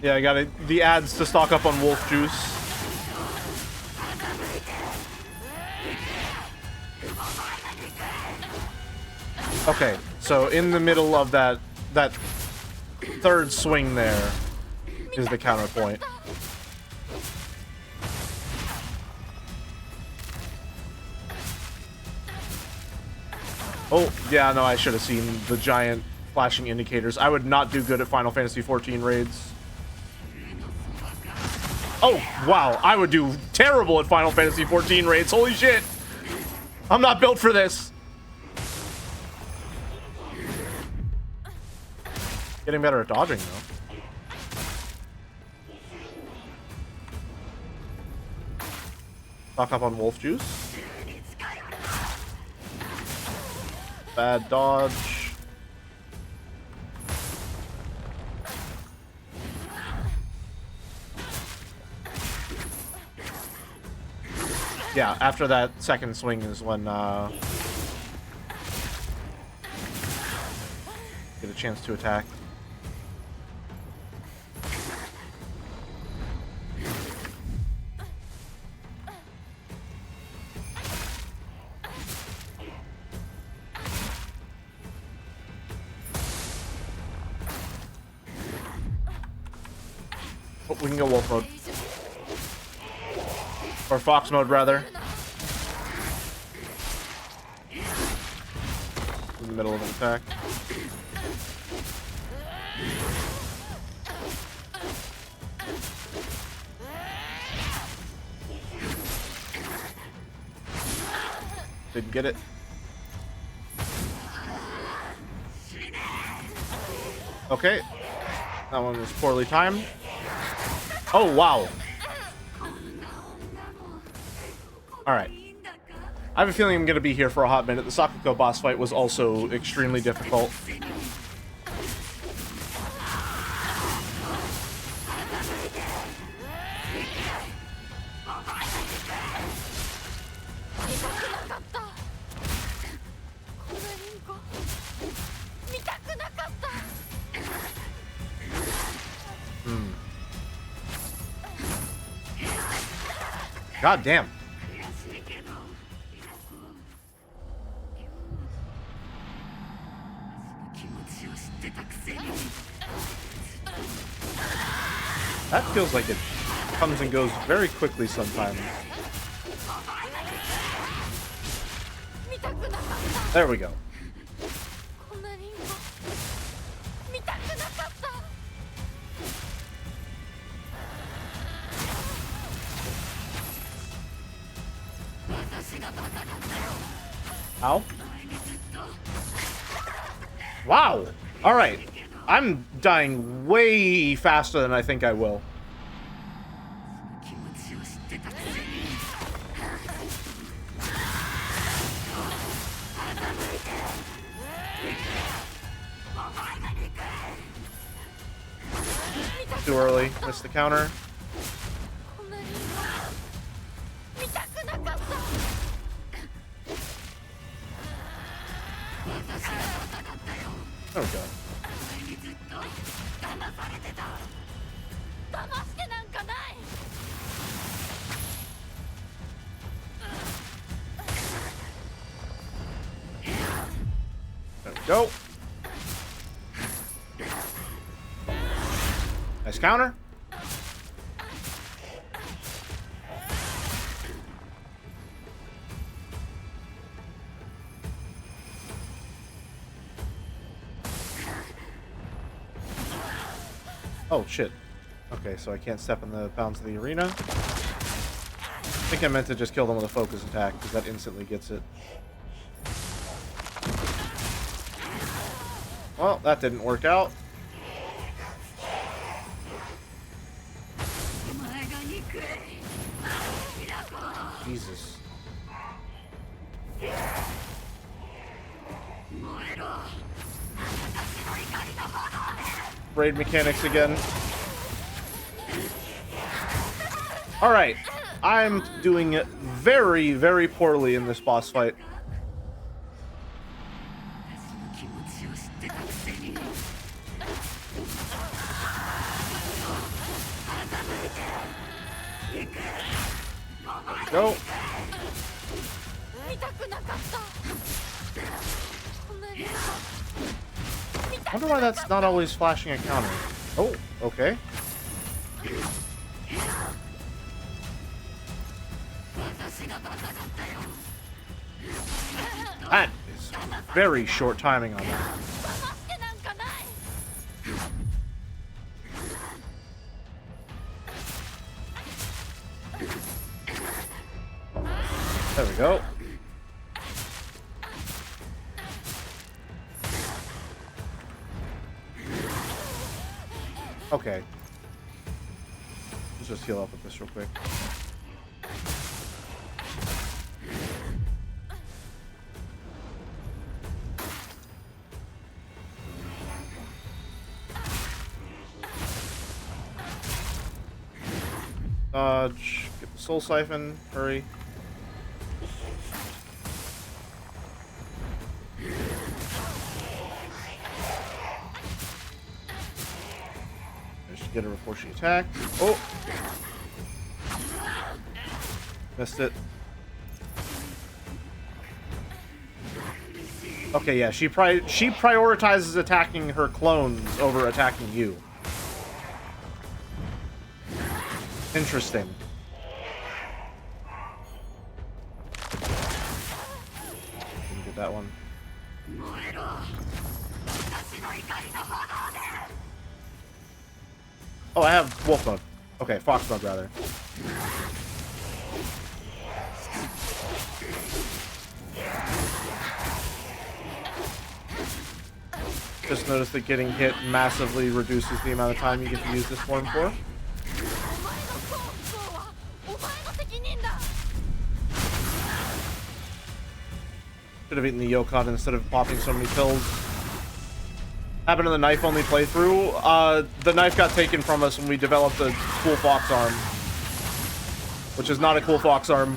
Yeah, I got the ads to stock up on wolf juice. Okay, so in the middle of that third swing there is the counterpoint. Oh, yeah, no, I should have seen the giant flashing indicators. I would not do good at Final Fantasy XIV raids. Oh, wow, I would do terrible at Final Fantasy XIV raids. Holy shit! I'm not built for this. Getting better at dodging, though. Stock up on wolf juice. Bad dodge. Yeah, after that second swing is when get a chance to attack. Oh, we can go wolf mode. Or fox mode, rather. In the middle of an attack. Didn't get it. Okay. That one was poorly timed. Oh, wow. Alright. I have a feeling I'm going to be here for a hot minute. The Sakuko boss fight was also extremely difficult. God damn. That feels like it comes and goes very quickly sometimes. There we go. Ow. Wow. All right. I'm dying way faster than I think I will. Too early. Missed the counter. There we go. There we go. Nice counter. Oh, shit. Okay, so I can't step in the bounds of the arena. I think I meant to just kill them with a focus attack, because that instantly gets it. Well, that didn't work out. Jesus. raid mechanics again. Alright. I'm doing very, very poorly in this boss fight. Go. I wonder why that's not always flashing a counter. Oh, okay. That is very short timing on that. There we go. Okay. Let's just heal up with this real quick. Dodge. Get the soul siphon. Hurry. Get her before she attacked. Oh! Missed it. Okay, yeah, she prioritizes attacking her clones over attacking you. Interesting. Didn't get that one. Oh, I have wolf mode. Okay, fox mode, rather. Just noticed that getting hit massively reduces the amount of time you get to use this form for. Should have eaten the Yokon instead of popping so many pills. Happened in the knife-only playthrough. The knife got taken from us when we developed a cool fox arm. Which is not a cool fox arm.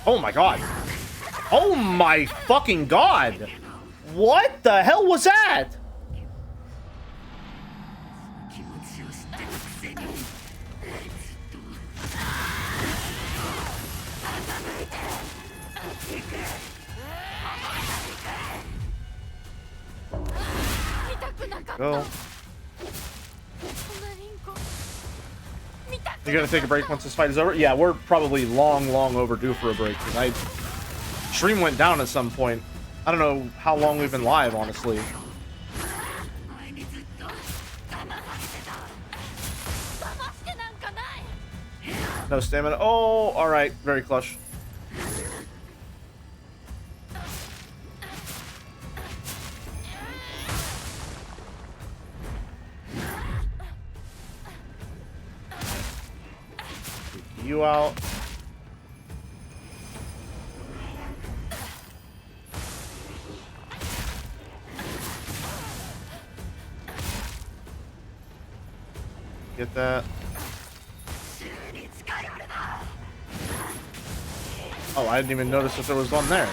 Oh my god. Oh my fucking god! What the hell was that? Go. You're gonna take a break once this fight is over? Yeah, we're probably long overdue for a break. Stream went down at some point. I don't know how long we've been live, honestly. No stamina. Oh, alright. Very clutch. You out. Get that. Oh, I didn't even notice that there was one there.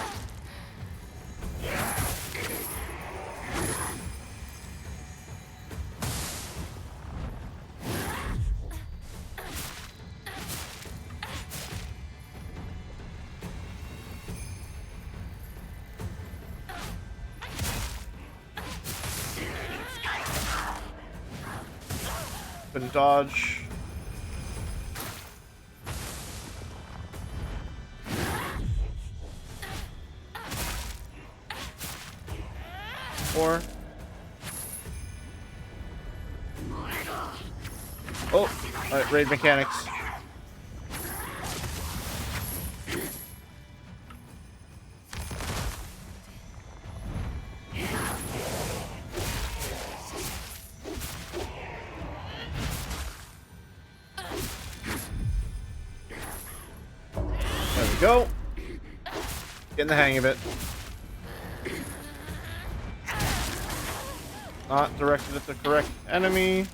Couldn't dodge. Or oh, alright, raid mechanics. There we go. Getting the hang of it. Not directed at the correct enemy.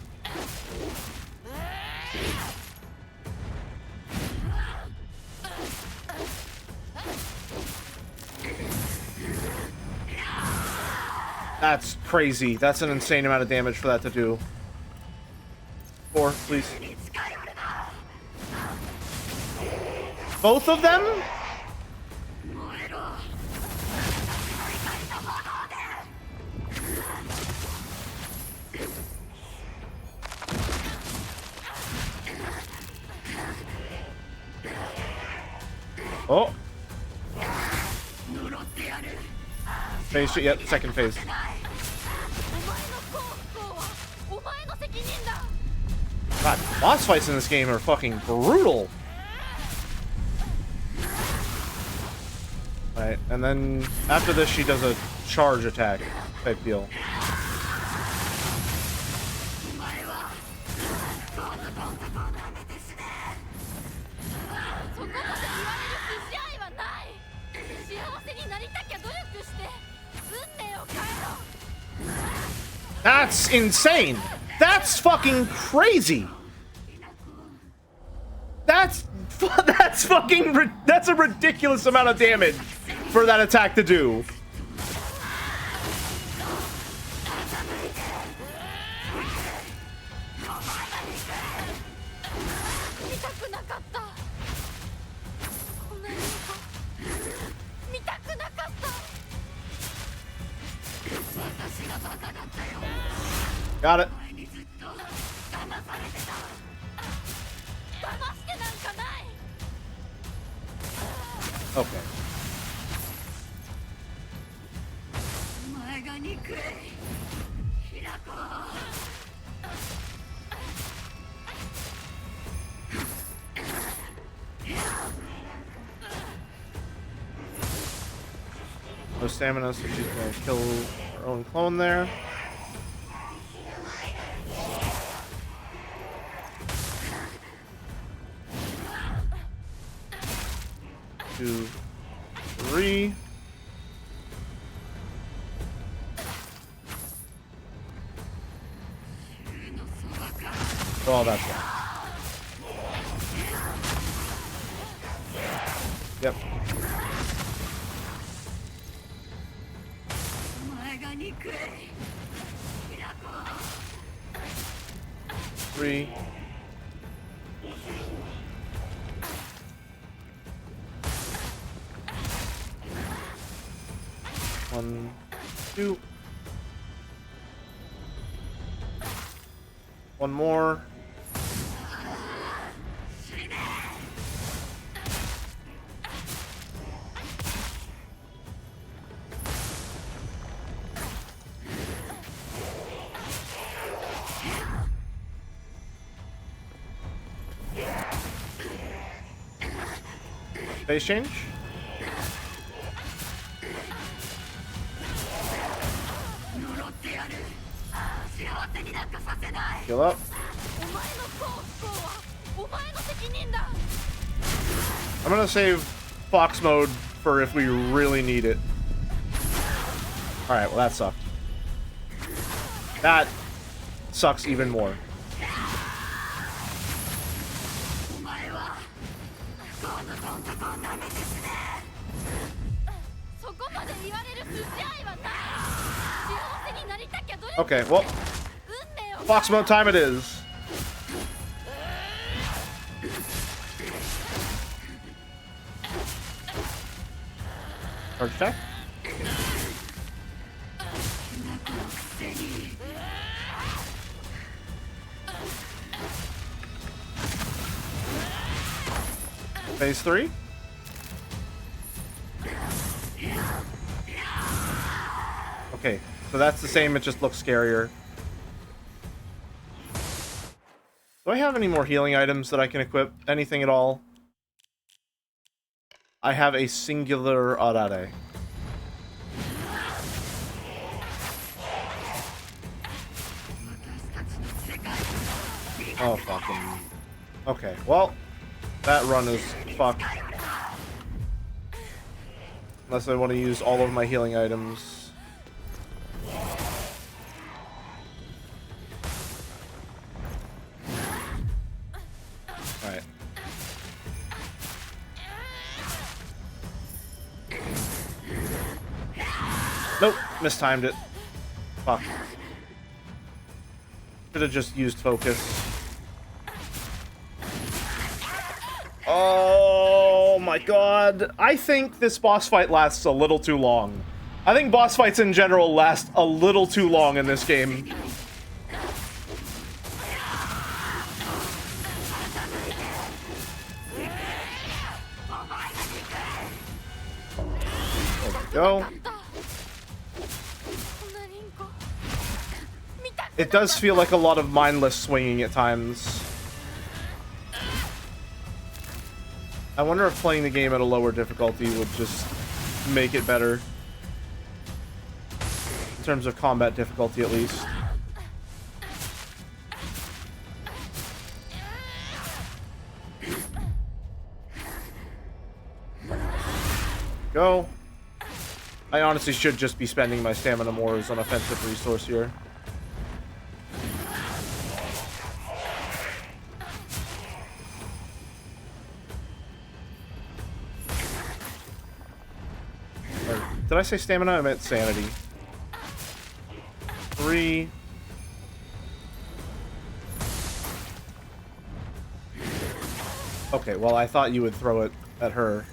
That's crazy. That's an insane amount of damage for that to do. 4, please. Both of them? Oh. Phase, yep, second phase. God, boss fights in this game are fucking brutal. Alright, and then after this she does a charge attack type deal. That's insane. That's fucking crazy. That's a ridiculous amount of damage for that attack to do. Got it. Okay. No stamina, so she's gonna kill her own clone there. Two, 3. Oh, that's right. Yep. Three. One, 2. One more. Phase change. Heal up. I'm gonna save Fox mode for if we really need it. Alright, well that sucked. That sucks even more. Okay, well, Fox mode time it is. Charge attack. Phase 3. Okay, so that's the same, it just looks scarier. Do I have any more healing items that I can equip? Anything at all? I have a singular Arare. Oh, fucking... Okay, well, that run is fucked. Unless I want to use all of my healing items. Nope, mistimed it. Fuck. Should have just used focus. Oh my god. I think this boss fight lasts a little too long. I think boss fights in general last a little too long in this game. There we go. It does feel like a lot of mindless swinging at times. I wonder if playing the game at a lower difficulty would just make it better. In terms of combat difficulty, at least. Go. I honestly should just be spending my stamina more as an offensive resource here. Did I say stamina? I meant sanity. 3. Okay, well, I thought you would throw it at her.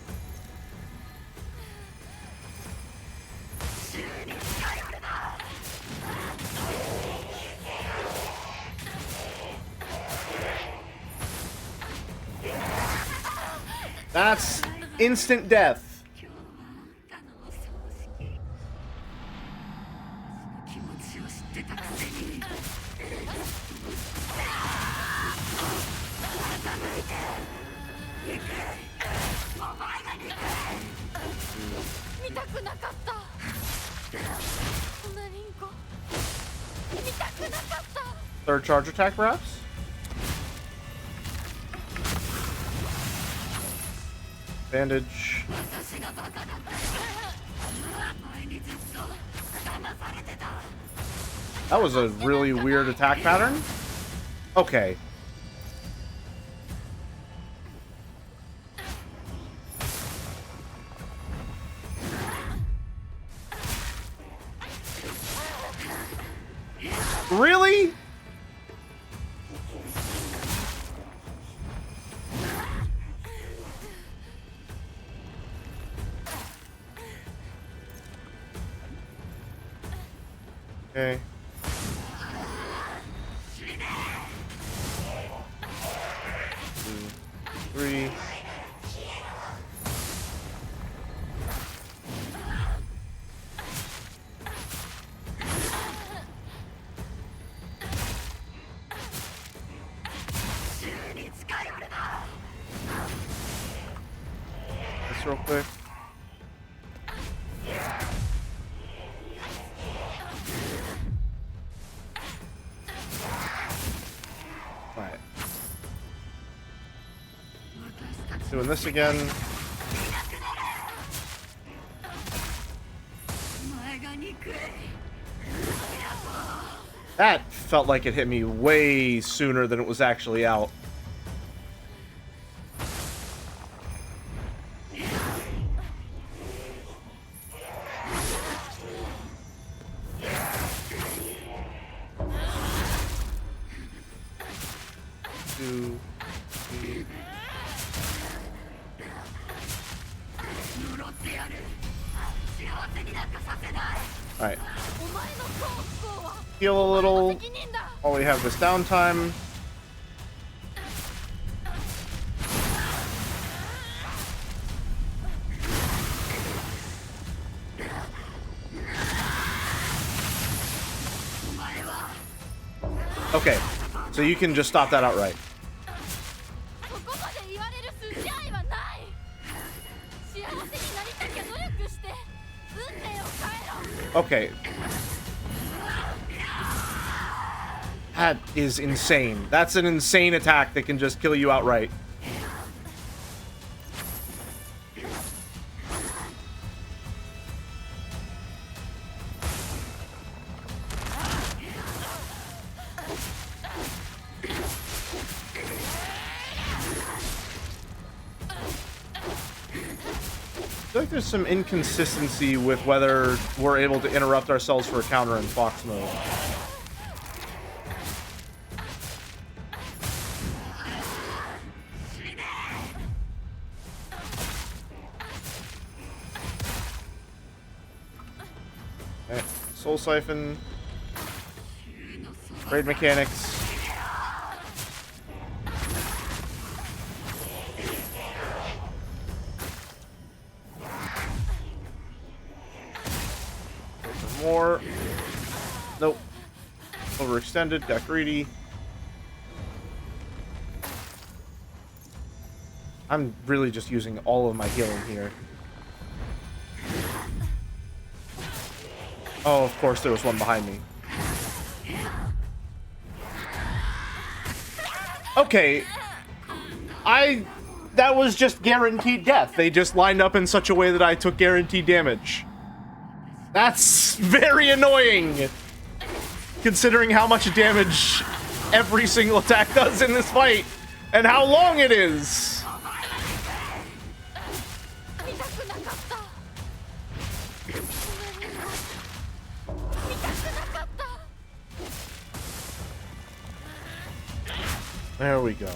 That's instant death. Third charge attack, perhaps? Bandage. That was a really weird attack pattern. Okay. Really? Okay. 2, 3. This real quick. Alright. Doing this again. That felt like it hit me way sooner than it was actually out. Two, three. Alright. Heal a little while we have this downtime. Okay, so you can just stop that outright. Okay. That is insane. That's an insane attack that can just kill you outright. I feel like there's some inconsistency with whether we're able to interrupt ourselves for a counter in Fox mode. Okay, Soul Siphon. Raid mechanics. More. Nope. Overextended, got greedy. I'm really just using all of my healing here. Oh, of course there was one behind me. Okay. That was just guaranteed death. They just lined up in such a way that I took guaranteed damage. That's very annoying, considering how much damage every single attack does in this fight, and how long it is. There we go.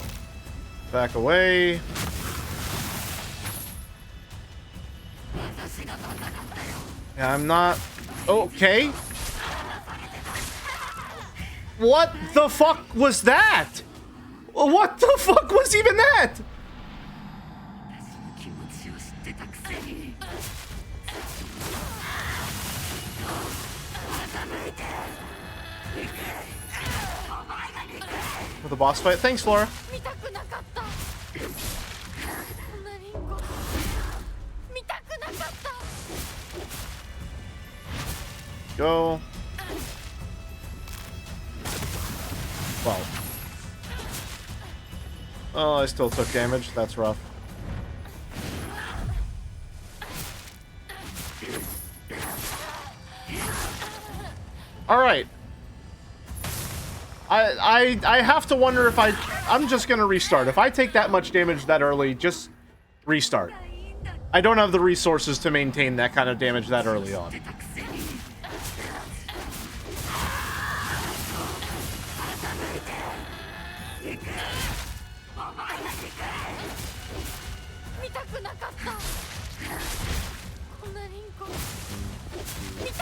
Back away. Yeah, I'm not... Okay. What the fuck was that? What the fuck was even that? For the boss fight? Thanks, Flora. Go. Well. Oh, I still took damage. That's rough. Alright. I have to wonder if I'm just gonna restart. If I take that much damage that early, just restart. I don't have the resources to maintain that kind of damage that early on.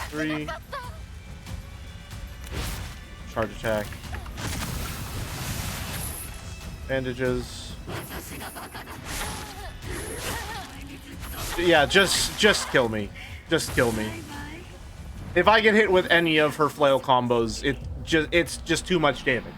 Three. Charge attack. Bandages. Yeah, just kill me. Just kill me. If I get hit with any of her flail combos, it's just too much damage.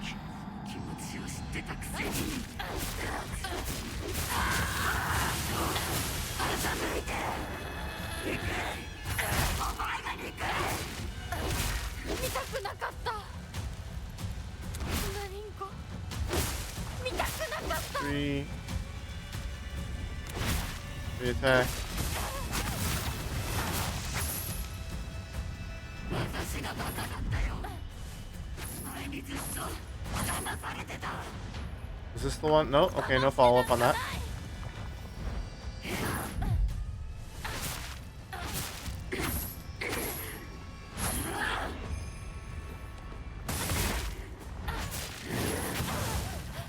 Three attack. Is this the one? No? Okay, no follow-up on that.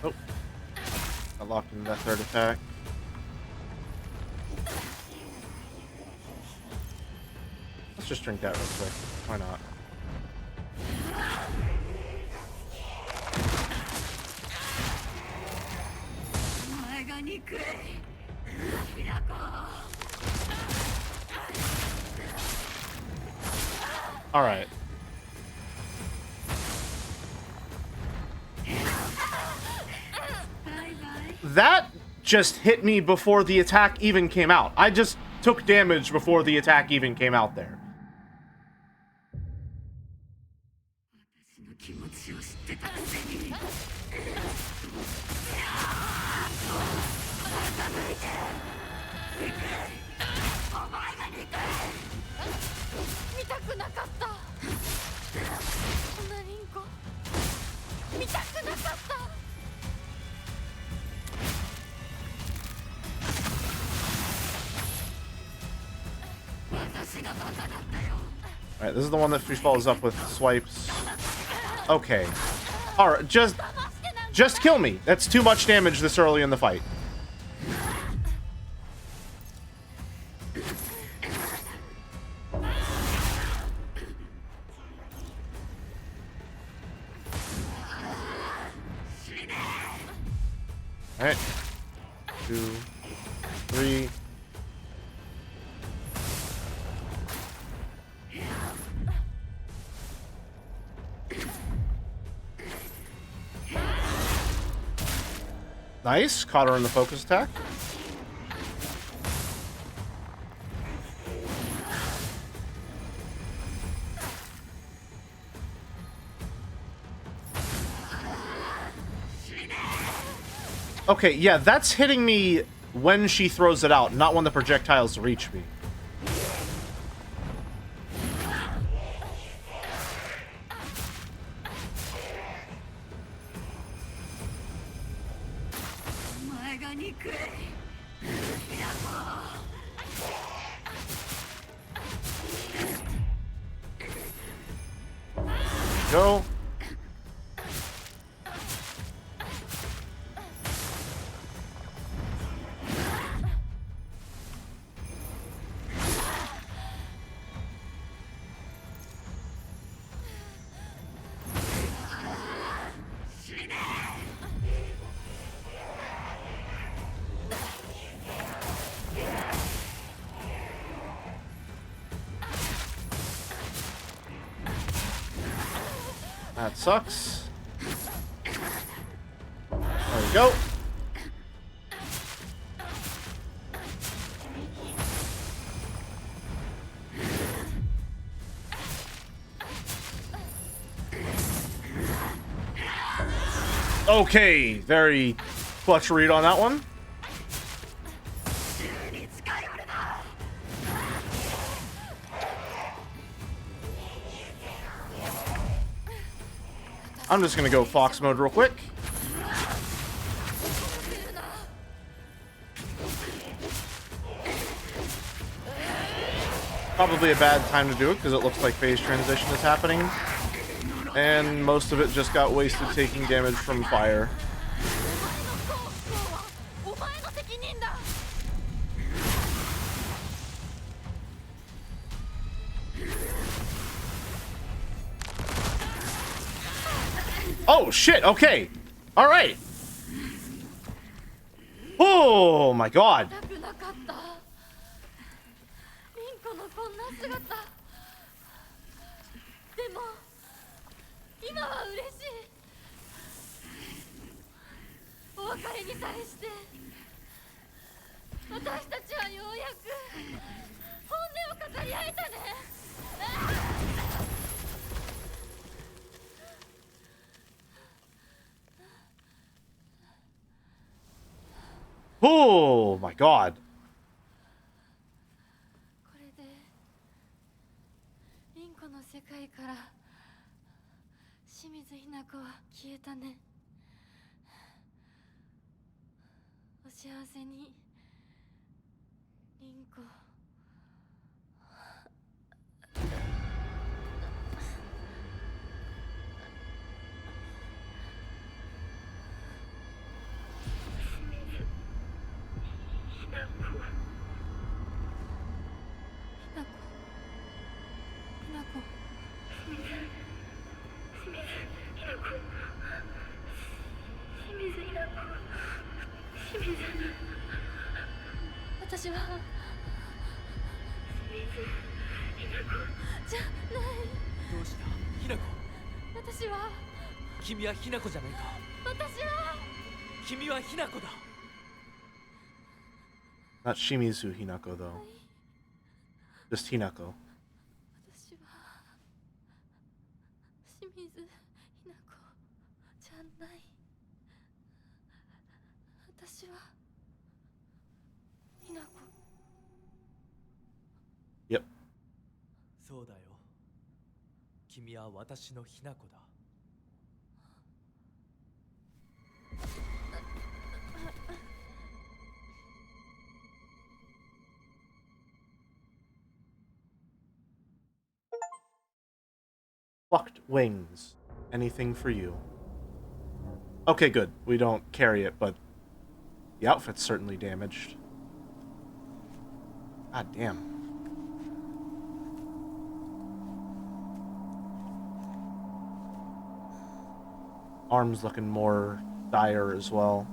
Oh. I locked into that third attack. Let's just drink that real quick. Why not? All right. That just hit me before the attack even came out. I just took damage before the attack even came out there. Alright, this is the one that she follows up with swipes. Okay. Alright, just kill me. That's too much damage this early in the fight. Alright. 2, 3. Nice. Caught her in the focus attack. Okay, yeah, that's hitting me when she throws it out, not when the projectiles reach me. Go. That sucks. There we go. Okay, very clutch read on that one. I'm just gonna go Fox mode real quick. Probably a bad time to do it because it looks like phase transition is happening. And most of it just got wasted taking damage from fire. Oh shit, okay. Alright. Oh my god. Oh my god. これで凛子の世界から清水ひな子は消えたね。お幸せに凛子。私はじゃないどうしたひなこ私は君はひなこじゃないか私は君はひなこだ Not Shimizu Hinako though. Just Hinako. 私は清水ひな子じゃない私はひな子 Yep. そうだよ君は私のひなこだ Plucked wings. Anything for you. Okay, good. We don't carry it, but the outfit's certainly damaged. God damn. Arm's looking more dire as well.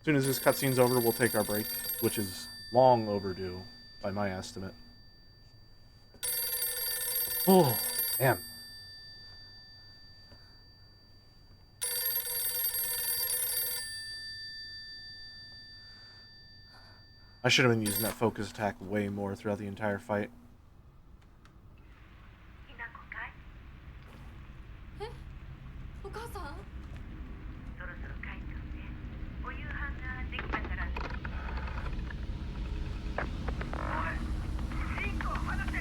As soon as this cutscene's over, we'll take our break, which is long overdue by my estimate. Oh, man. I should have been using that focus attack way more throughout the entire fight. え、お母さん？そろそろ帰っておいで。お夕飯ができたから。おい、リンコを離せ。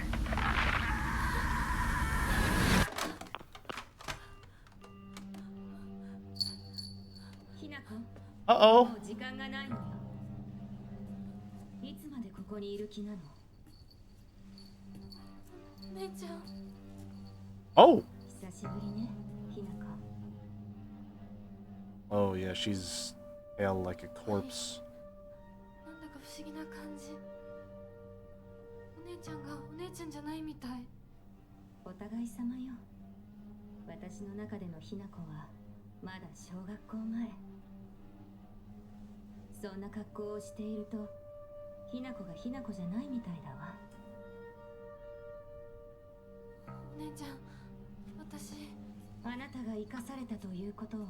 ひなこ、 Uh-oh. もう時間がないのよ。いつまでここにいる気なの？お姉ちゃん。 Oh! 久しぶりね、ひなこ。 Oh, yeah, she's pale like a corpse. なんだか不思議な感じ。お姉ちゃんがお姉ちゃんじゃないみたい。お互い様よ。私の中でのひなこはまだ小学校前。そんな格好をしていると、ひなこがひなこじゃないみたいだわ。お姉ちゃん、私。あなたが生かされたということは、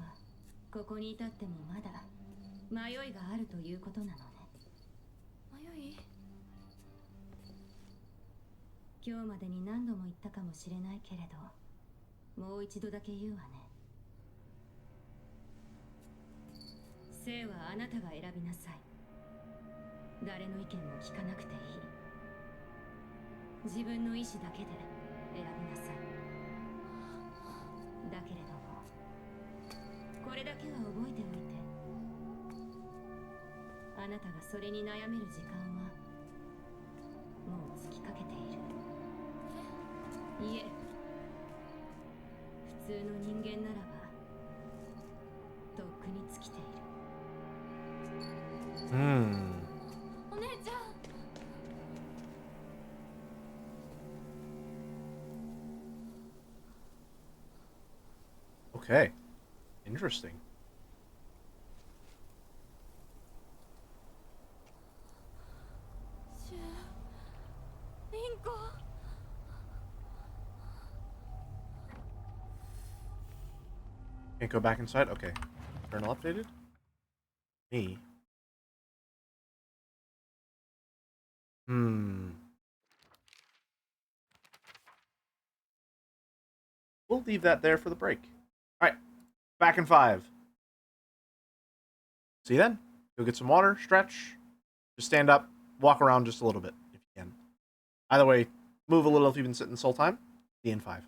ここに至ってもまだ迷いがあるということなのね。迷い？今日までに何度も言ったかもしれないけれど、もう一度だけ言うわね。生はあなたが選びなさい。誰の意見も聞かなくていい。自分の意志だけで選びなさい。だけれども、これだけは覚えておいて。あなたがそれに悩める時間はもう尽きかけている。いえ、普通の人間ならばとっくに尽きている。Hmm. お姉ちゃん。 Okay. Interesting. シュウ、リンコ。 Can't go back inside? Okay. Journal updated? Me. We'll leave that there for the break. Alright. Back in 5. See you then. Go get some water, stretch, just stand up, walk around just a little bit if you can. Either way, move a little if you've been sitting this whole time. See you in 5.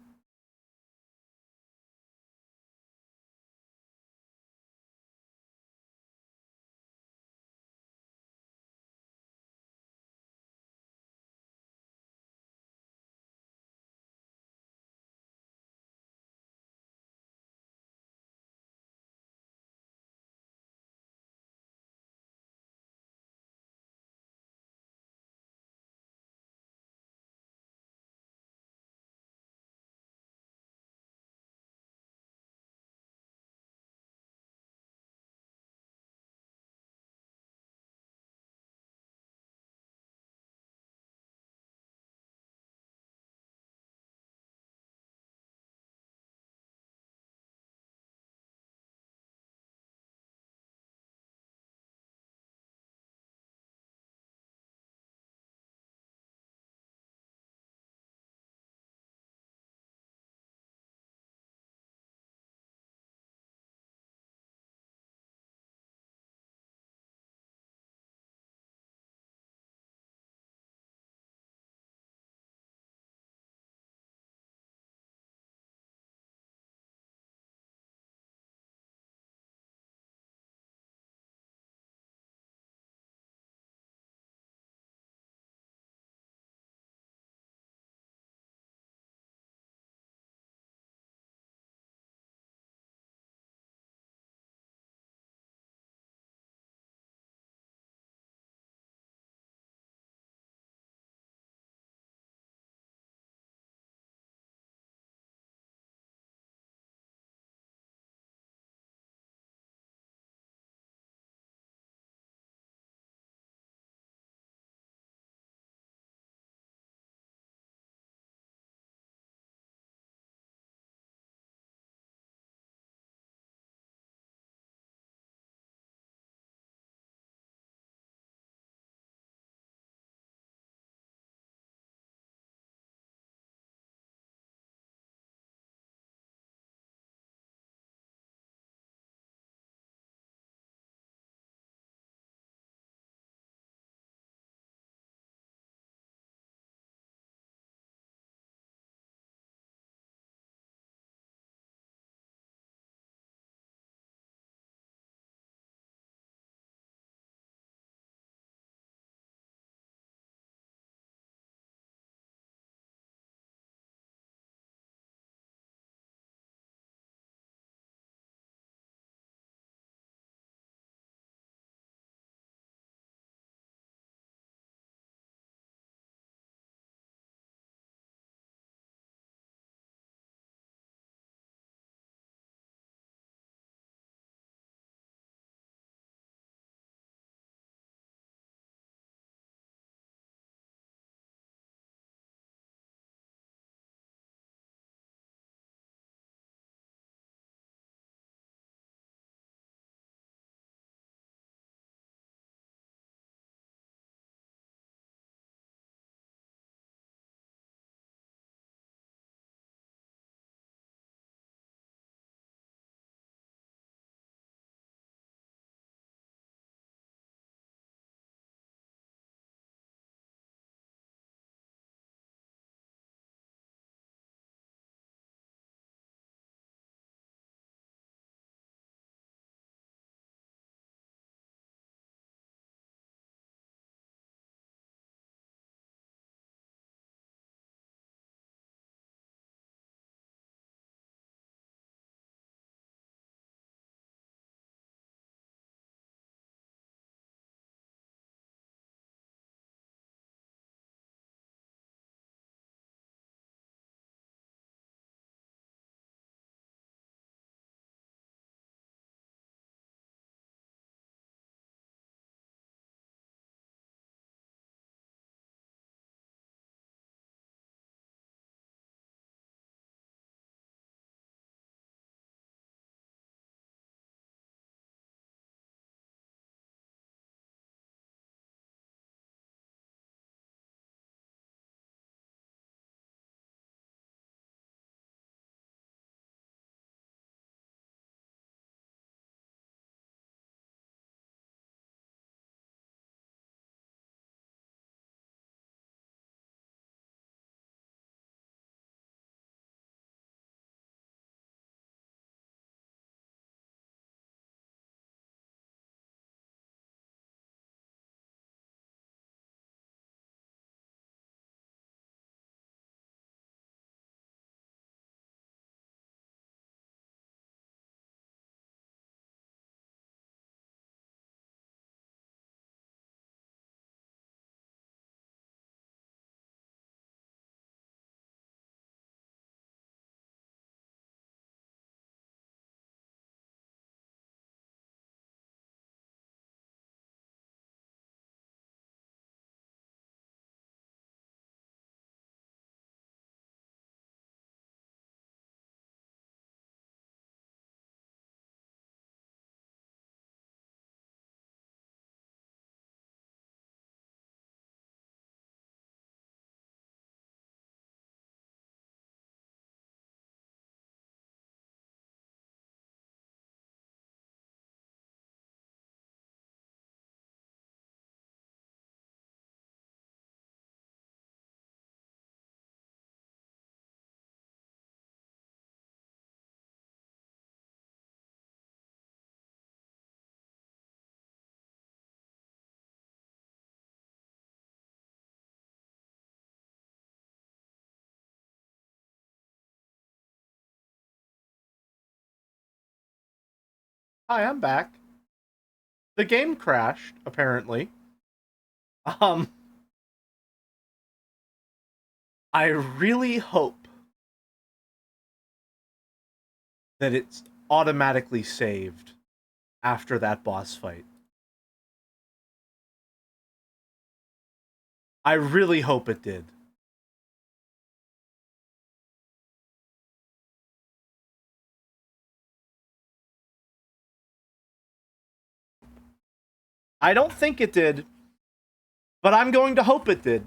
Hi, I'm back. The game crashed, apparently. I really hope that it's automatically saved after that boss fight. I really hope it did. I don't think it did, but I'm going to hope it did.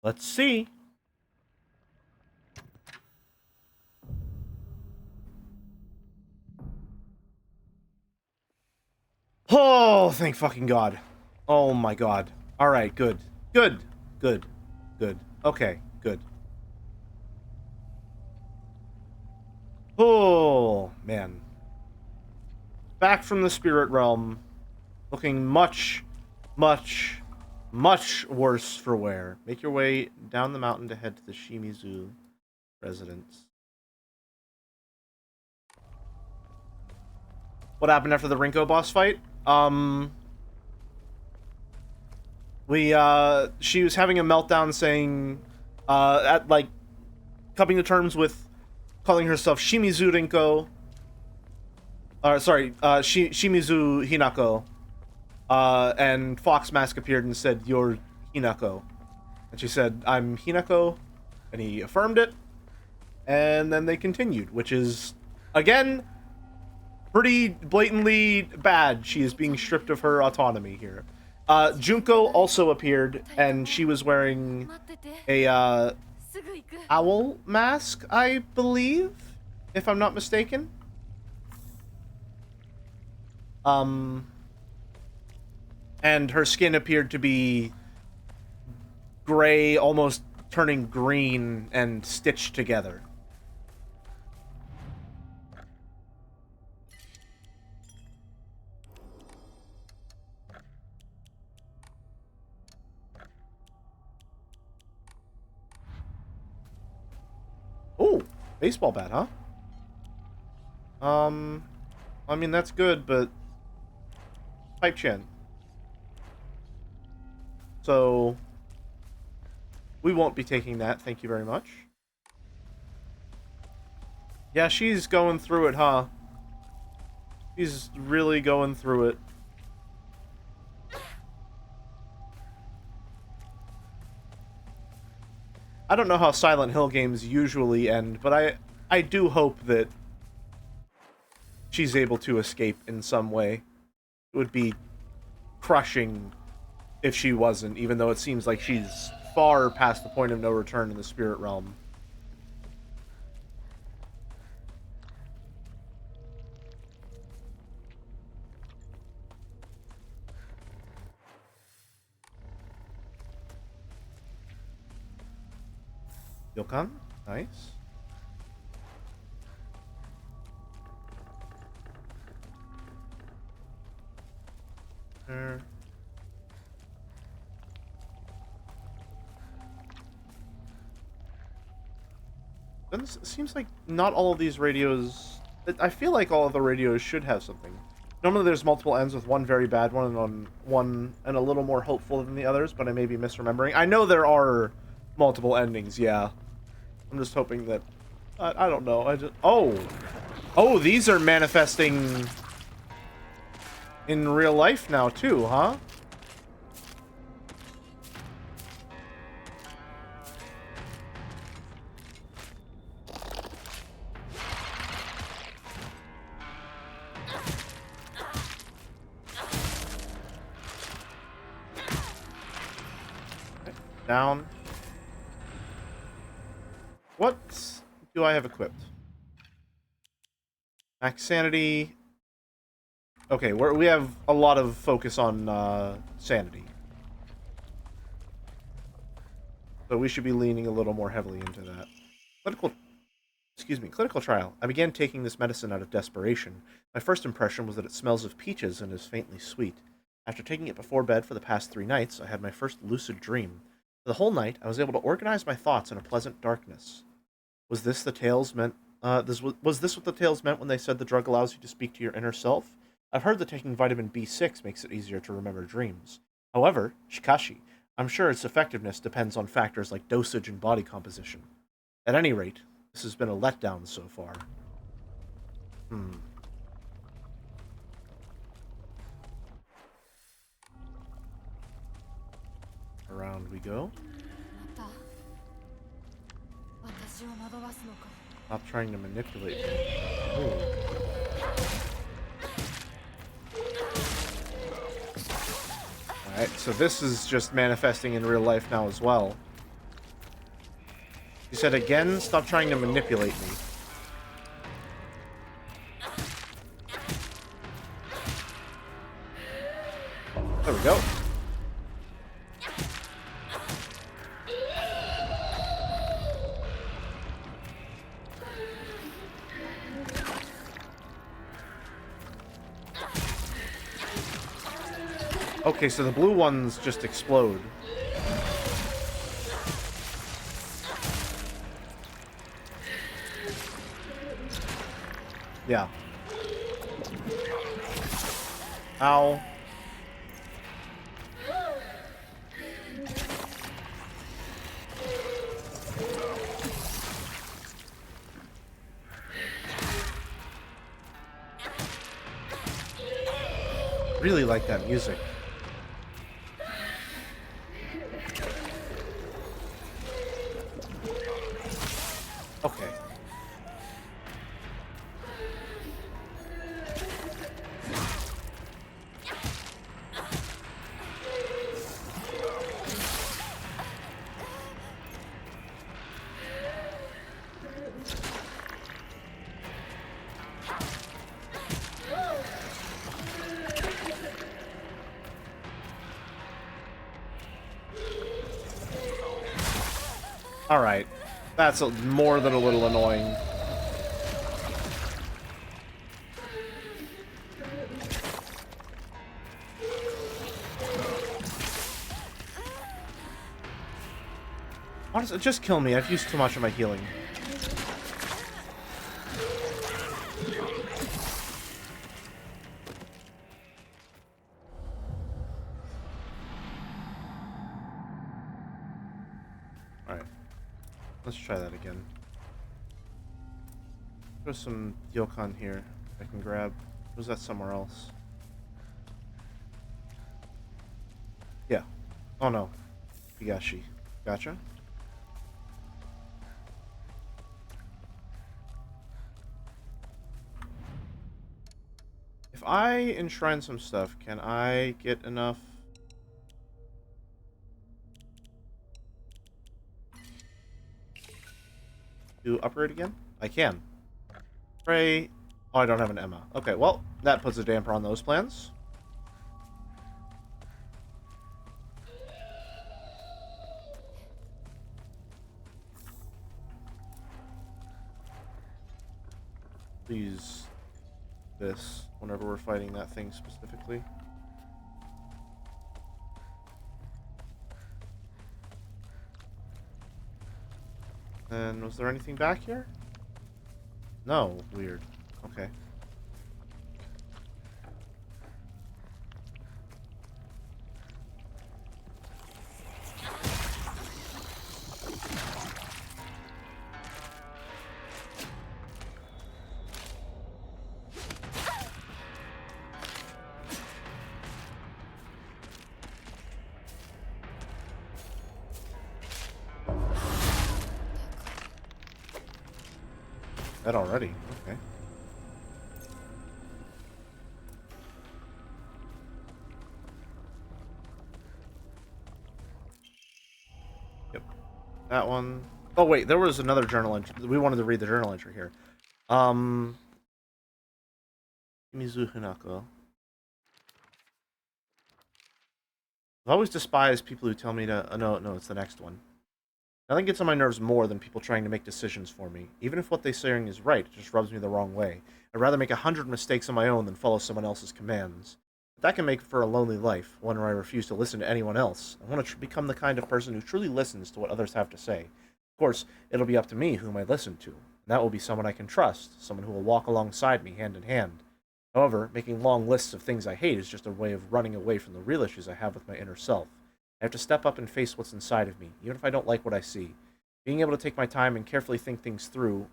Let's see. Oh, thank fucking God. Oh my God. Alright, good. Good. Good. Good. Okay, good. Oh, man. Back from the spirit realm. Looking much, much, much worse for wear. Make your way down the mountain to head to the Shimizu residence. What happened after the Rinko boss fight? She was having a meltdown saying, coming to terms with calling herself Shimizu Rinko. Shimizu Hinako. And Fox Mask appeared and said, "You're Hinako." And she said, "I'm Hinako." And he affirmed it. And then they continued, which is, again, pretty blatantly bad. She is being stripped of her autonomy here. Junko also appeared, and she was wearing a owl mask, I believe, if I'm not mistaken. And her skin appeared to be gray, almost turning green, and stitched together. Oh, baseball bat, huh? I mean, that's good, but Pipe Chin. So, we won't be taking that, thank you very much. Yeah, she's going through it, huh? She's really going through it. I don't know how Silent Hill games usually end, but I do hope that she's able to escape in some way. It would be crushing if she wasn't, even though it seems like she's far past the point of no return in the spirit realm. Yokan? Nice. There. Then it seems like not all of these radios... I feel like all of the radios should have something. Normally there's multiple ends with one very bad one and one and a little more hopeful than the others, but I may be misremembering. I know there are multiple endings, yeah. I'm just hoping that... I don't know. Oh! Oh, these are manifesting in real life now, too, huh? Down. What do I have equipped? Max sanity. Okay, we have a lot of focus on sanity. So we should be leaning a little more heavily into that. Clinical trial. I began taking this medicine out of desperation. My first impression was that it smells of peaches and is faintly sweet. After taking it before bed for the past 3 nights, I had my first lucid dream. For the whole night, I was able to organize my thoughts in a pleasant darkness. Was this the tales meant? Was this what the tales meant when they said the drug allows you to speak to your inner self? I've heard that taking vitamin B6 makes it easier to remember dreams. However, shikashi, I'm sure its effectiveness depends on factors like dosage and body composition. At any rate, this has been a letdown so far. Around we go. また私を惑わすのか。 Stop trying to manipulate me. Ooh. Alright, so this is just manifesting in real life now as well. He said again, stop trying to manipulate me. There we go. Okay, so the blue ones just explode. Yeah. Ow. Really like that music. Okay. Alright. That's more than a little annoying. Honestly, just kill me. I've used too much of my healing. Alright. Let's try that again. There's some Ryokan here I can grab. Was that somewhere else? Yeah. Oh no. Higashi. Gotcha. If I enshrine some stuff, can I get enough? To upgrade again? I can. Pray. Oh, I don't have an Emma. Okay, well, that puts a damper on those plans. Please, this whenever we're fighting that thing specifically. And was there anything back here? No. Weird. Okay. That already? Okay. Yep. That one. Oh wait, there was another journal entry. We wanted to read the journal entry here. Mizu Hinako. I've always despised people who tell me to... no, it's the next one. Nothing gets on my nerves more than people trying to make decisions for me. Even if what they're saying is right, it just rubs me the wrong way. I'd rather make 100 mistakes on my own than follow someone else's commands. That can make for a lonely life, one where I refuse to listen to anyone else. I want to become the kind of person who truly listens to what others have to say. Of course, it'll be up to me whom I listen to. And that will be someone I can trust, someone who will walk alongside me hand in hand. However, making long lists of things I hate is just a way of running away from the real issues I have with my inner self. I have to step up and face what's inside of me, even if I don't like what I see. Being able to take my time and carefully think things through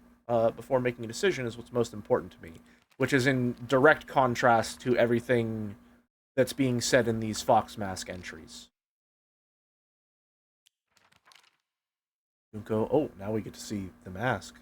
before making a decision is what's most important to me, which is in direct contrast to everything that's being said in these Fox Mask entries. Junko, oh, now we get to see the mask.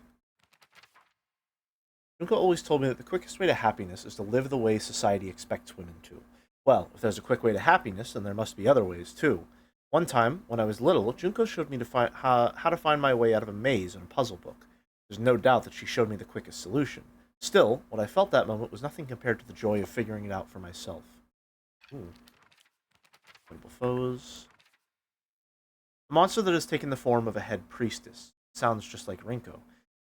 Junko always told me that the quickest way to happiness is to live the way society expects women to. Well, if there's a quick way to happiness, then there must be other ways, too. One time, when I was little, Junko showed me how to find my way out of a maze in a puzzle book. There's no doubt that she showed me the quickest solution. Still, what I felt that moment was nothing compared to the joy of figuring it out for myself. Ooh. Incredible foes. A monster that has taken the form of a head priestess. Sounds just like Rinko.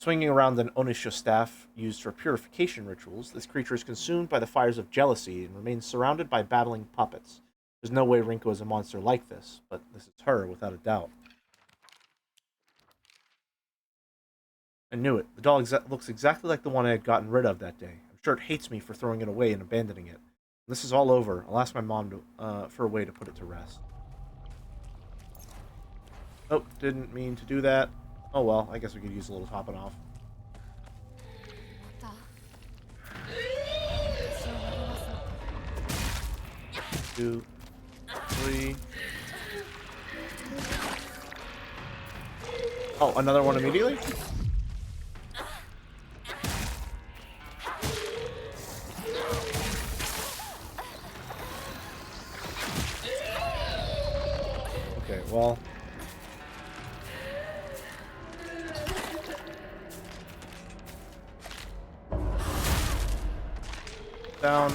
Swinging around an Onisha staff used for purification rituals, this creature is consumed by the fires of jealousy and remains surrounded by babbling puppets. There's no way Rinko is a monster like this, but this is her, without a doubt. I knew it. The doll looks exactly like the one I had gotten rid of that day. I'm sure it hates me for throwing it away and abandoning it. When this is all over, I'll ask my mom for a way to put it to rest. Oh, didn't mean to do that. Oh well, I guess we could use a little topping off. 2, 3. Oh, another one immediately? Okay, well. Down.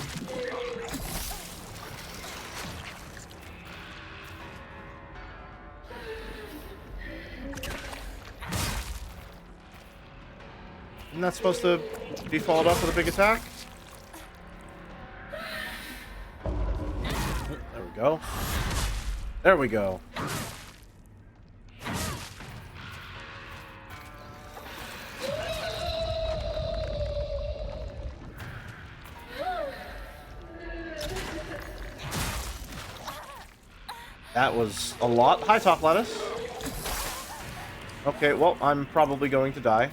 Isn't that supposed to be followed up with a big attack? There we go. There we go. That was a lot. Hi, Top Lettuce. Okay, well, I'm probably going to die.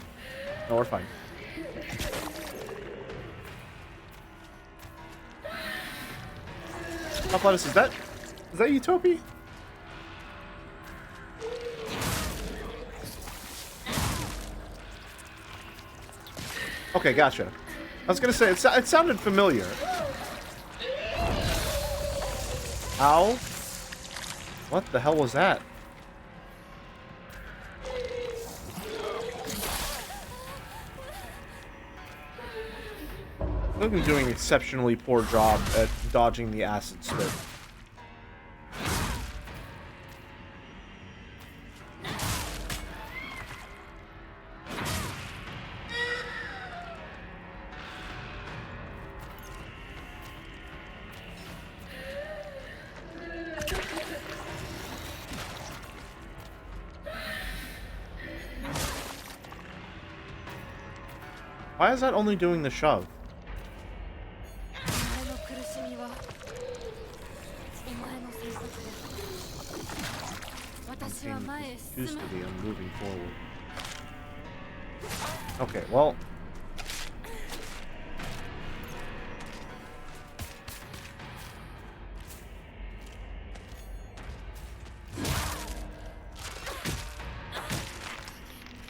No, we're fine. Top Lettuce, is that Utopia? Okay, gotcha. I was gonna say, it sounded familiar. Ow. What the hell was that? I've been doing an exceptionally poor job at dodging the acid spit. Why is that only doing the shove? Used to be, I'm moving forward. Okay, well.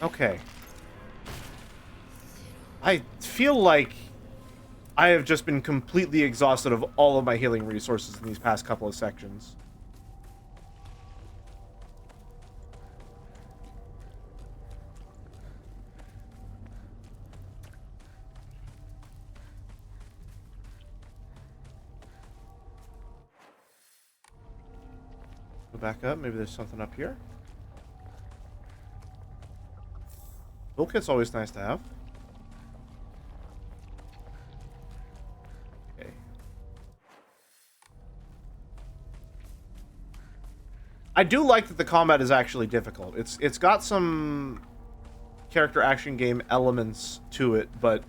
Okay. I feel like I have just been completely exhausted of all of my healing resources in these past couple of sections. Go back up. Maybe there's something up here. Toolkit's always nice to have. Okay. I do like that the combat is actually difficult. It's got some character action game elements to it, but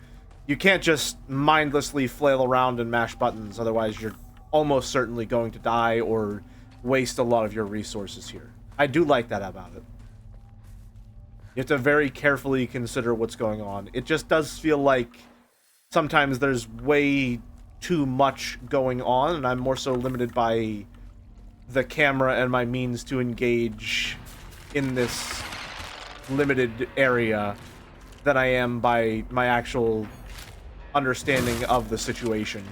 you can't just mindlessly flail around and mash buttons, otherwise you're almost certainly going to die or waste a lot of your resources here. I do like that about it. You have to very carefully consider what's going on. It just does feel like sometimes there's way too much going on, and I'm more so limited by the camera and my means to engage in this limited area than I am by my actual understanding of the situation.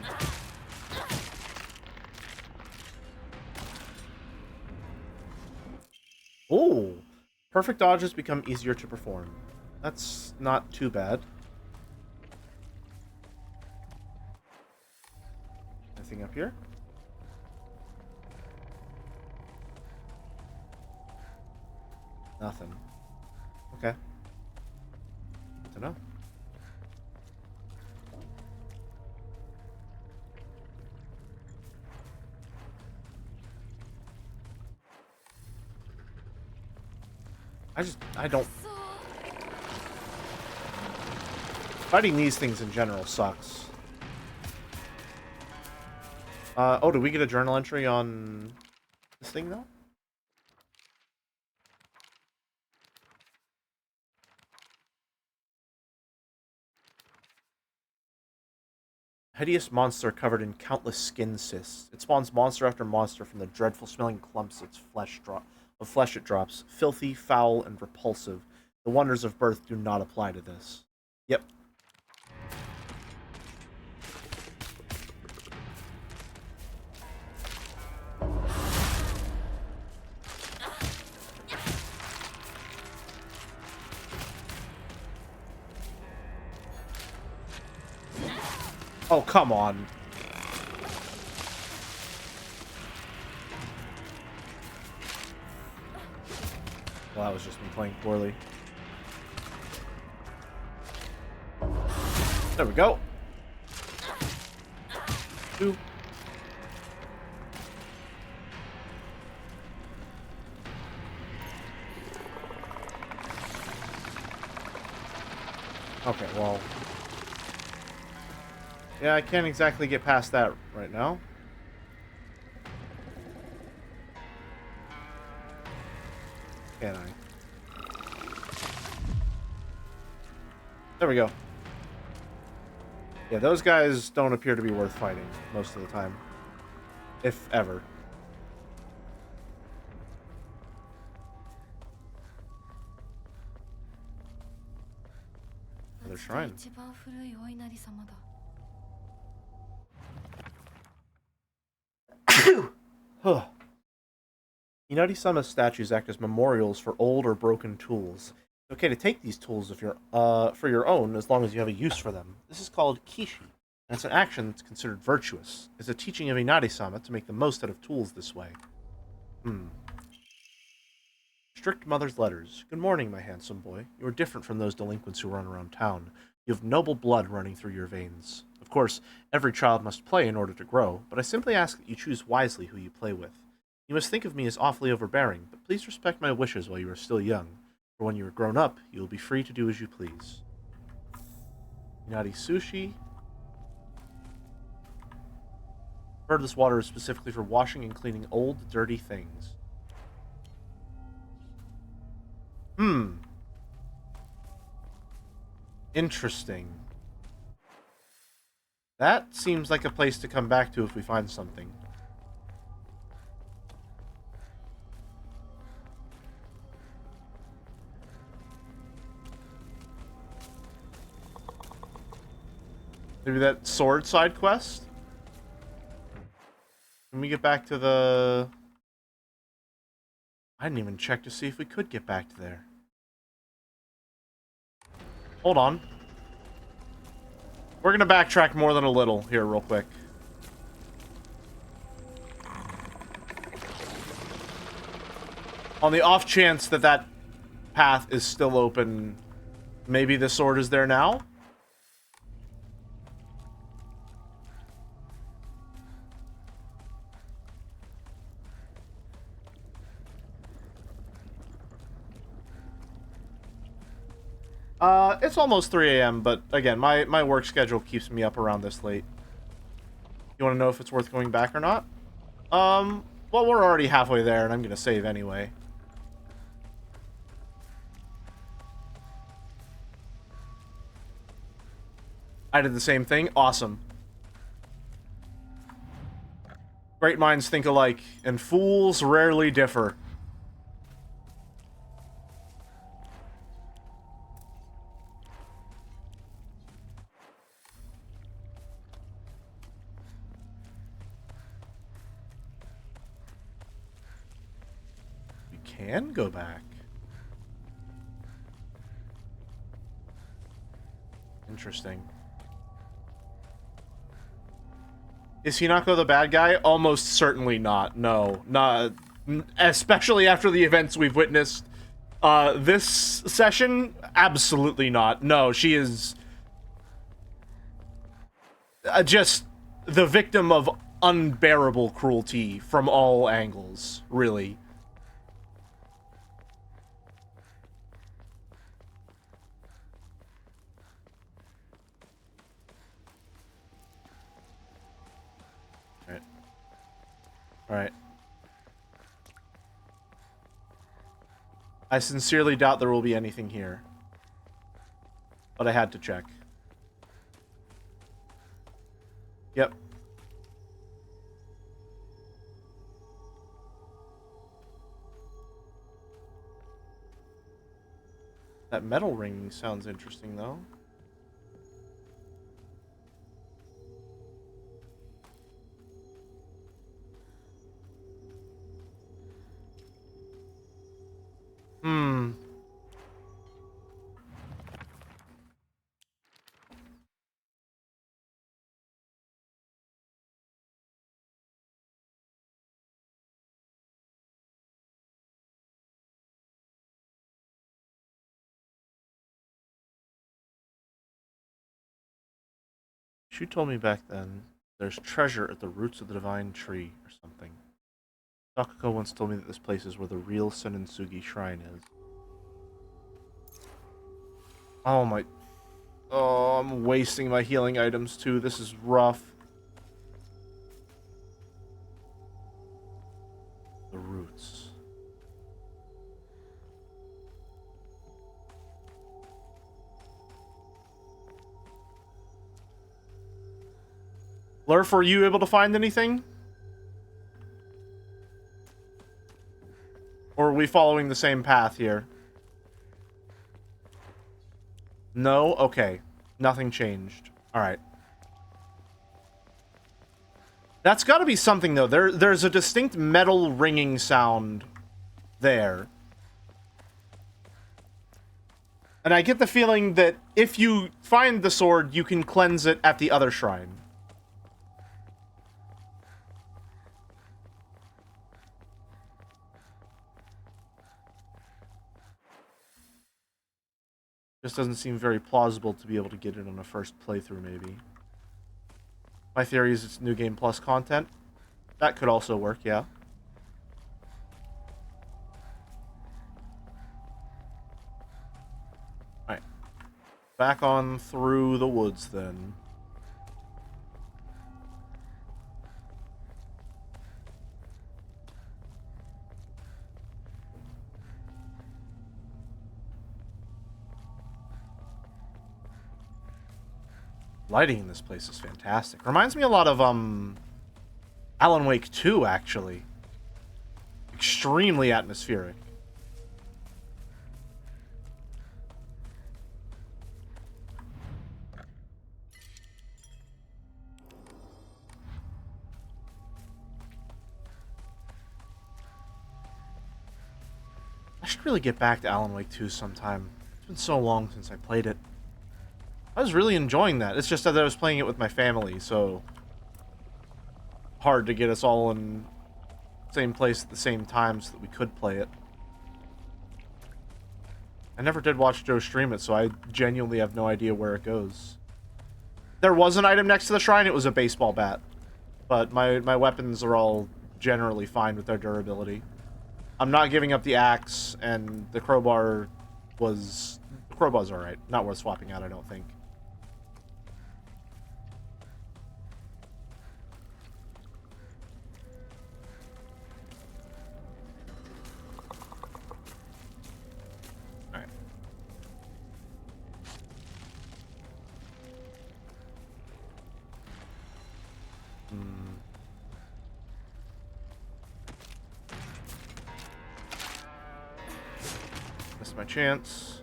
Oh, perfect dodges become easier to perform. That's not too bad. Anything up here? Nothing. Okay. Good to know. I don't... Fighting these things in general sucks. Oh, did we get a journal entry on this thing, though? Hideous monster covered in countless skin cysts. It spawns monster after monster from the dreadful smelling clumps its flesh it drops. Filthy, foul, and repulsive. The wonders of birth do not apply to this. Yep. Oh, come on. Well, that was just me playing poorly. There we go. 2. Okay, well... yeah, I can't exactly get past that right now. Can I? There we go. Yeah, those guys don't appear to be worth fighting most of the time. If ever. Another shrine. Inari-sama statues act as memorials for old or broken tools. It's okay to take these tools if you're for your own, as long as you have a use for them. This is called kishi, and it's an action that's considered virtuous. It's a teaching of Inari-sama to make the most out of tools this way. Strict mother's letters. Good morning, my handsome boy. You are different from those delinquents who run around town. You have noble blood running through your veins. Of course, every child must play in order to grow, but I simply ask that you choose wisely who you play with. You must think of me as awfully overbearing, but please respect my wishes while you are still young, for when you are grown up, you will be free to do as you please. Inari Sushi. Heard this water is specifically for washing and cleaning old, dirty things. Interesting. That seems like a place to come back to if we find something. Maybe that sword side quest? Can we get back to the... I didn't even check to see if we could get back to there. Hold on. We're gonna backtrack more than a little here real quick. On the off chance that that path is still open, maybe the sword is there now? It's almost 3 a.m., but again, my work schedule keeps me up around this late. You want to know if it's worth going back or not? Well, we're already halfway there, and I'm gonna save anyway. I did the same thing. Awesome. Great minds think alike, and fools rarely differ. We can go back. Interesting. Is Hinako the bad guy? Almost certainly not. No. Not, especially after the events we've witnessed. This session? Absolutely not. No, she is... just the victim of unbearable cruelty from all angles, really. Alright. I sincerely doubt there will be anything here. But I had to check. Yep. That metal ring sounds interesting, though. Hmm. She told me back then, there's treasure at the roots of the divine tree, or something. Sakako once told me that this place is where the real Senensugi shrine is. Oh my... Oh, I'm wasting my healing items too. This is rough. The roots. Lurf, were you able to find anything? Or are we following the same path here? No? Okay. Nothing changed. Alright. That's gotta be something, though. There's a distinct metal ringing sound there. And I get the feeling that if you find the sword, you can cleanse it at the other shrine. Just doesn't seem very plausible to be able to get it on a first playthrough, maybe. My theory is it's New Game Plus content. That could also work, yeah. Alright. Back on through the woods, then. Lighting in this place is fantastic. Reminds me a lot of, Alan Wake 2, actually. Extremely atmospheric. I should really get back to Alan Wake 2 sometime. It's been so long since I played it. I was really enjoying that. It's just that I was playing it with my family, so hard to get us all in the same place at the same time so that we could play it. I never did watch Joe stream it, so I genuinely have no idea where it goes. There was an item next to the shrine. It was a baseball bat. But my weapons are all generally fine with their durability. I'm not giving up the axe, and the crowbar was crowbar's alright. Not worth swapping out, I don't think. Alright. Missed my chance.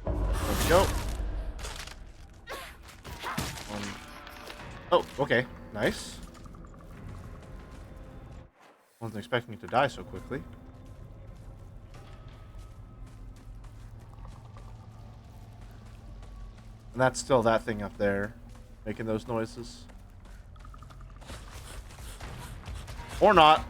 There we go. Oh, okay. Nice. Wasn't expecting it to die so quickly. And that's still that thing up there, making those noises. Or not.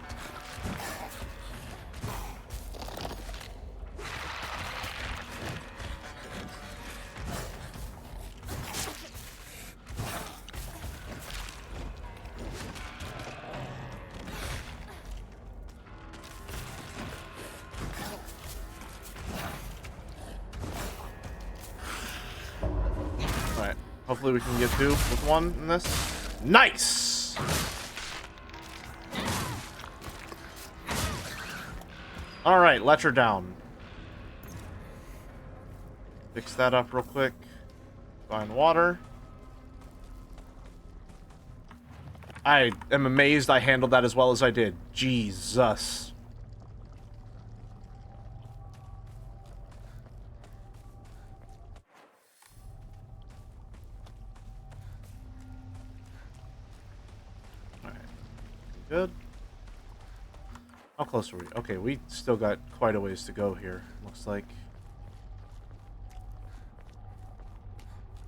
Alright, hopefully we can get two with one in this. Nice! Alright, let her down. Fix that up real quick. Find water. I am amazed I handled that as well as I did. Jesus. Alright. Good. How close are we? Okay, we still got quite a ways to go here, looks like.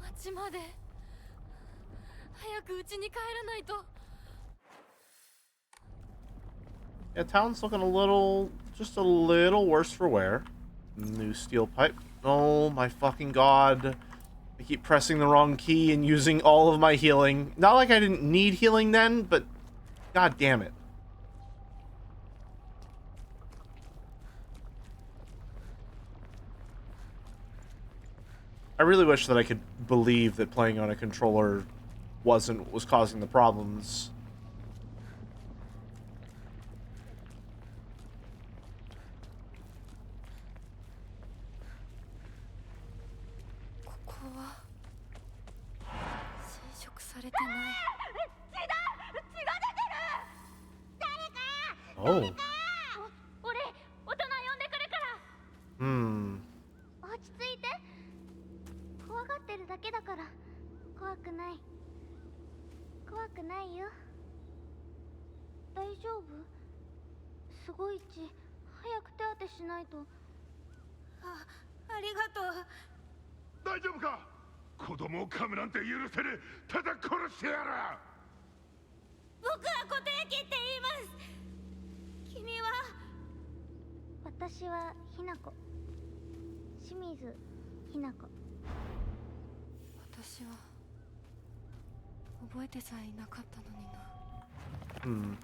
町まで早く家に帰らないと。 Yeah, town's looking a little, just a little worse for wear. New steel pipe. Oh my fucking god. I keep pressing the wrong key and using all of my healing. Not like I didn't need healing then, but god damn it. I really wish that I could believe that playing on a controller was causing the problems. Oh. 俺、大人呼んでくるから。 Hmm. 落ち着いて。怖がってるだけだから。怖くない。怖くないよ。大丈夫？すごい血。早く手当てしないと。ありがとう。大丈夫か？子供を噛むなんて許せねえ。ただ殺してやる。僕は固定機って言います。君は？私はひなこ。清水ひなこ。私は覚えてさえいなかったのにな。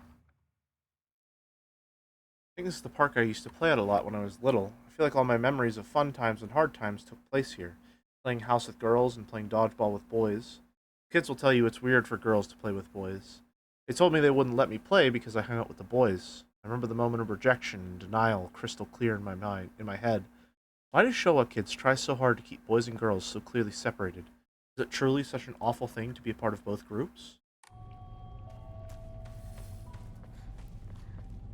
I think this is the park I used to play at a lot when I was little. I feel like all my memories of fun times and hard times took place here. Playing house with girls and playing dodgeball with boys. Kids will tell you it's weird for girls to play with boys. They told me they wouldn't let me play because I hung out with the boys. I remember the moment of rejection and denial crystal clear in my head. Why do Showa kids try so hard to keep boys and girls so clearly separated? Is it truly such an awful thing to be a part of both groups?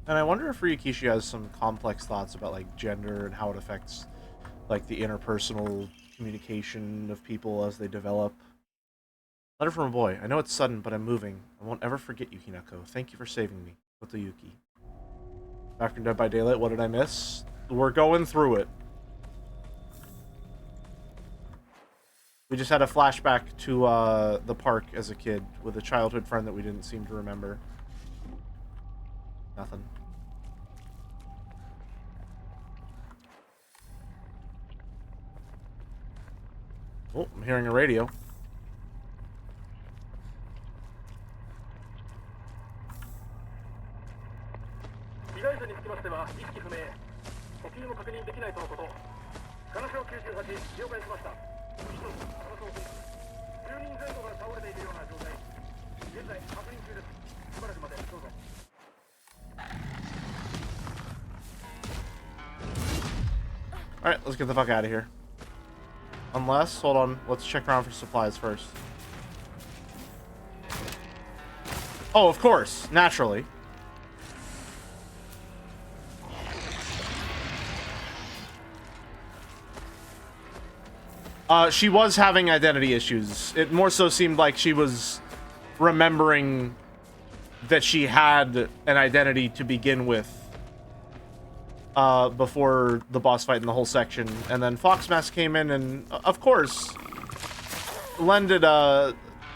And I wonder if Ryukishi has some complex thoughts about like gender and how it affects like the interpersonal communication of people as they develop. Letter from a boy. I know it's sudden, but I'm moving. I won't ever forget you, Hinako. Thank you for saving me. Kotoyuki. Back from Dead by Daylight, what did I miss? We're going through it. We just had a flashback to the park as a kid with a childhood friend that we didn't seem to remember. Nothing. Oh, I'm hearing a radio. Alright, let's get the fuck out of here. Unless, hold on, let's check around for supplies first. Oh, of course, naturally. She was having identity issues. It more so seemed like she was remembering that she had an identity to begin with before the boss fight in the whole section. And then Foxmask came in and, of course, lended a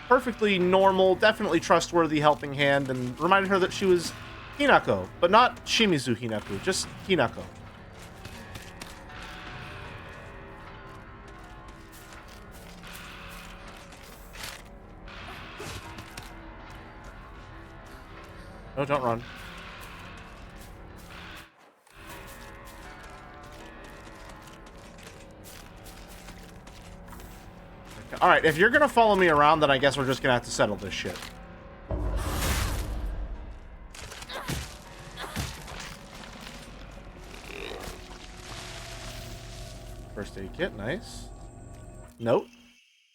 perfectly normal, definitely trustworthy helping hand and reminded her that she was Hinako, but not Shimizu Hinako, just Hinako. No, don't run. Okay. Alright, if you're gonna follow me around, then I guess we're just gonna have to settle this shit. First aid kit, nice. Note.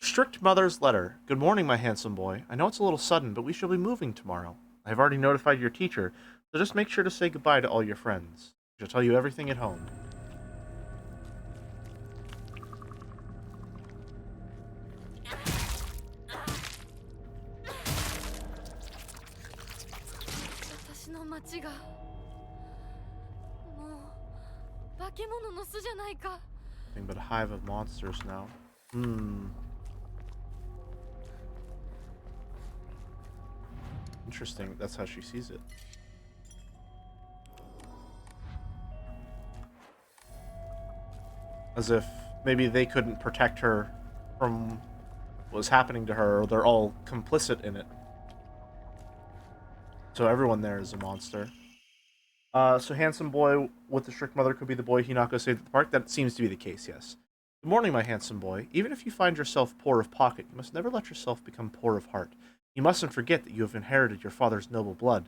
Strict Mother's letter. Good morning, my handsome boy. I know it's a little sudden, but we shall be moving tomorrow. I have already notified your teacher, so just make sure to say goodbye to all your friends. She'll tell you everything at home. Nothing but a hive of monsters now. Interesting, that's how she sees it. As if maybe they couldn't protect her from what was happening to her, or they're all complicit in it. So everyone there is a monster. So handsome boy with the strict mother could be the boy Hinako saved at the park? That seems to be the case, yes. Good morning, my handsome boy. Even if you find yourself poor of pocket, you must never let yourself become poor of heart. You mustn't forget that you have inherited your father's noble blood.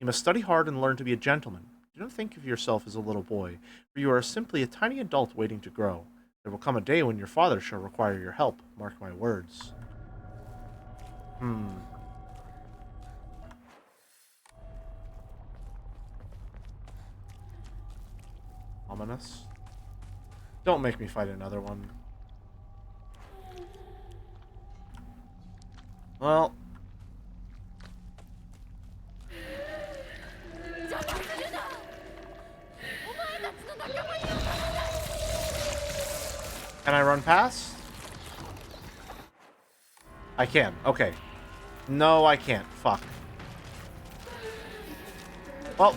You must study hard and learn to be a gentleman. Do not think of yourself as a little boy, for you are simply a tiny adult waiting to grow. There will come a day when your father shall require your help. Mark my words. Ominous. Don't make me fight another one. Well. Can I run past? I can. Okay. No, I can't. Fuck. Well.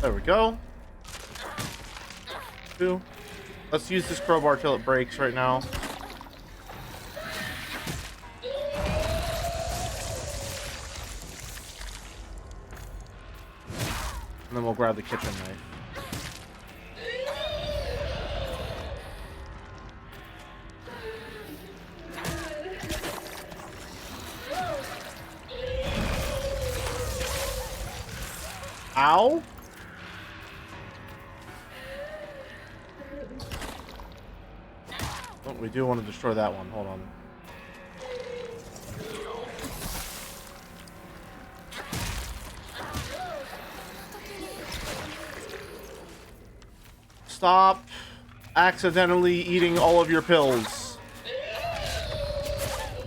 There we go. Let's use this crowbar till it breaks right now. And then we'll grab the kitchen knife. Ow! Oh, we do want to destroy that one. Hold on. Stop accidentally eating all of your pills.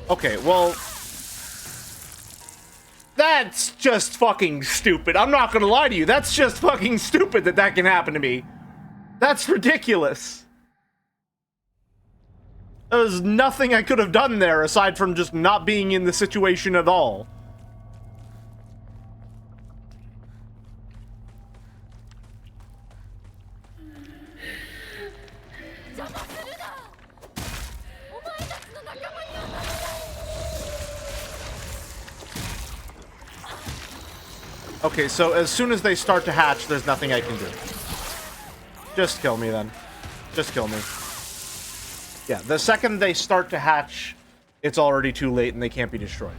Okay, well, that's just fucking stupid. I'm not gonna lie to you. That's just fucking stupid that that can happen to me. That's ridiculous. There was nothing I could have done there aside from just not being in the situation at all. Okay, so as soon as they start to hatch, there's nothing I can do. Just kill me then. Just kill me. Yeah, the second they start to hatch, it's already too late and they can't be destroyed.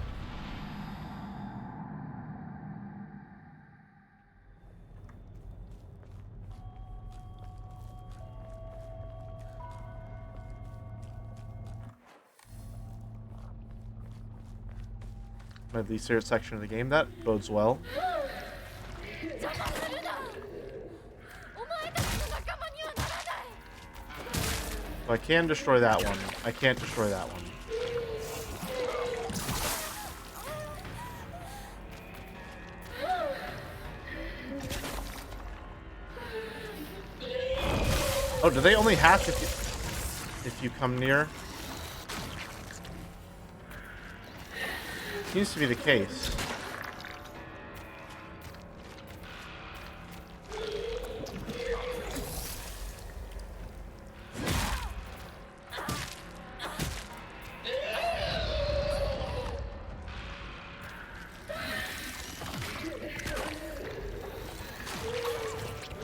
My least favorite section of the game. That bodes well. 邪魔するな。お前たちの仲間にはならない。 So I can destroy that one. I can't destroy that one. Oh, do they only hatch if you come near? Seems to be the case.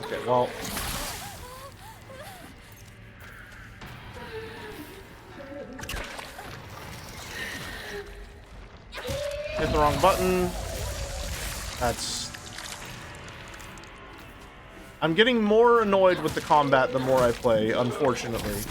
Okay, well. Hit the wrong button. That's... I'm getting more annoyed with the combat the more I play, unfortunately.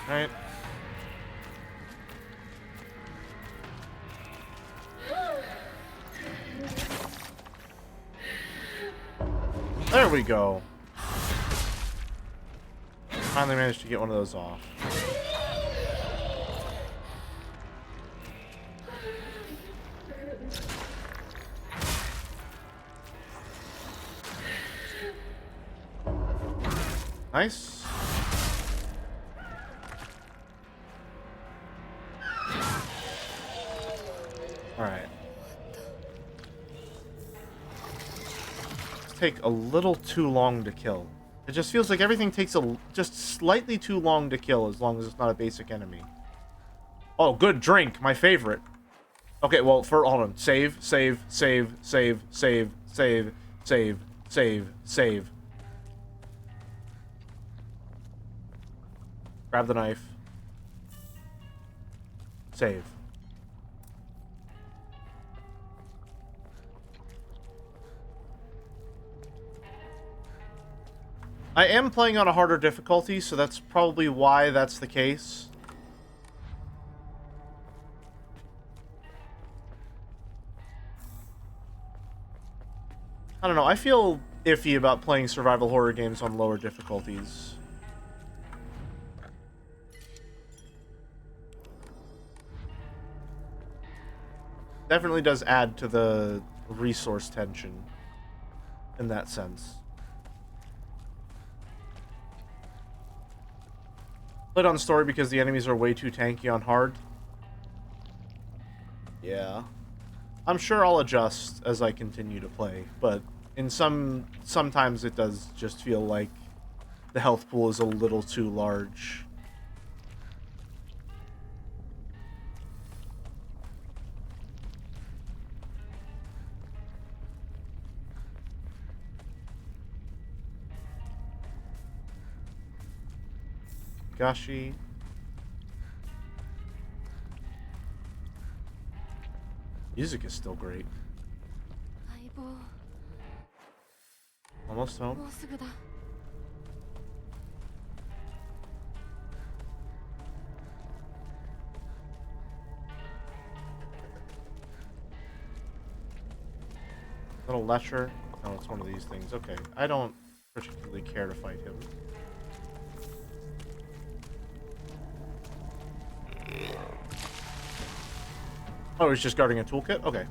Right. There we go. Finally managed to get one of those off. Nice. Alright. Take a little too long to kill. It just feels like everything takes just slightly too long to kill as long as it's not a basic enemy. Oh, good drink, my favorite. Okay, well, hold on. Save, save, save, save, save, save, save, save, save. Grab the knife. Save. I am playing on a harder difficulty, so that's probably why that's the case. I don't know, I feel iffy about playing survival horror games on lower difficulties. Definitely does add to the resource tension in that sense. Played on story because the enemies are way too tanky on hard. Yeah. I'm sure I'll adjust as I continue to play, but in sometimes it does just feel like the health pool is a little too large. Gashi. Music is still great. 相棒 Almost home. もうすぐだ Little Lesher. Oh, it's one of these things. Okay. I don't particularly care to fight him. Oh, he's just guarding a toolkit? Okay.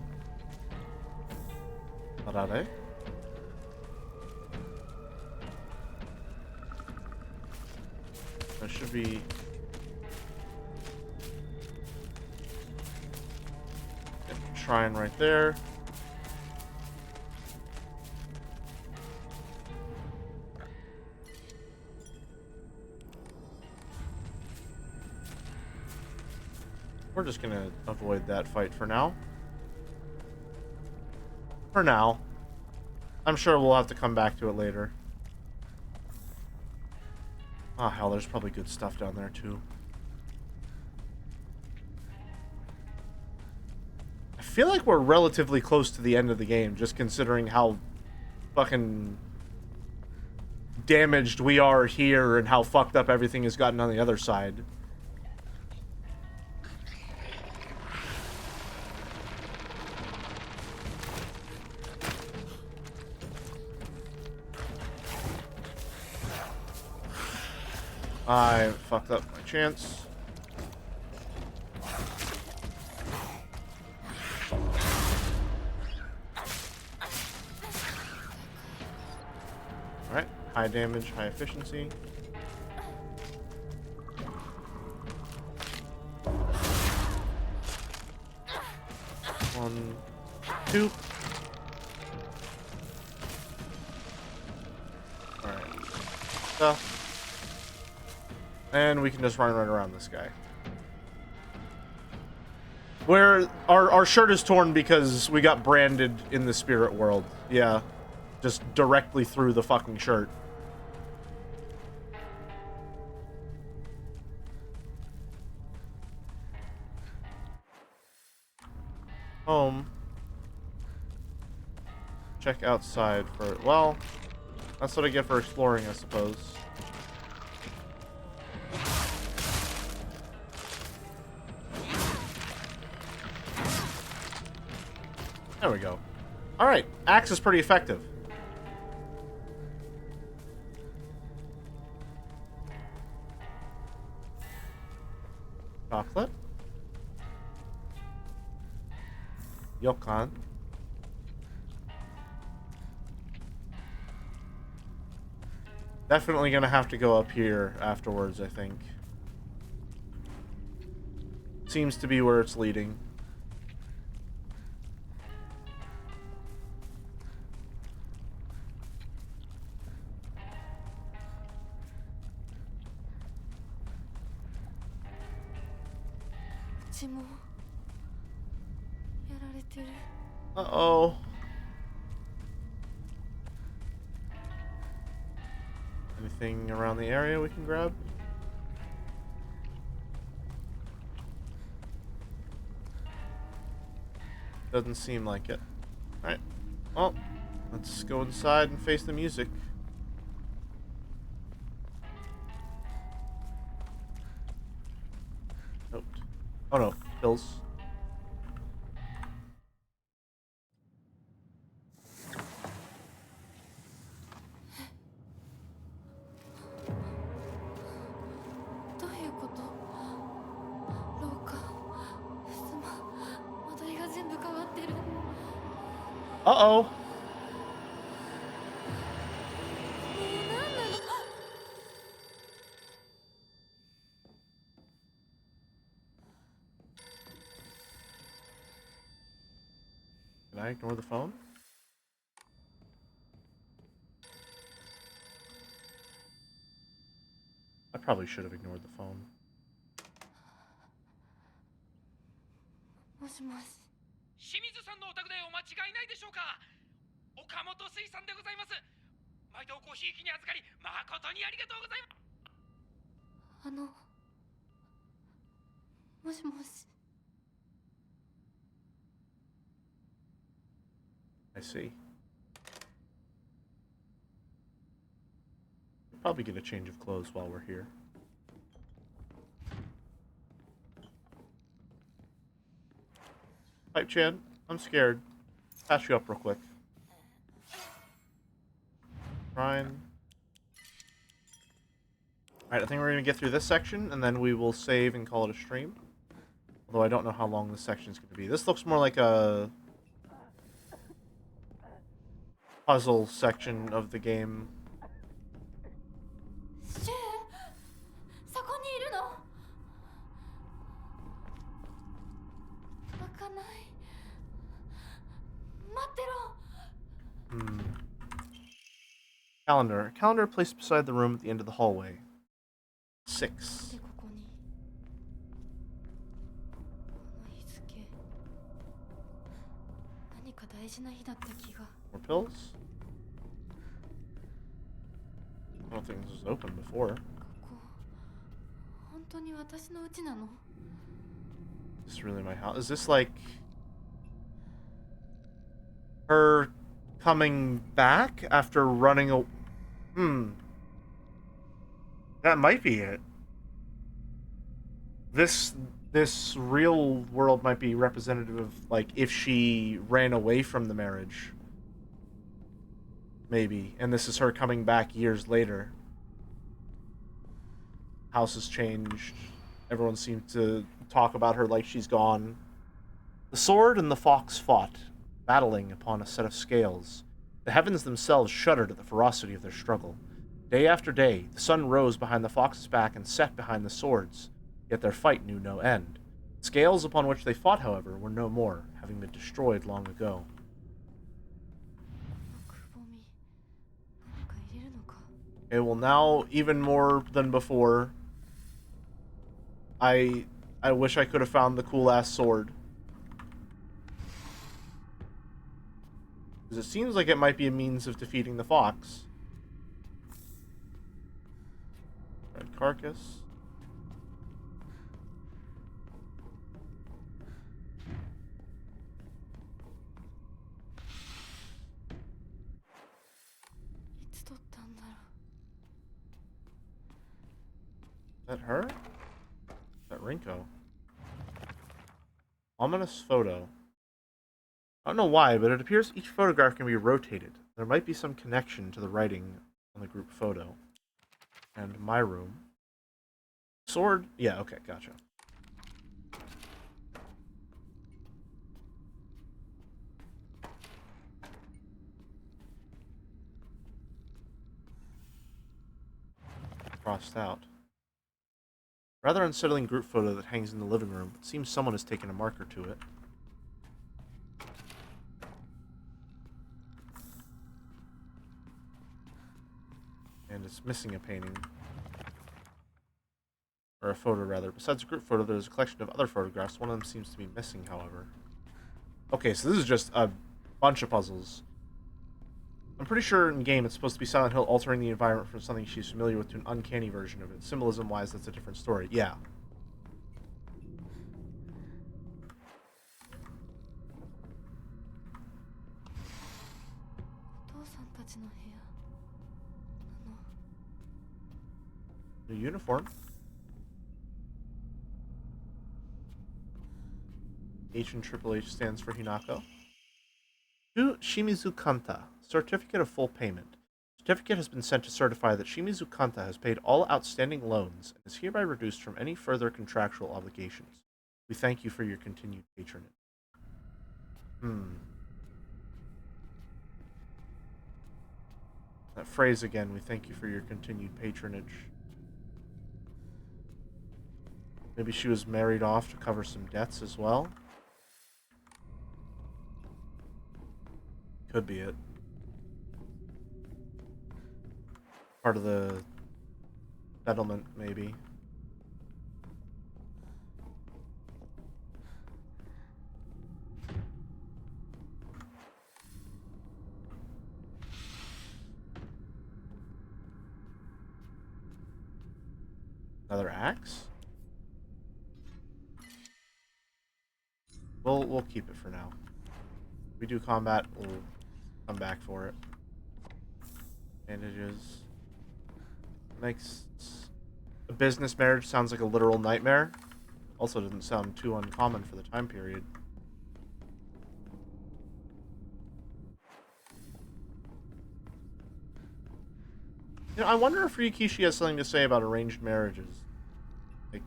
Parade. There should be... shrine right there. We're just gonna avoid that fight for now. For now. I'm sure we'll have to come back to it later. Oh, hell, there's probably good stuff down there, too. I feel like we're relatively close to the end of the game, just considering how fucking damaged we are here and how fucked up everything has gotten on the other side. I fucked up my chance. Alright, high damage, high efficiency. One, two. Alright. Stuff. And we can just run right around this guy. Where our shirt is torn because we got branded in the spirit world. Yeah. Just directly through the fucking shirt. Home. Check outside for... Well, that's what I get for exploring, I suppose. There we go. Alright, axe is pretty effective. Chocolate. Yokon. Definitely gonna have to go up here afterwards, I think. Seems to be where it's leading. Uh-oh. Anything around the area we can grab? Doesn't seem like it. Alright. Well, let's go inside and face the music. Nope. Oh no, pills. Uh-oh. Can I ignore the phone? I probably should have ignored the phone. もしもし。清水さんのお宅でお間違いないでしょうか。岡本水産でございます。毎度ごひいきに預かり誠にありがとうございます。もしもし。I see. Probably get a change of clothes while we're here. Pipe Chan, I'm scared. Patch you up real quick. Shrine. Alright, I think we're gonna get through this section, and then we will save and call it a stream. Although I don't know how long this section is going to be. This looks more like a puzzle section of the game. シュウ、そこにいるの？開かない。待ってろ。 Hmm. Calendar. Calendar placed beside the room at the end of the hallway. 6. でここにこの日付、何か大事な日だった気が。 More pills? I don't think this was open before. ここ本当に私の家なの？ Is this really my house? Is this like her coming back after running a... That might be it. This real world might be representative of, like, if she ran away from the marriage. Maybe. And this is her coming back years later. House has changed. Everyone seems to talk about her like she's gone. The sword and the fox fought, battling upon a set of scales. The heavens themselves shuddered at the ferocity of their struggle. Day after day, the sun rose behind the fox's back and set behind the swords, yet their fight knew no end. The scales upon which they fought, however, were no more, having been destroyed long ago. くぼみ、何か入れるのか。 Okay, well now, even more than before, I wish I could have found the cool-ass sword. Because it seems like it might be a means of defeating the fox. Red carcass. Is that her? Is that Rinko? Ominous photo. I don't know why, but it appears each photograph can be rotated. There might be some connection to the writing on the group photo. And my room. Sword? Yeah, okay, gotcha. Crossed out. Rather unsettling group photo that hangs in the living room. It seems someone has taken a marker to it. And it's missing a painting. Or a photo, rather. Besides the group photo, there's a collection of other photographs. One of them seems to be missing, however. Okay, so this is just a bunch of puzzles. I'm pretty sure in game it's supposed to be Silent Hill altering the environment from something she's familiar with to an uncanny version of it. Symbolism-wise, that's a different story. Yeah. New uniform. H and Triple H stands for Hinako. To Shimizu Kanta. Certificate of full payment. Certificate has been sent to certify that Shimizu Kanta has paid all outstanding loans and is hereby reduced from any further contractual obligations. We thank you for your continued patronage. That phrase again, we thank you for your continued patronage. Maybe she was married off to cover some debts as well? Could be it. Part of the settlement, maybe. Another axe? We'll keep it for now. If we do combat, we'll come back for it. Bandages. Makes a business marriage sounds like a literal nightmare. Also doesn't sound too uncommon for the time period. You know, I wonder if Ryukishi has something to say about arranged marriages. Like,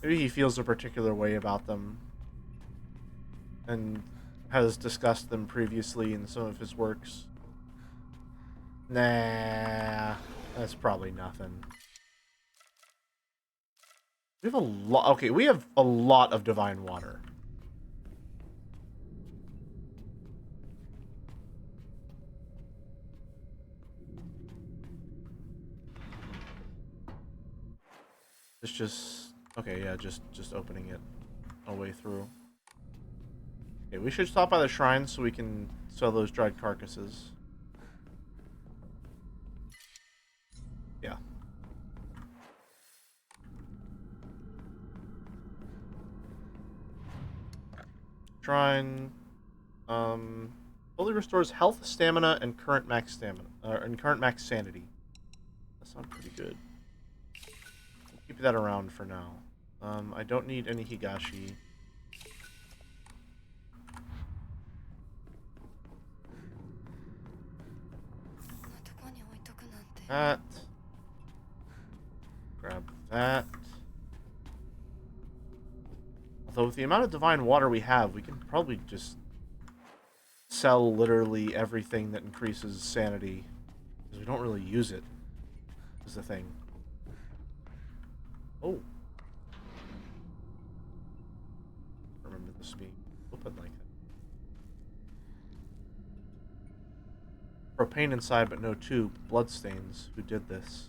Maybe he feels a particular way about them and has discussed them previously in some of his works. Nah, that's probably nothing. We have a lot. Okay, we have a lot of divine water. It's just okay. Yeah, just opening it a way through. Okay, we should stop by the shrine so we can sell those dried carcasses. Yeah. Shrine. Fully restores health, stamina, and current max stamina, and current max sanity. That sounds pretty good. Keep that around for now. I don't need any Higashi. That. Grab that. Although with the amount of divine water we have, we can probably just sell literally everything that increases sanity. Because we don't really use it, is the thing. Oh. Remember this being open like that. Propane inside, but no tube. Bloodstains. Who did this?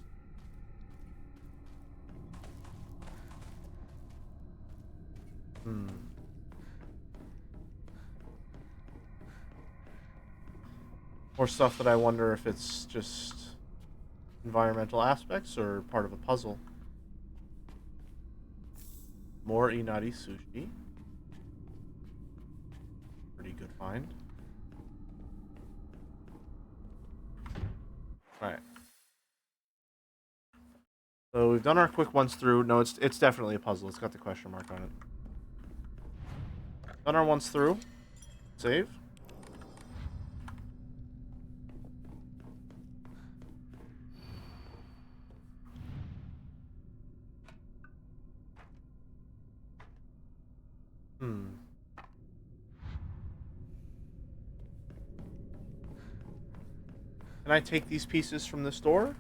More stuff that I wonder if it's just environmental aspects or part of a puzzle. More Inari sushi. Pretty good find. Alright. So we've done our quick ones through. No, it's definitely a puzzle. It's got the question mark on it. Done our ones through. Save. Can I take these pieces from the store?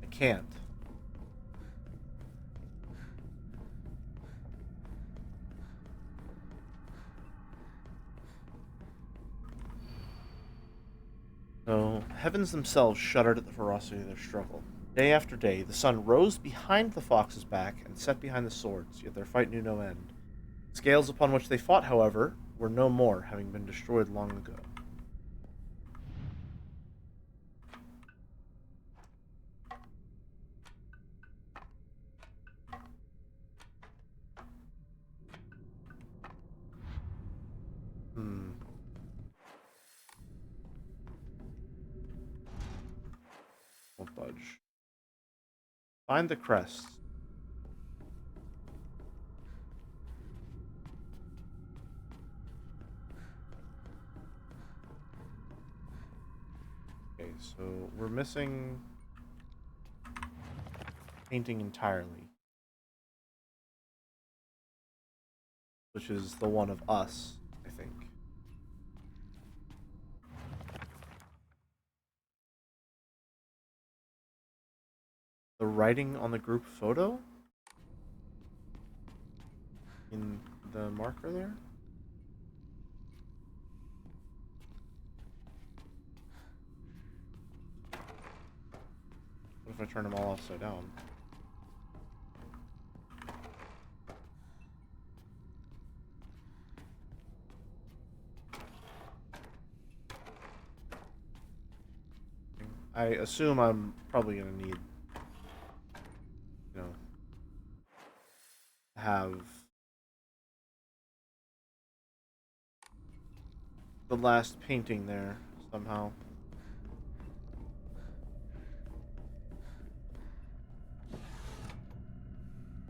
I can't. So, heavens themselves shuddered at the ferocity of their struggle. Day after day, the sun rose behind the fox's back and set behind the swords, yet their fight knew no end. The scales upon which they fought, however, were no more, having been destroyed long ago. Won't budge. Find the crest. Okay, so we're missing painting entirely, which is the one of us, I think. The writing on the group photo? In the marker there? What if I turn them all upside down? I assume I'm probably gonna need, have the last painting there somehow.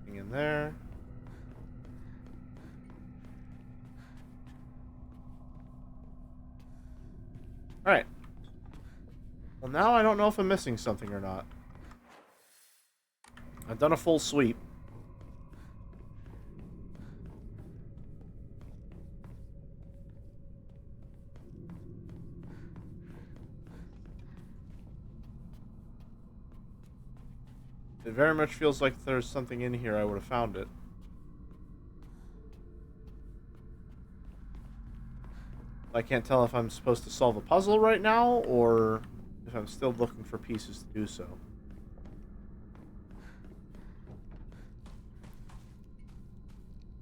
In there. Alright. Well, now I don't know if I'm missing something or not. I've done a full sweep. It very much feels like there's something in here. I would have found it. I can't tell if I'm supposed to solve a puzzle right now or if I'm still looking for pieces to do so.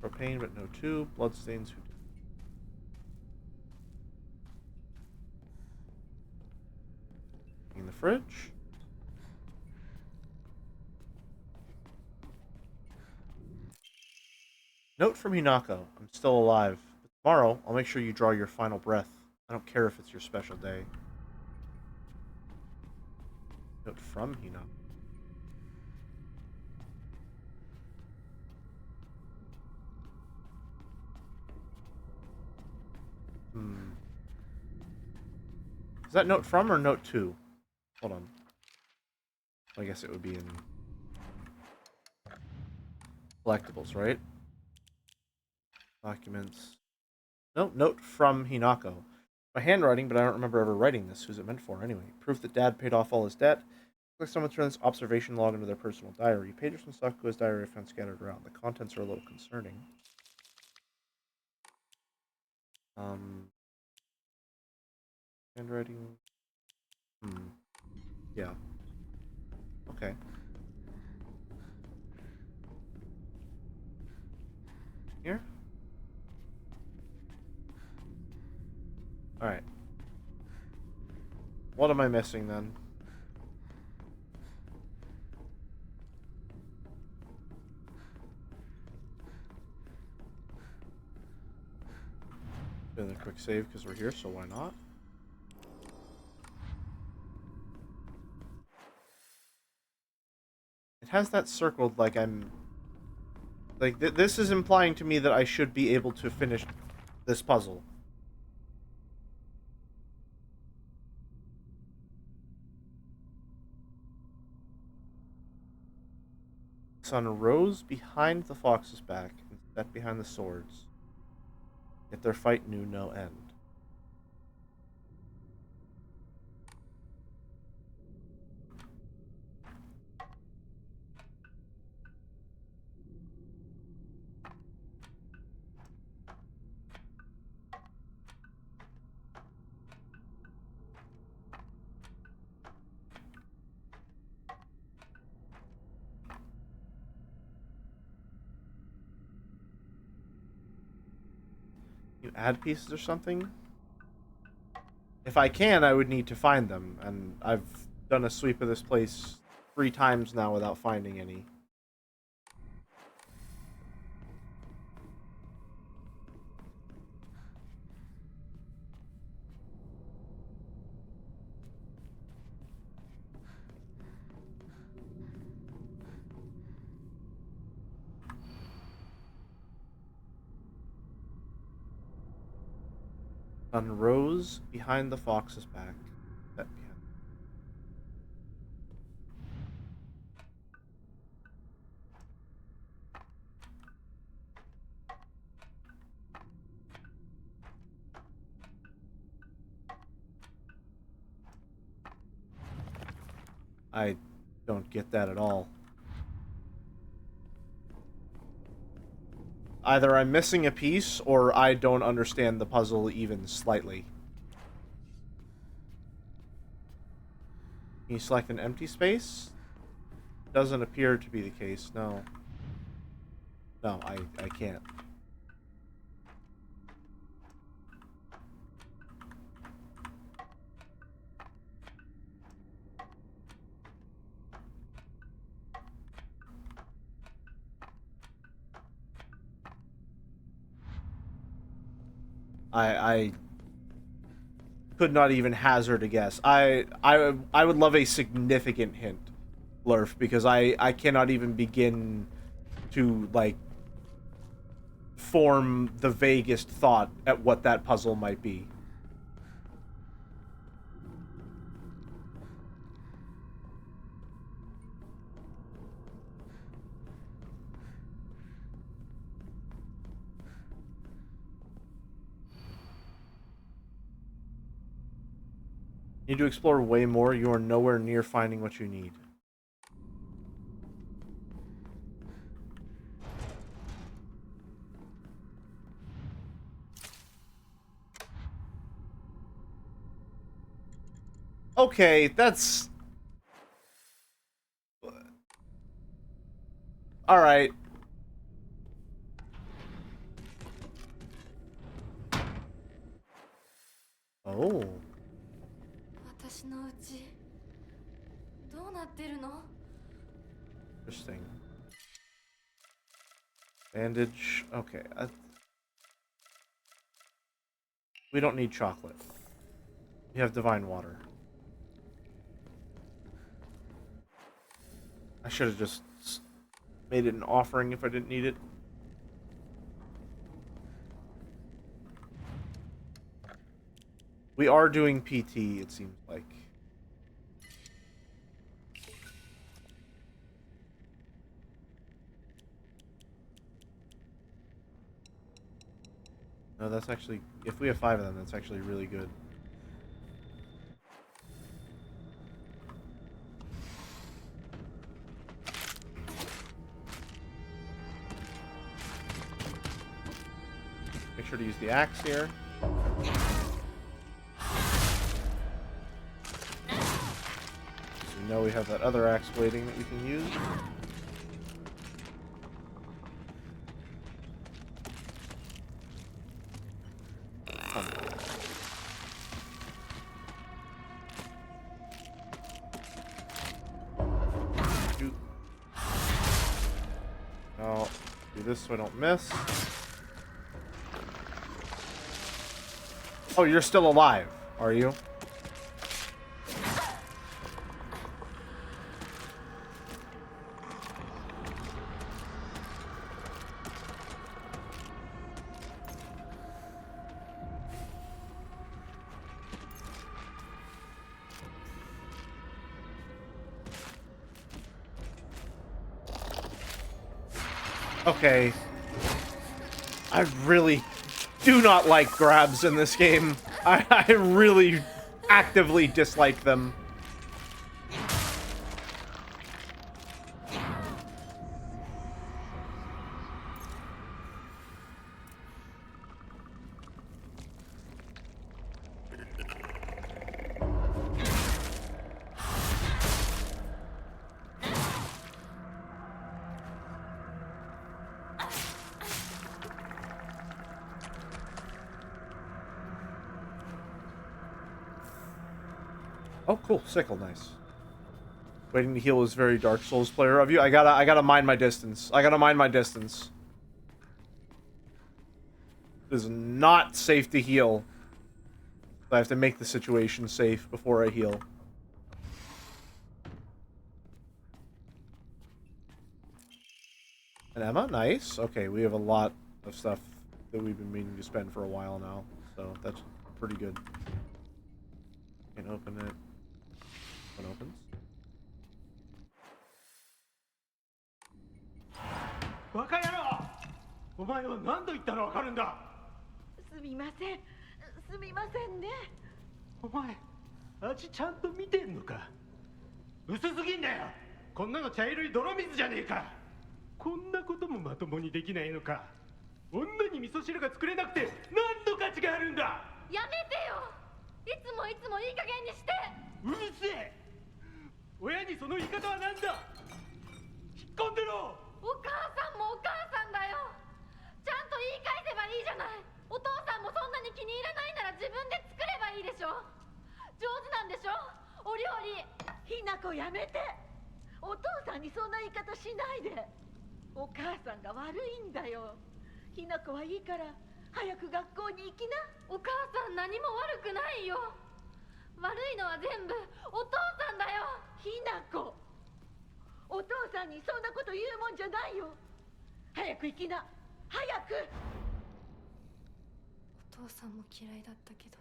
Propane, but no tube. Bloodstains. In the fridge. Note from Hinako. I'm still alive. But tomorrow, I'll make sure you draw your final breath. I don't care if it's your special day. Note from Hinako. Is that note from or note to? Hold on. I guess it would be in collectibles, right? Documents. No, note from Hinako. My handwriting, but I don't remember ever writing this. Who's it meant for, anyway? Proof that Dad paid off all his debt. Like someone turns observation log into their personal diary. Pages from Sakuga's diary are found scattered around. The contents are a little concerning. Handwriting. Yeah. Okay. Here? Alright. What am I missing then? Doing a quick save because we're here, so why not? It has that circled like I'm... Like, this is implying to me that I should be able to finish this puzzle. The sun rose behind the fox's back and set behind the swords. Yet their fight knew no end. You add pieces or something? If I can, I would need to find them, and I've done a sweep of this place 3 times now without finding any. Sun rose behind the fox's back. Set behind. I don't get that at all. Either I'm missing a piece, or I don't understand the puzzle even slightly. Can you select an empty space? Doesn't appear to be the case, no. No, I can't. I could not even hazard a guess. I would love a significant hint, Lurf, because I cannot even begin to, like, form the vaguest thought at what that puzzle might be. Need to explore way more. You are nowhere near finding what you need. Okay, that's... Alright. Oh. 私のうちどうなってるの？ Interesting. Bandage. Okay. We don't need chocolate. We have divine water. I should have just made it an offering if I didn't need it. We are doing PT, it seems like. No, that's actually... If we have 5 of them, that's actually really good. Make sure to use the axe here. We know we have that other axe waiting that we can use. Shoot. No, do this so I don't miss. Oh, you're still alive, are you? Okay. I really do not like grabs in this game. I really actively dislike them. Oh, cool. Sickle, nice. Waiting to heal is very Dark Souls player of you. I gotta mind my distance. I gotta mind my distance. It is not safe to heal. I have to make the situation safe before I heal. And Emma, nice. Okay, we have a lot of stuff that we've been meaning to spend for a while now, so that's pretty good. Can open it. One opens. バカ野郎お前は何度言ったらわかるんだすみませんすみませんねお前味ちゃんと見てんのか薄すぎんだよこんなの茶色い泥水じゃねえかこんなこともまともにできないのか女に味噌汁が作れなくて何の価値があるんだやめてよいつもいい加減にしてうるせえ親にその言い方は何だ引っ込んでろお母さんもお母さんだよちゃんと言い返せばいいじゃないお父さんもそんなに気に入らないなら自分で作ればいいでしょ上手なんでしょお料理ひなこやめてお父さんにそんな言い方しないでお母さんが悪いんだよひなこはいいから早く学校に行きなお母さん何も悪くないよ悪いのは全部お父さんだよひなこお父さんにそんなこと言うもんじゃないよ早く行きな早くお父さんも嫌いだったけど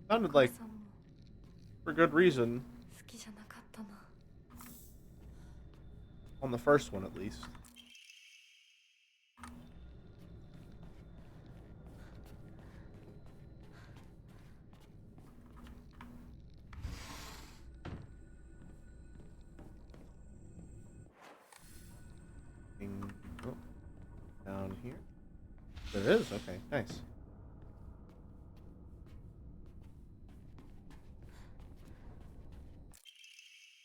Sounded お like 母さんも for good reason. 好きじゃなかったな On the first one, at least. it is? Okay, nice.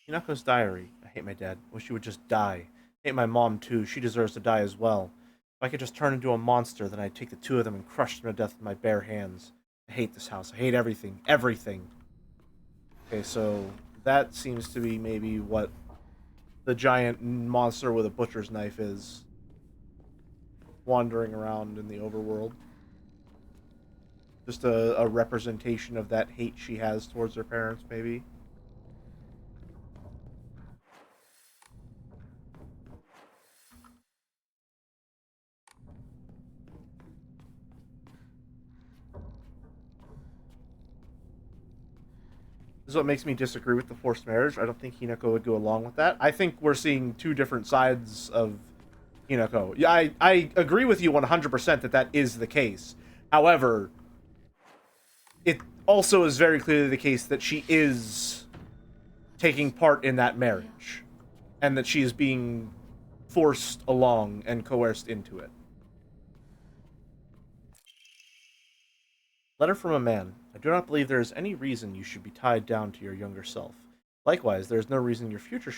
Hinako's diary. I hate my dad. Wish he would just die. Hate my mom too. She deserves to die as well. If I could just turn into a monster, then I'd take the two of them and crush them to death with my bare hands. I hate this house. I hate everything. Everything. Okay, so that seems to be maybe what the giant monster with a butcher's knife is. Wandering around in the overworld. Just a representation of that hate she has towards her parents, maybe. This is what makes me disagree with the forced marriage. I don't think Hinako would go along with that. I think we're seeing two different sides of Hinako. Yeah, I agree with you 100% that that is the case. However, it also is very clearly the case that she is taking part in that marriage. And that she is being forced along and coerced into it. Letter from a man. I do not believe there is any reason you should be tied down to your younger self. Likewise, there is no reason your future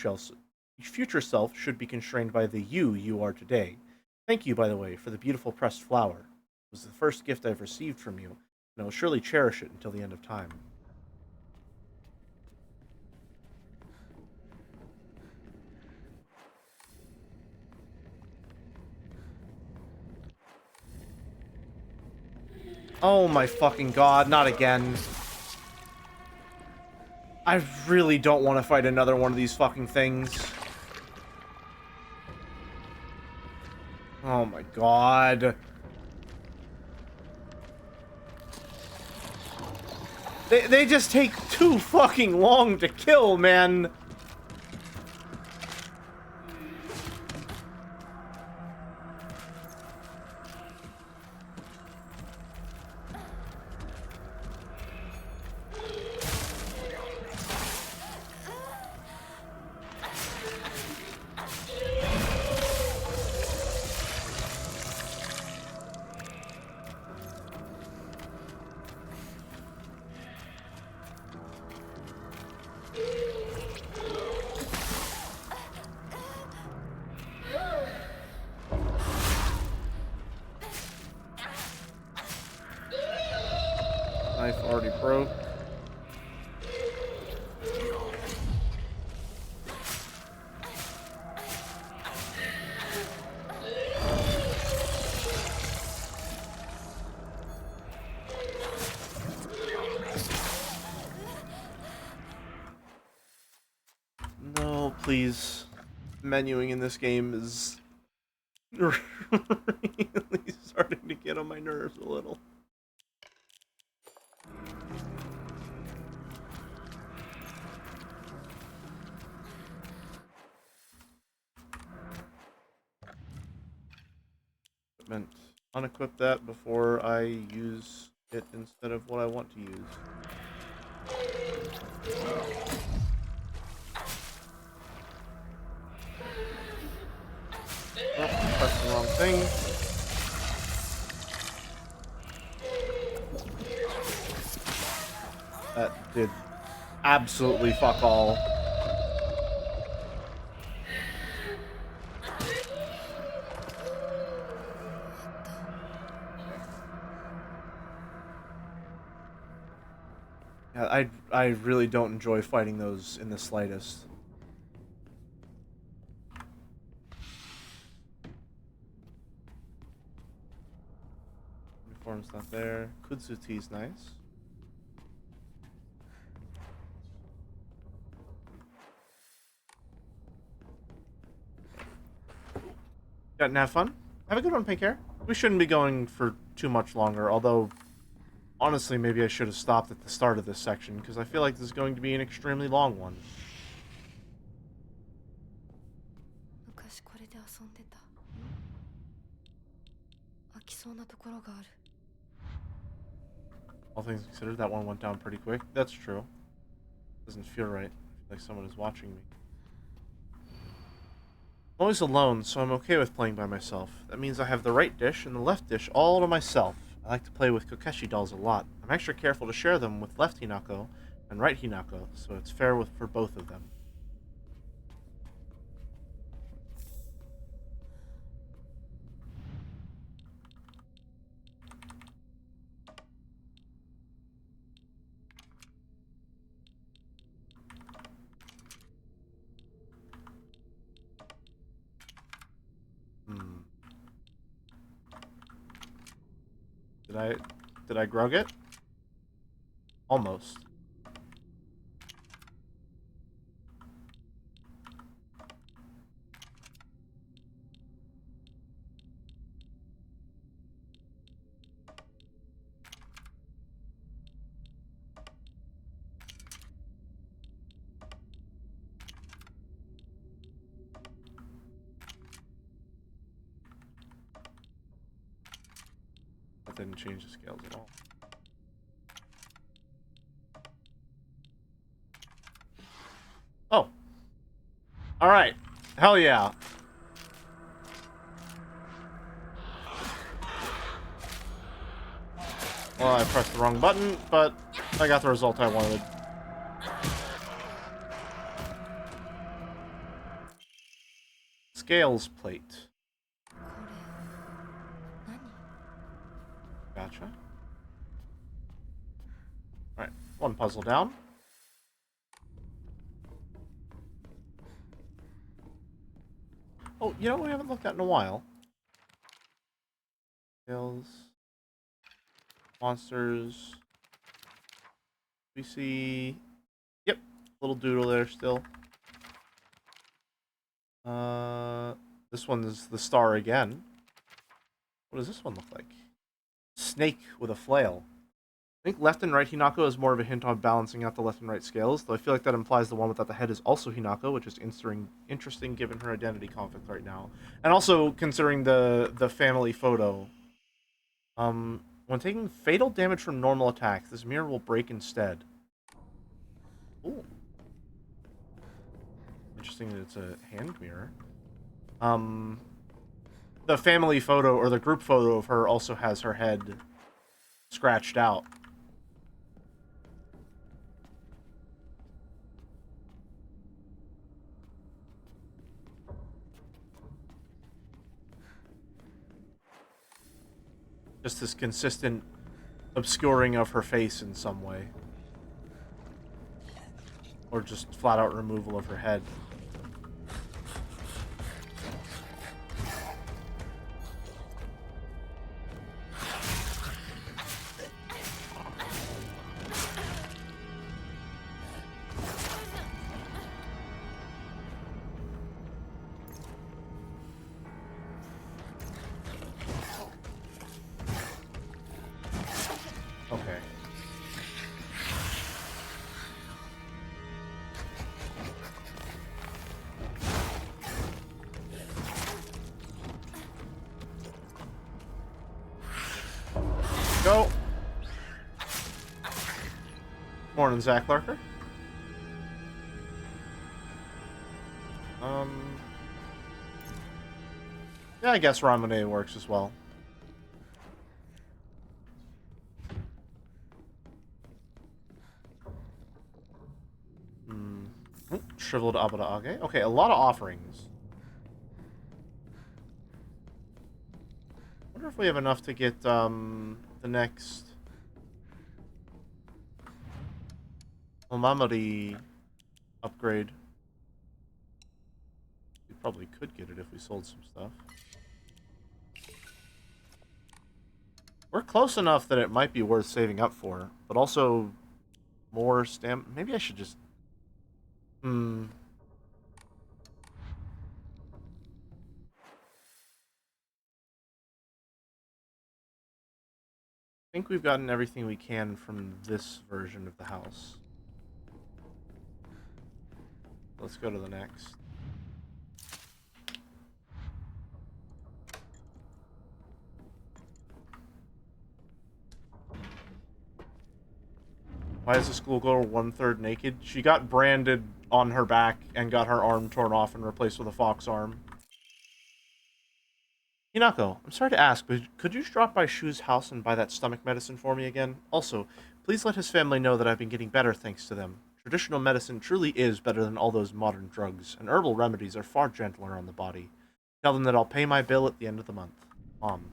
self should be constrained by the you are today. Thank you, by the way, for the beautiful pressed flower. It was the first gift I've received from you, and I will surely cherish it until the end of time. Oh my fucking god, not again. I really don't want to fight another one of these fucking things. Oh my god. They just take too fucking long to kill, man. Knife already broke. No, please. Menuing in this game is really starting to get on my nerves a little. Equipment. Unequip that before I use it instead of what I want to use. Oh, pressed the wrong thing. That did absolutely fuck all. Yeah, I really don't enjoy fighting those in the slightest. Uniform's not there. Kudzuti's nice. Gotten have fun? Have a good one, Pink Hair. We shouldn't be going for too much longer, although honestly maybe I should have stopped at the start of this section, because I feel like this is going to be an extremely long one. All things considered, that one went down pretty quick. That's true. Doesn't feel right. I feel like someone is watching me. I'm always alone, so I'm okay with playing by myself. That means I have the right dish and the left dish all to myself. I like to play with Kokeshi dolls a lot. I'm extra careful to share them with left Hinako and right Hinako, so it's fair for both of them. Did I grug it? Almost. That didn't change the scales at all. Oh. Alright. Hell yeah. Well, I pressed the wrong button, but I got the result I wanted. Scales plate. Gotcha. Alright, one puzzle down. Oh, you know what we haven't looked at in a while? Scales. Monsters. We see... Yep, little doodle there still. This one is the star again. What does this one look like? Snake with a flail. I think left and right Hinako is more of a hint on balancing out the left and right scales, though I feel like that implies the one without the head is also Hinako, which is interesting given her identity conflict right now. And also considering the family photo. When taking fatal damage from normal attacks, this mirror will break instead. Ooh. Interesting that it's a hand mirror. The family photo, or the group photo of her, also has her head scratched out. Just this consistent obscuring of her face in some way. Or just flat out removal of her head. Okay. Go. Morning, Zach Larker. Yeah, I guess Ramune works as well. Shriveled Abada Age. Okay, a lot of offerings. I wonder if we have enough to get the next Omamori upgrade. We probably could get it if we sold some stuff. We're close enough that it might be worth saving up for, but also more stamp. Maybe I should just... I think we've gotten everything we can from this version of the house. Let's go to the next. Why is the schoolgirl 1/3 naked? She got branded on her back and got her arm torn off and replaced with a fox arm. Hinako, I'm sorry to ask, but could you drop by Shu's house and buy that stomach medicine for me again? Also, please let his family know that I've been getting better thanks to them. Traditional medicine truly is better than all those modern drugs, and herbal remedies are far gentler on the body. Tell them that I'll pay my bill at the end of the month. Mom.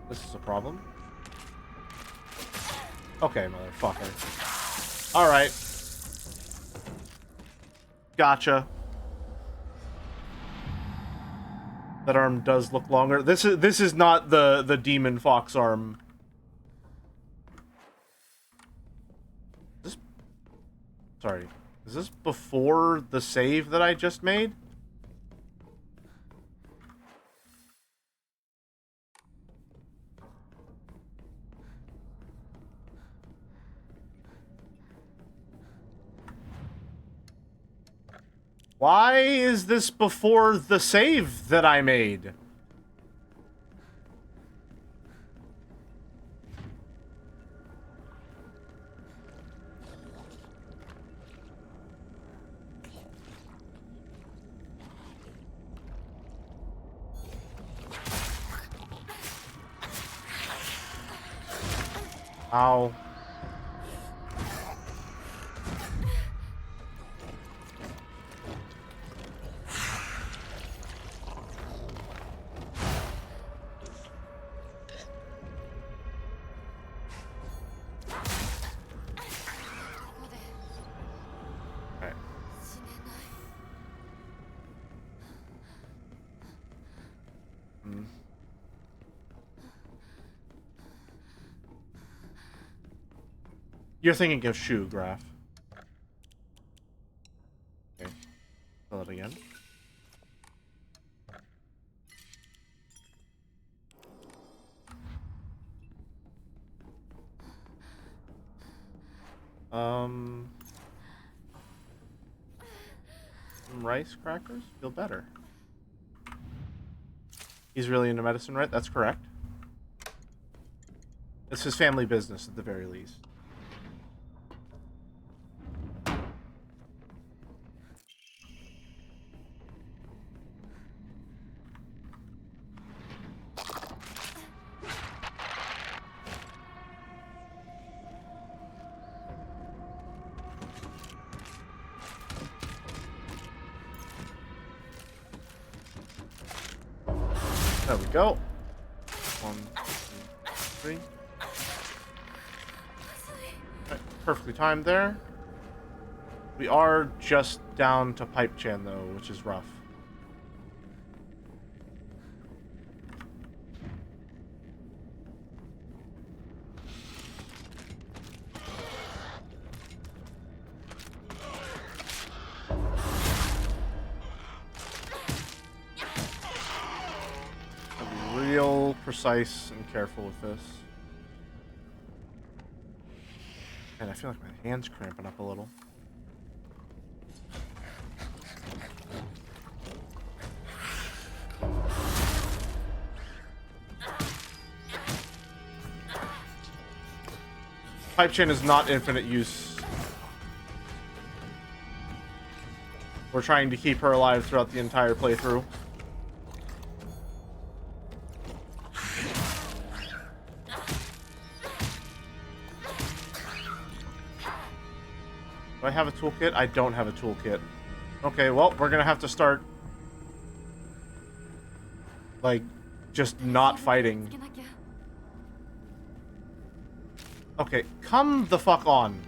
This is a problem. Okay, motherfucker. Alright. Gotcha. That arm does look longer. This is not the demon fox arm. Sorry. Is this before the save that I just made? Why is this before the save that I made? Ow. You're thinking of Shu, Graph. Okay. Fill it again. Some rice crackers? Feel better. He's really into medicine, right? That's correct. It's his family business at the very least. There we go. 1, 2, 3. Right, perfectly timed there. We are just down to Pipe Chan though, which is rough. Real precise and careful with this. And I feel like my hand's cramping up a little. Pipe chain is not infinite use. We're trying to keep her alive throughout the entire playthrough. Do I have a toolkit? I don't have a toolkit. Okay, well, we're gonna have to start, like, just not fighting. Okay, come the fuck on.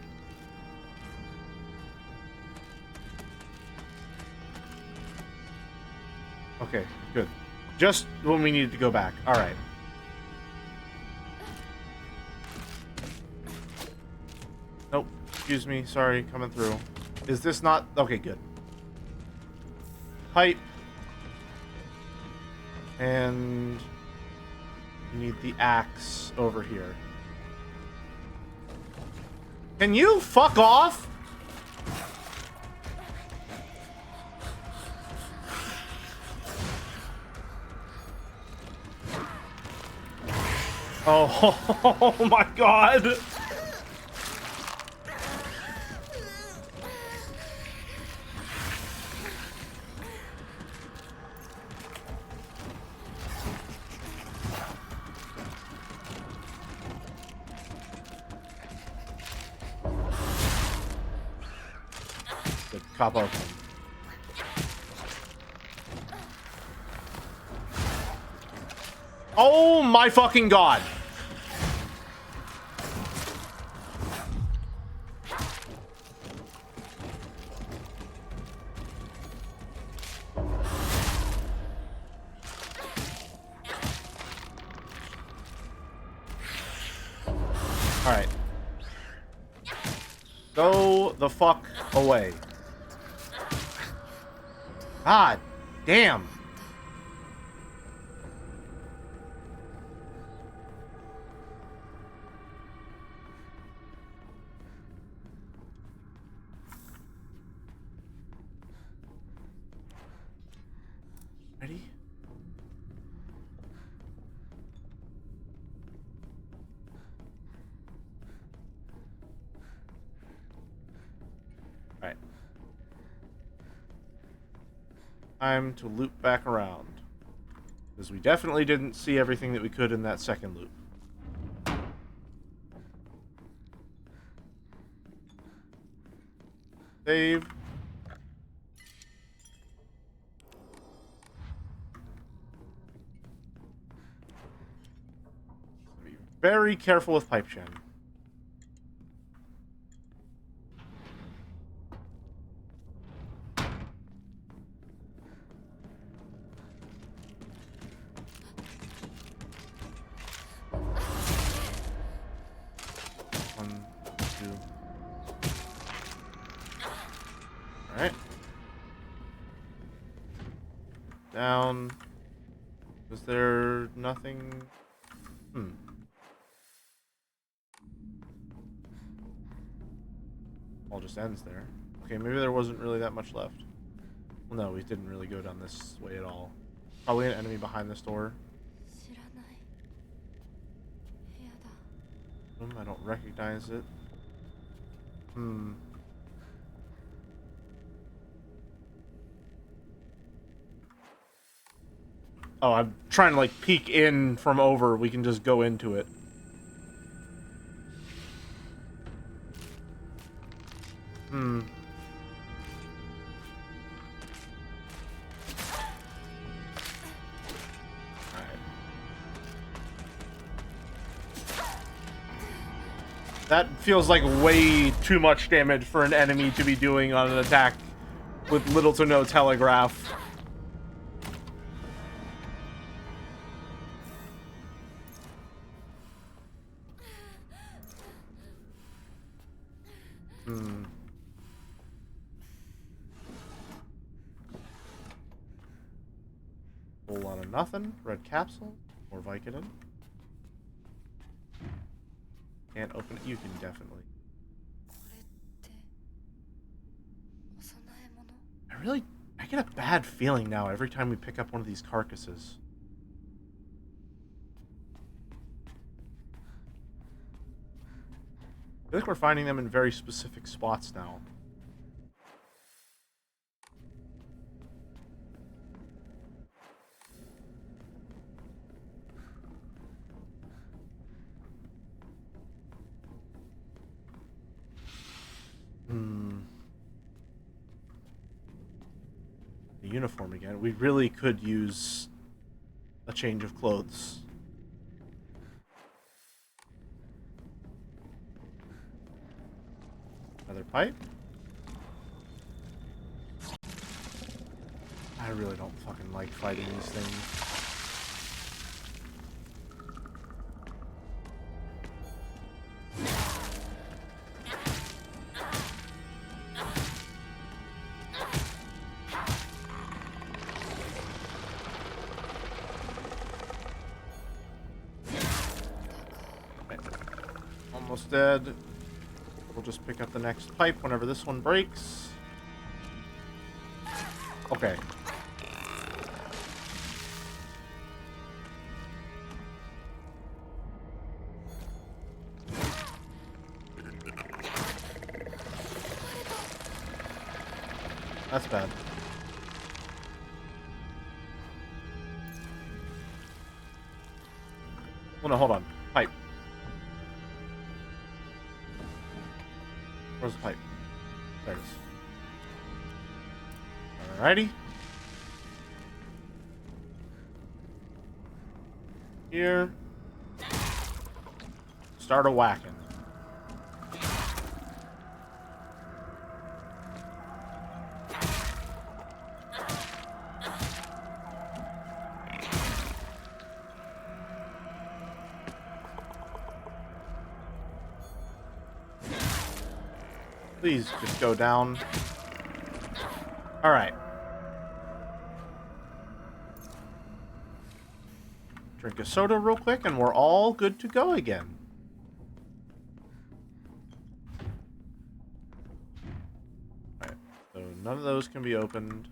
Okay, good. Just when we needed to go back. Alright. Nope. Excuse me. Sorry. Coming through. Is this not... Okay, good. Pipe. And... you need the axe over here. Can you fuck off? Oh, oh my god! The cop open. Oh my fucking god! Alright. Go the fuck away. God damn. Ready? Alright. Time to loop back around. Because we definitely didn't see everything that we could in that second loop. Save. Be very careful with pipe jam. One, two. Alright. Down. Was there nothing? All just ends there. Okay, maybe there wasn't really that much left. Well, no, we didn't really go down this way at all. Probably an enemy behind this door. I don't recognize it. Oh, I'm trying to, like, peek in from over. We can just go into it. Alright. That feels like way too much damage for an enemy to be doing on an attack with little to no telegraph. Whole lot of nothing. Red capsule. More Vicodin. Can't open it. You can definitely. I get a bad feeling now every time we pick up one of these carcasses. I feel like we're finding them in very specific spots now. The uniform again. We really could use a change of clothes. Another pipe. I really don't fucking like fighting these things. Almost dead. We'll just pick up the next pipe whenever this one breaks. Okay. That's bad. Oh no, hold on. Pipe. Where's the pipe? There it is. Alrighty. Here. Start a-whacking. Please just go down. Alright. Drink a soda real quick and we're all good to go again. Alright, so none of those can be opened.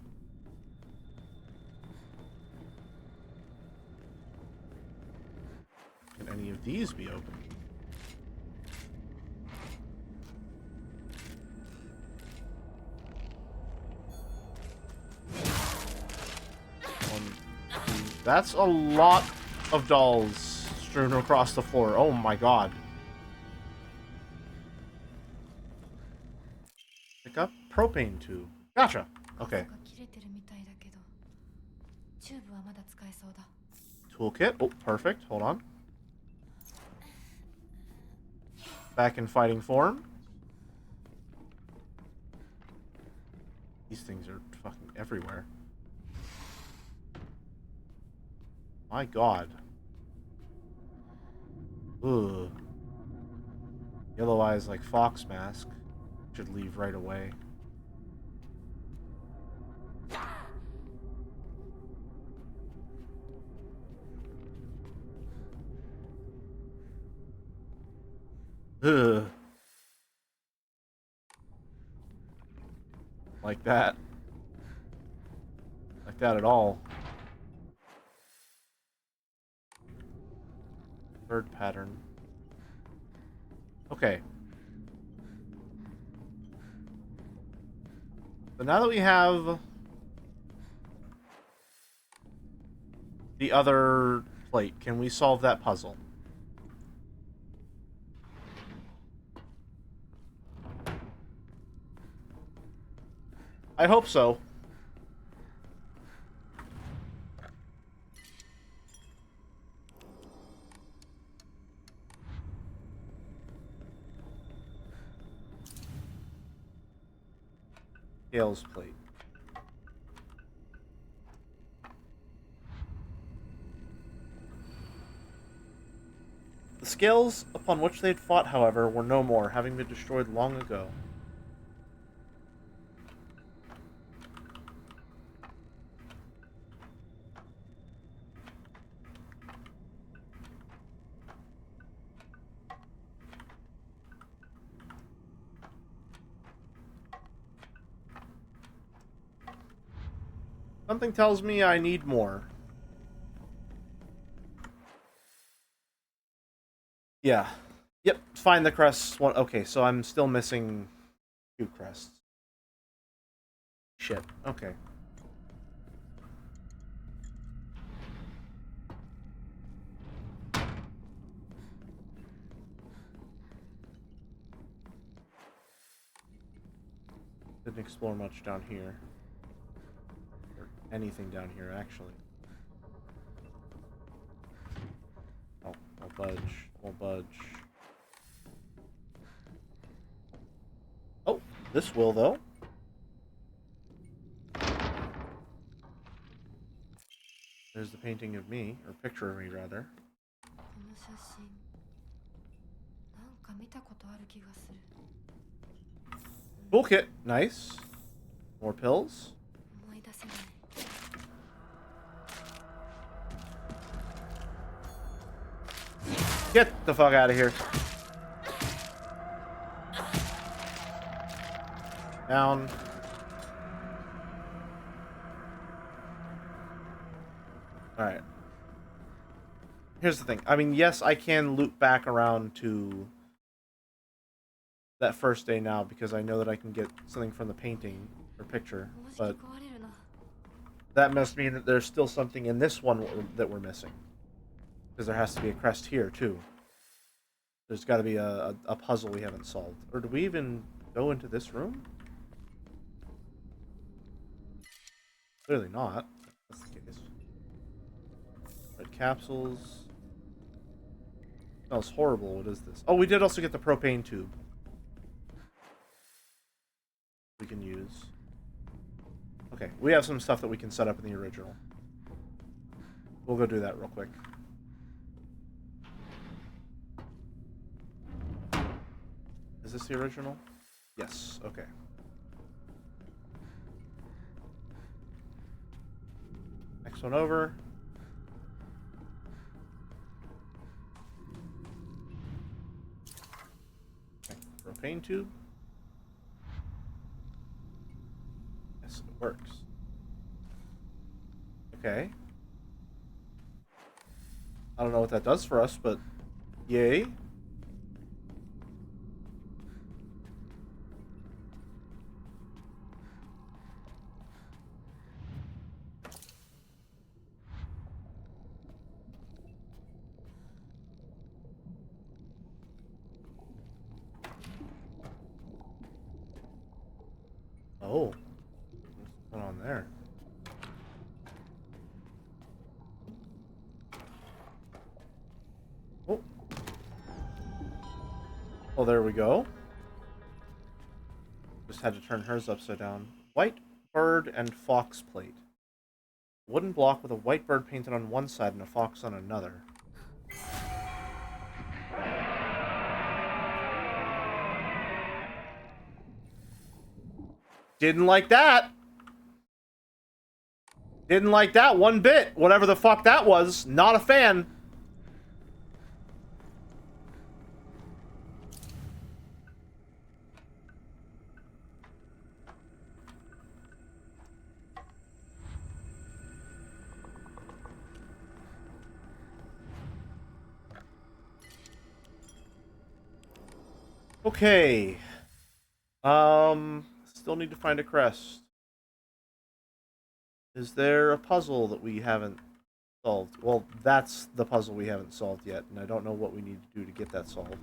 Can any of these be opened? That's a lot of dolls strewn across the floor. Oh my god. Pick up propane tube. Gotcha. Okay. Toolkit. Oh, perfect. Hold on. Back in fighting form. These things are fucking everywhere. My god. Ugh. Yellow eyes like fox mask. Should leave right away. Ugh. Like that. Like that at all. Bird pattern. Okay. So now that we have the other plate, can we solve that puzzle? I hope so. Scales plate. The scales upon which they had fought, however, were no more, having been destroyed long ago. Something tells me I need more. Yeah. Yep, find the crests. One. Okay, so I'm still missing 2 crests. Shit. Okay. Didn't explore much down here. Or anything down here, actually. Oh, won't budge. Won't budge. Oh, this will, though. There's the painting of me, or picture of me, rather. Toolkit, nice. More pills. Get the fuck out of here. Down. Alright. Here's the thing. I mean, yes, I can loop back around to that first day now because I know that I can get something from the painting. or picture, もし but 壊れるな。 that must mean that there's still something in this one that we're missing. Because there has to be a crest here, too. There's got to be a puzzle we haven't solved. Or do we even go into this room? Clearly not. That's the case. Red capsules. Smells horrible. What is this? Oh, we did also get the propane tube. We can use. Okay, we have some stuff that we can set up in the original. We'll go do that real quick. Is this the original? Yes, okay. Next one over. Okay, propane tube. Yes, it works. Okay. I don't know what that does for us, but yay. Oh. What's going on there? Oh. Oh, there we go. Just had to turn hers upside down. White bird and fox plate. Wooden block with a white bird painted on one side and a fox on another. Didn't like that. Didn't like that one bit. Whatever the fuck that was. Not a fan. Okay. Still need to find a crest. Is there a puzzle that we haven't solved? Well, that's the puzzle we haven't solved yet, and I don't know what we need to do to get that solved.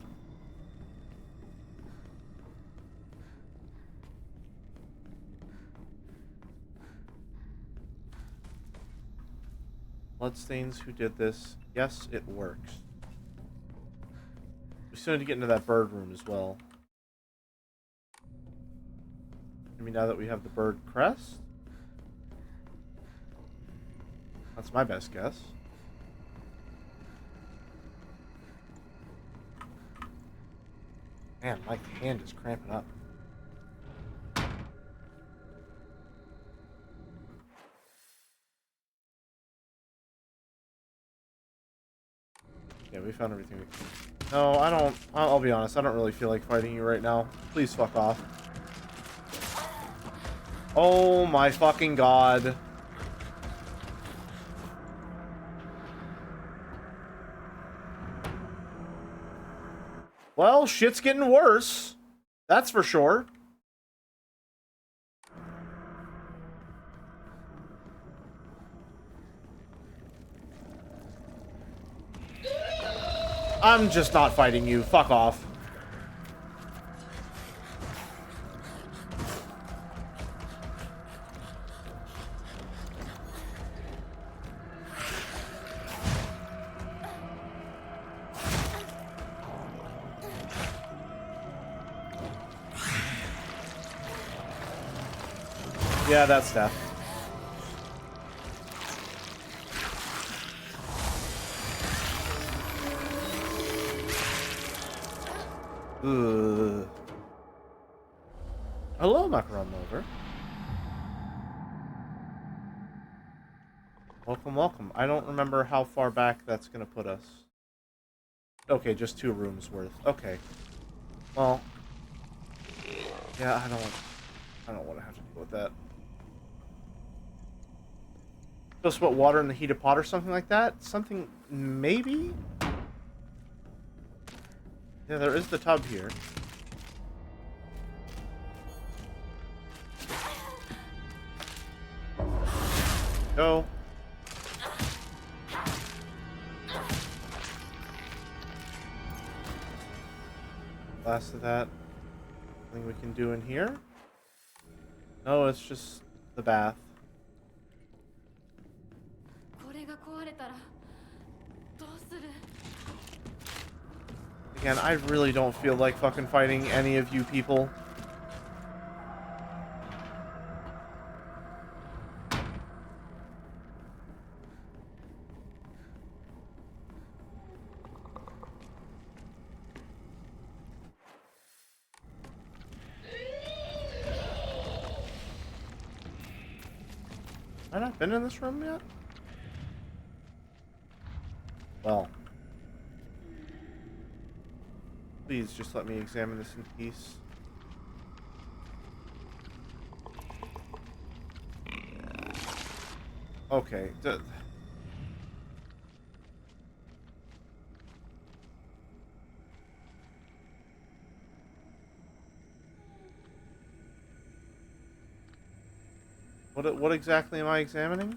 Bloodstains, who did this? Yes, it works. We still need to get into that bird room as well. I mean, now that we have the bird crest? That's my best guess. Man, my hand is cramping up. Yeah, we found everything we can. No, I don't. I'll be honest. I don't really feel like fighting you right now. Please fuck off. Oh my fucking god. Well, shit's getting worse. That's for sure. I'm just not fighting you. Fuck off. Yeah, that's death. Ugh. Hello, Macaron Lover. Welcome, welcome. I don't remember how far back that's gonna put us. Okay, just 2 rooms worth. Okay. Well. Yeah, I don't want to have to deal with that. Just put water in the heated pot or something like that? Something, maybe? Yeah, there is the tub here. go. Last of that. Nothing we can do in here? No, it's just the bath. これが壊れたらどうする？ Again, I really don't feel like fucking fighting any of you people. Have I not been in this room yet? Well. Please just let me examine this in peace. Okay. What exactly am I examining?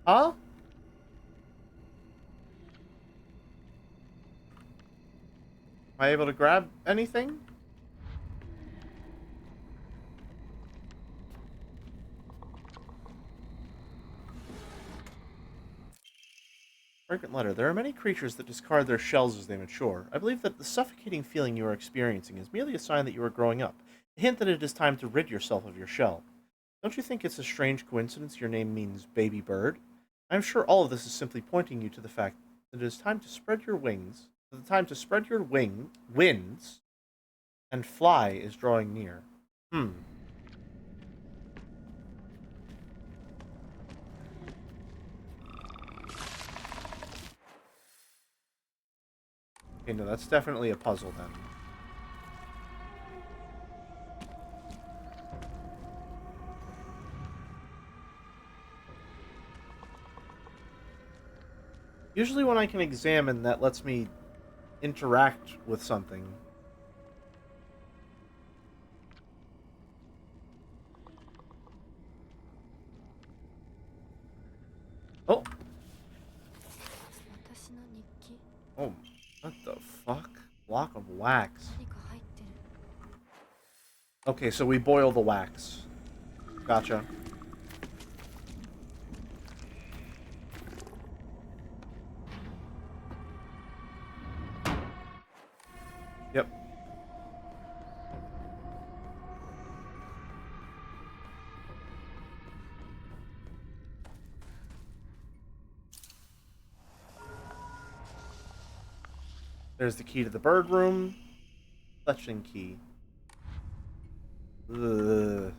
Huh? Am I able to grab anything? Fragrant letter. There are many creatures that discard their shells as they mature. I believe that the suffocating feeling you are experiencing is merely a sign that you are growing up. A hint that it is time to rid yourself of your shell. Don't you think it's a strange coincidence your name means baby bird? I'm sure all of this is simply pointing you to the fact that it is time to spread your wings. The time to spread your wings and fly is drawing near. Okay, no, that's definitely a puzzle then. Usually when I can examine, that lets me interact with something. Oh! 私の日記 Oh, what the fuck? Block of wax. 何か入ってる。 Okay, so we boil the wax. Gotcha. Yep. There's the key to the bird room. Fletching key. Ugh.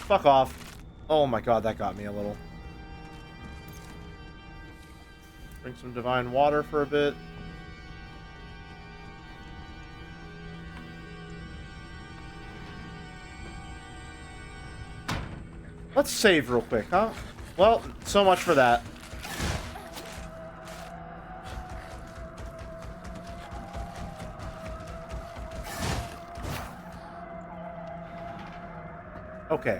Fuck off. Oh my god, that got me a little. Drink some divine water for a bit. Let's save real quick, huh? Well, so much for that. Okay.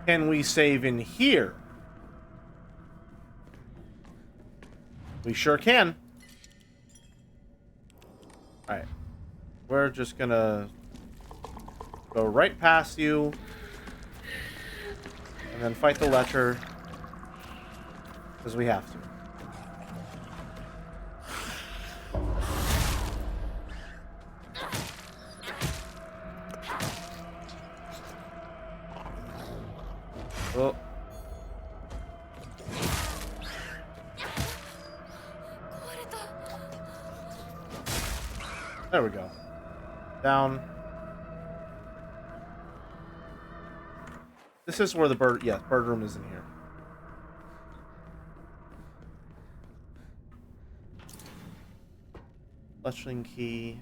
Can we save in here? We sure can. Alright. We're just gonna go right past you. And then fight the Lecher. Because we have to. Oh. There we go. Down. This is where the bird... Yeah, bird room is in here. Fletchling key.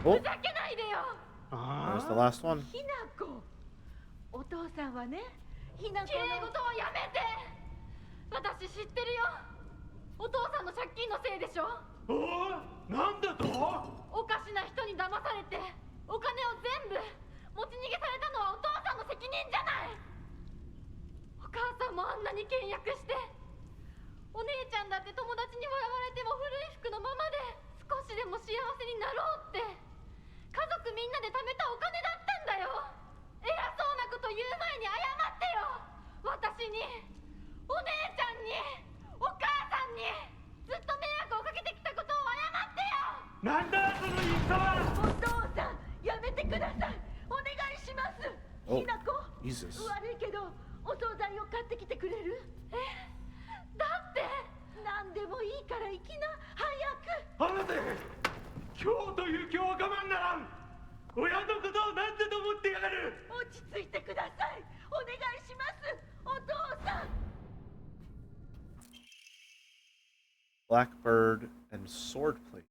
Oh! ふざけないでよ。 There's the last one. ひなこ。お父さんはね、ひなこの。綺麗事はやめて。私知ってるよ。お父さんの借金のせいでしょ。おお、なんだと？お菓子しな人に騙されてお金を全部持ち逃げされたのはお父さんの責任じゃない。お母さんもあんなに倹約して、お姉ちゃんだって友達に笑われても古い服のままで少しでも幸せになろうって家族みんなで貯めたお金だったんだよ。偉そうなこと言う前に謝ってよ。私に、お姉ちゃんに、お母さんにずっと迷惑をかけてきたことを謝ってよ。なんだその言い草は。お父さんやめてください。お願いします。Oh, ひなこ Jesus. 悪いけどお惣菜を買ってきてくれる？だって何でもいいから行きな、早く。離せ。今日という今日は我慢ならん。親のことを何だと思ってやがる。落ち着いてください。お願いします。お父さん。 Blackbird and swordplate.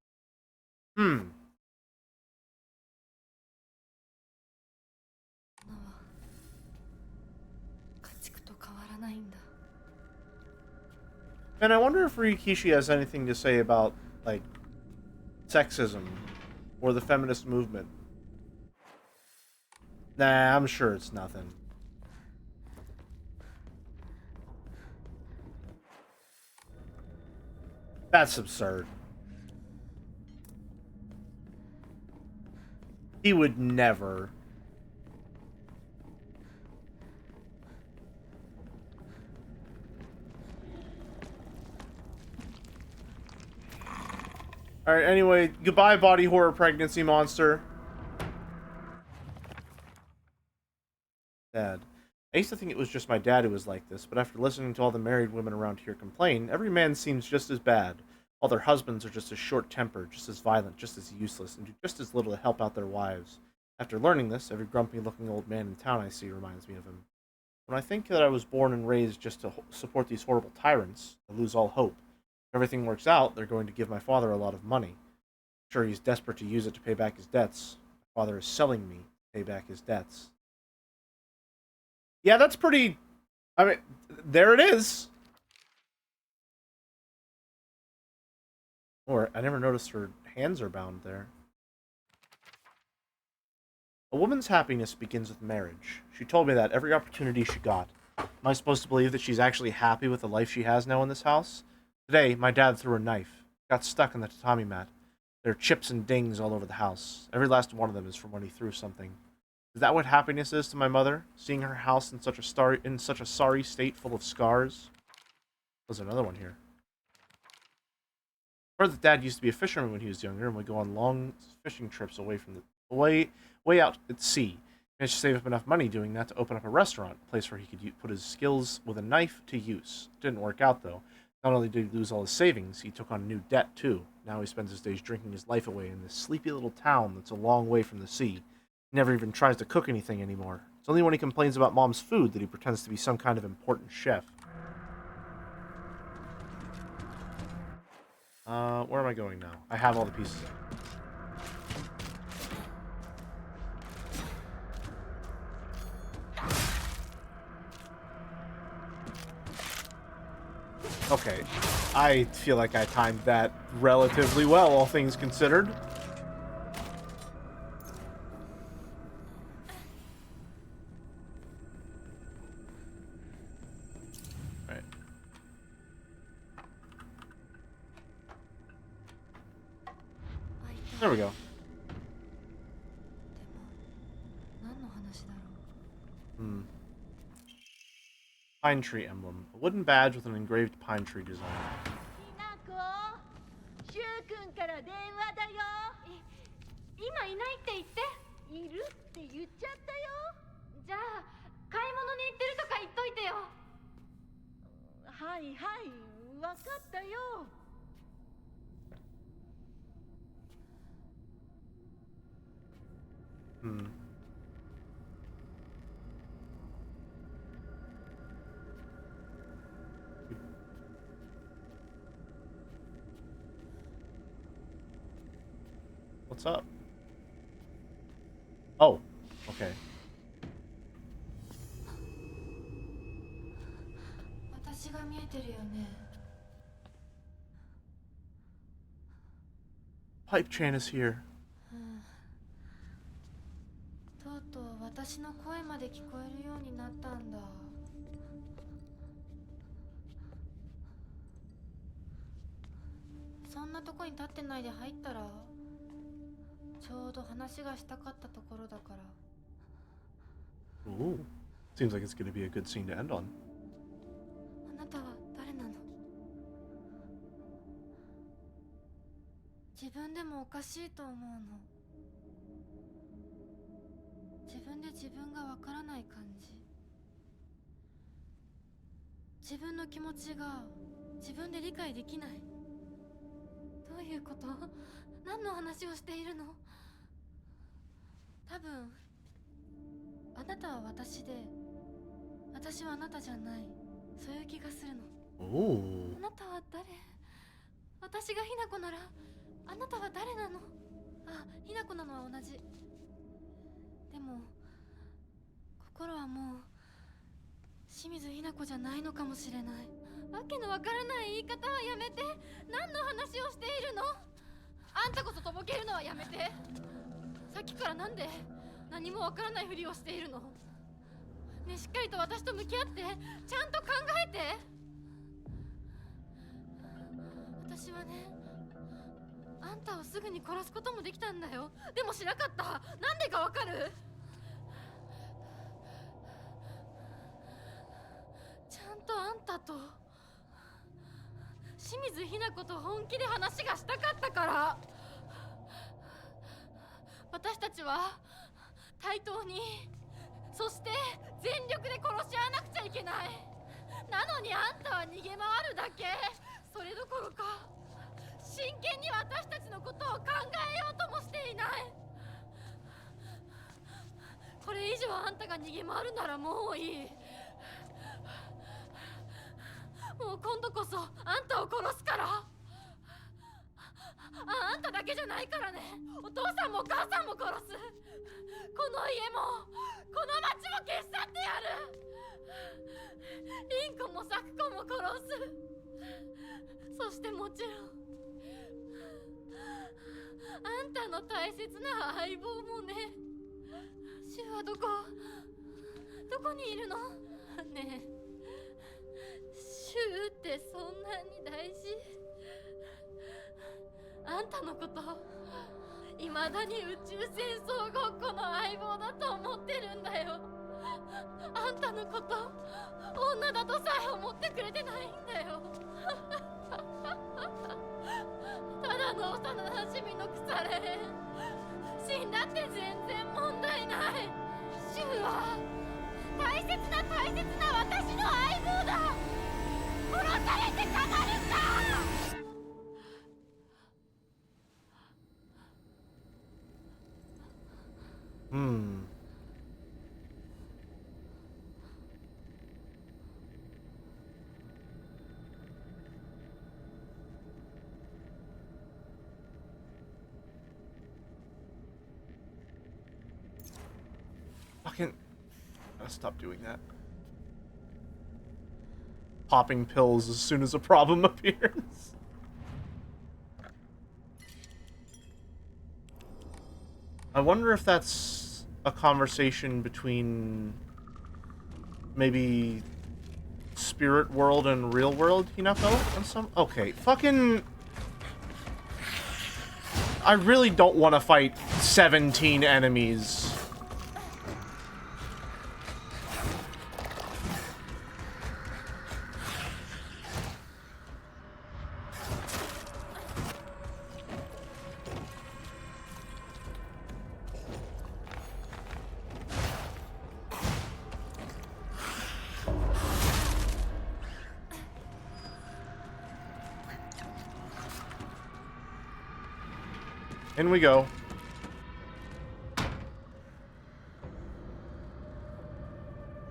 家畜と変わらないんだ。 And I wonder if Ryukishi has anything to say about, like, sexism or the feminist movement. Nah, I'm sure it's nothing. That's absurd. He would never. Alright, anyway, goodbye, body horror pregnancy monster. Dad. I used to think it was just my dad who was like this, but after listening to all the married women around here complain, every man seems just as bad. All their husbands are just as short-tempered, just as violent, just as useless, and do just as little to help out their wives. After learning this, every grumpy-looking old man in town I see reminds me of him. When I think that I was born and raised just to support these horrible tyrants, I lose all hope. If everything works out, they're going to give my father a lot of money. Sure, he's desperate to use it to pay back his debts. My father is selling me to pay back his debts. Yeah, that's pretty... I mean, there it is. Or, I never noticed her hands are bound there. A woman's happiness begins with marriage. She told me that every opportunity she got. Am I supposed to believe that she's actually happy with the life she has now in this house? Today, my dad threw a knife. Got stuck on the tatami mat. There are chips and dings all over the house. Every last one of them is from when he threw something. Is that what happiness is to my mother? Seeing her house in such a sorry state full of scars? There's another one here. I heard that Dad used to be a fisherman when he was younger and would go on long fishing trips away from the way out at sea. He managed to save up enough money doing that to open up a restaurant, a place where he could put his skills with a knife to use. It didn't work out though. Not only did he lose all his savings, he took on new debt too. Now he spends his days drinking his life away in this sleepy little town that's a long way from the sea. He never even tries to cook anything anymore. It's only when he complains about Mom's food that he pretends to be some kind of important chef. Where am I going now? I have all the pieces. Okay, I feel like I timed that relatively well, all things considered. Right. There we go. Pine tree emblem. A wooden badge with an engraved pine tree design. ひなこ、しゅうくんから電話だよ。今いないって言って。いるって言っちゃったよ。じゃあ買い物に行ってるとか言っといてよ。はいはい、わかったよ。What's up? Oh, okay. 私が見えてるよね。 Pipe chain is here. 私の声まで聞こえるようになったんだ。そんなとこに立ってないで入ったら、ちょうど話がしたかったところだから。 Ooh. Seems like it's going to be a good scene to end on. あなたは誰なの？自分でもおかしいと思うの。自分で自分がわからない感じ。自分の気持ちが自分で理解できない。どういうこと？何の話をしているの？多分あなたは私で、私はあなたじゃない。そういう気がするの。Oh. あなたは誰？私がひなこなら、あなたは誰なの？あ、ひなこなのは同じ。でも心はもう清水ひなこじゃないのかもしれない。わけのわからない言い方はやめて。何の話をしているの？あんたこそとぼけるのはやめて。さっきからなんで何もわからないふりをしているの？ねえ、しっかりと私と向き合って、ちゃんと考えて。私はね、あんたをすぐに殺すこともできたんだよ。でもしなかった。なんでかわかる？ちゃんとあんたと清水ひな子と本気で話がしたかったから。私たちは対等に、そして全力で殺し合わなくちゃいけない。なのにあんたは逃げ回るだけ。それどころか真剣に私たちのことを考えようともしていない。これ以上あんたが逃げ回るならもういい。もう今度こそあんたを殺すから。あんただけじゃないからね。お父さんもお母さんも殺す。この家もこの町も消し去ってやる。リンコもサクコも殺す。そしてもちろんあんたの大切な相棒もね。シュはどこにいるの？ねえ、シュってそんなに大事？あんたのこと未だに宇宙戦争ごっこの相棒だと思ってるんだよ。あんたのこと女だとさえ思ってくれてないんだよ。ただの幼馴染の腐れ。死んだって全然問題ない。シュは大切な私の相棒だ。殺されてたまるか。Hmm. Fucking... Gotta stop doing that. Popping pills as soon as a problem appears. I wonder if that's a conversation between maybe spirit world and real world, Hinako? And some... Okay, fucking... I really don't want to fight 17 enemies. In we go.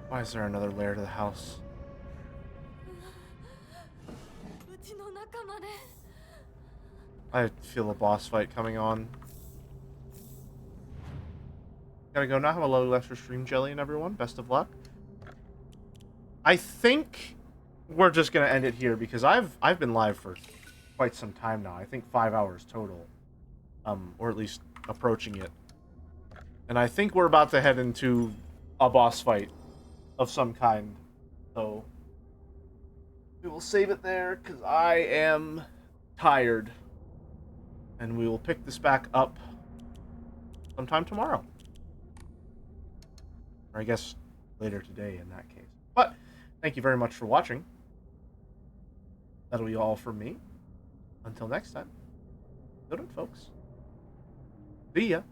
Why is there another layer to the house? I feel a boss fight coming on. Gotta go now. Have a lovely extra stream, Jelly, and everyone. Best of luck. I think we're just gonna end it here because I've been live for quite some time now. I think 5 hours total. Or at least approaching it. And I think we're about to head into a boss fight of some kind. So we will save it there because I am tired. And we will pick this back up sometime tomorrow. Or I guess later today in that case. But thank you very much for watching. That'll be all from me. Until next time. Good one, folks. See ya.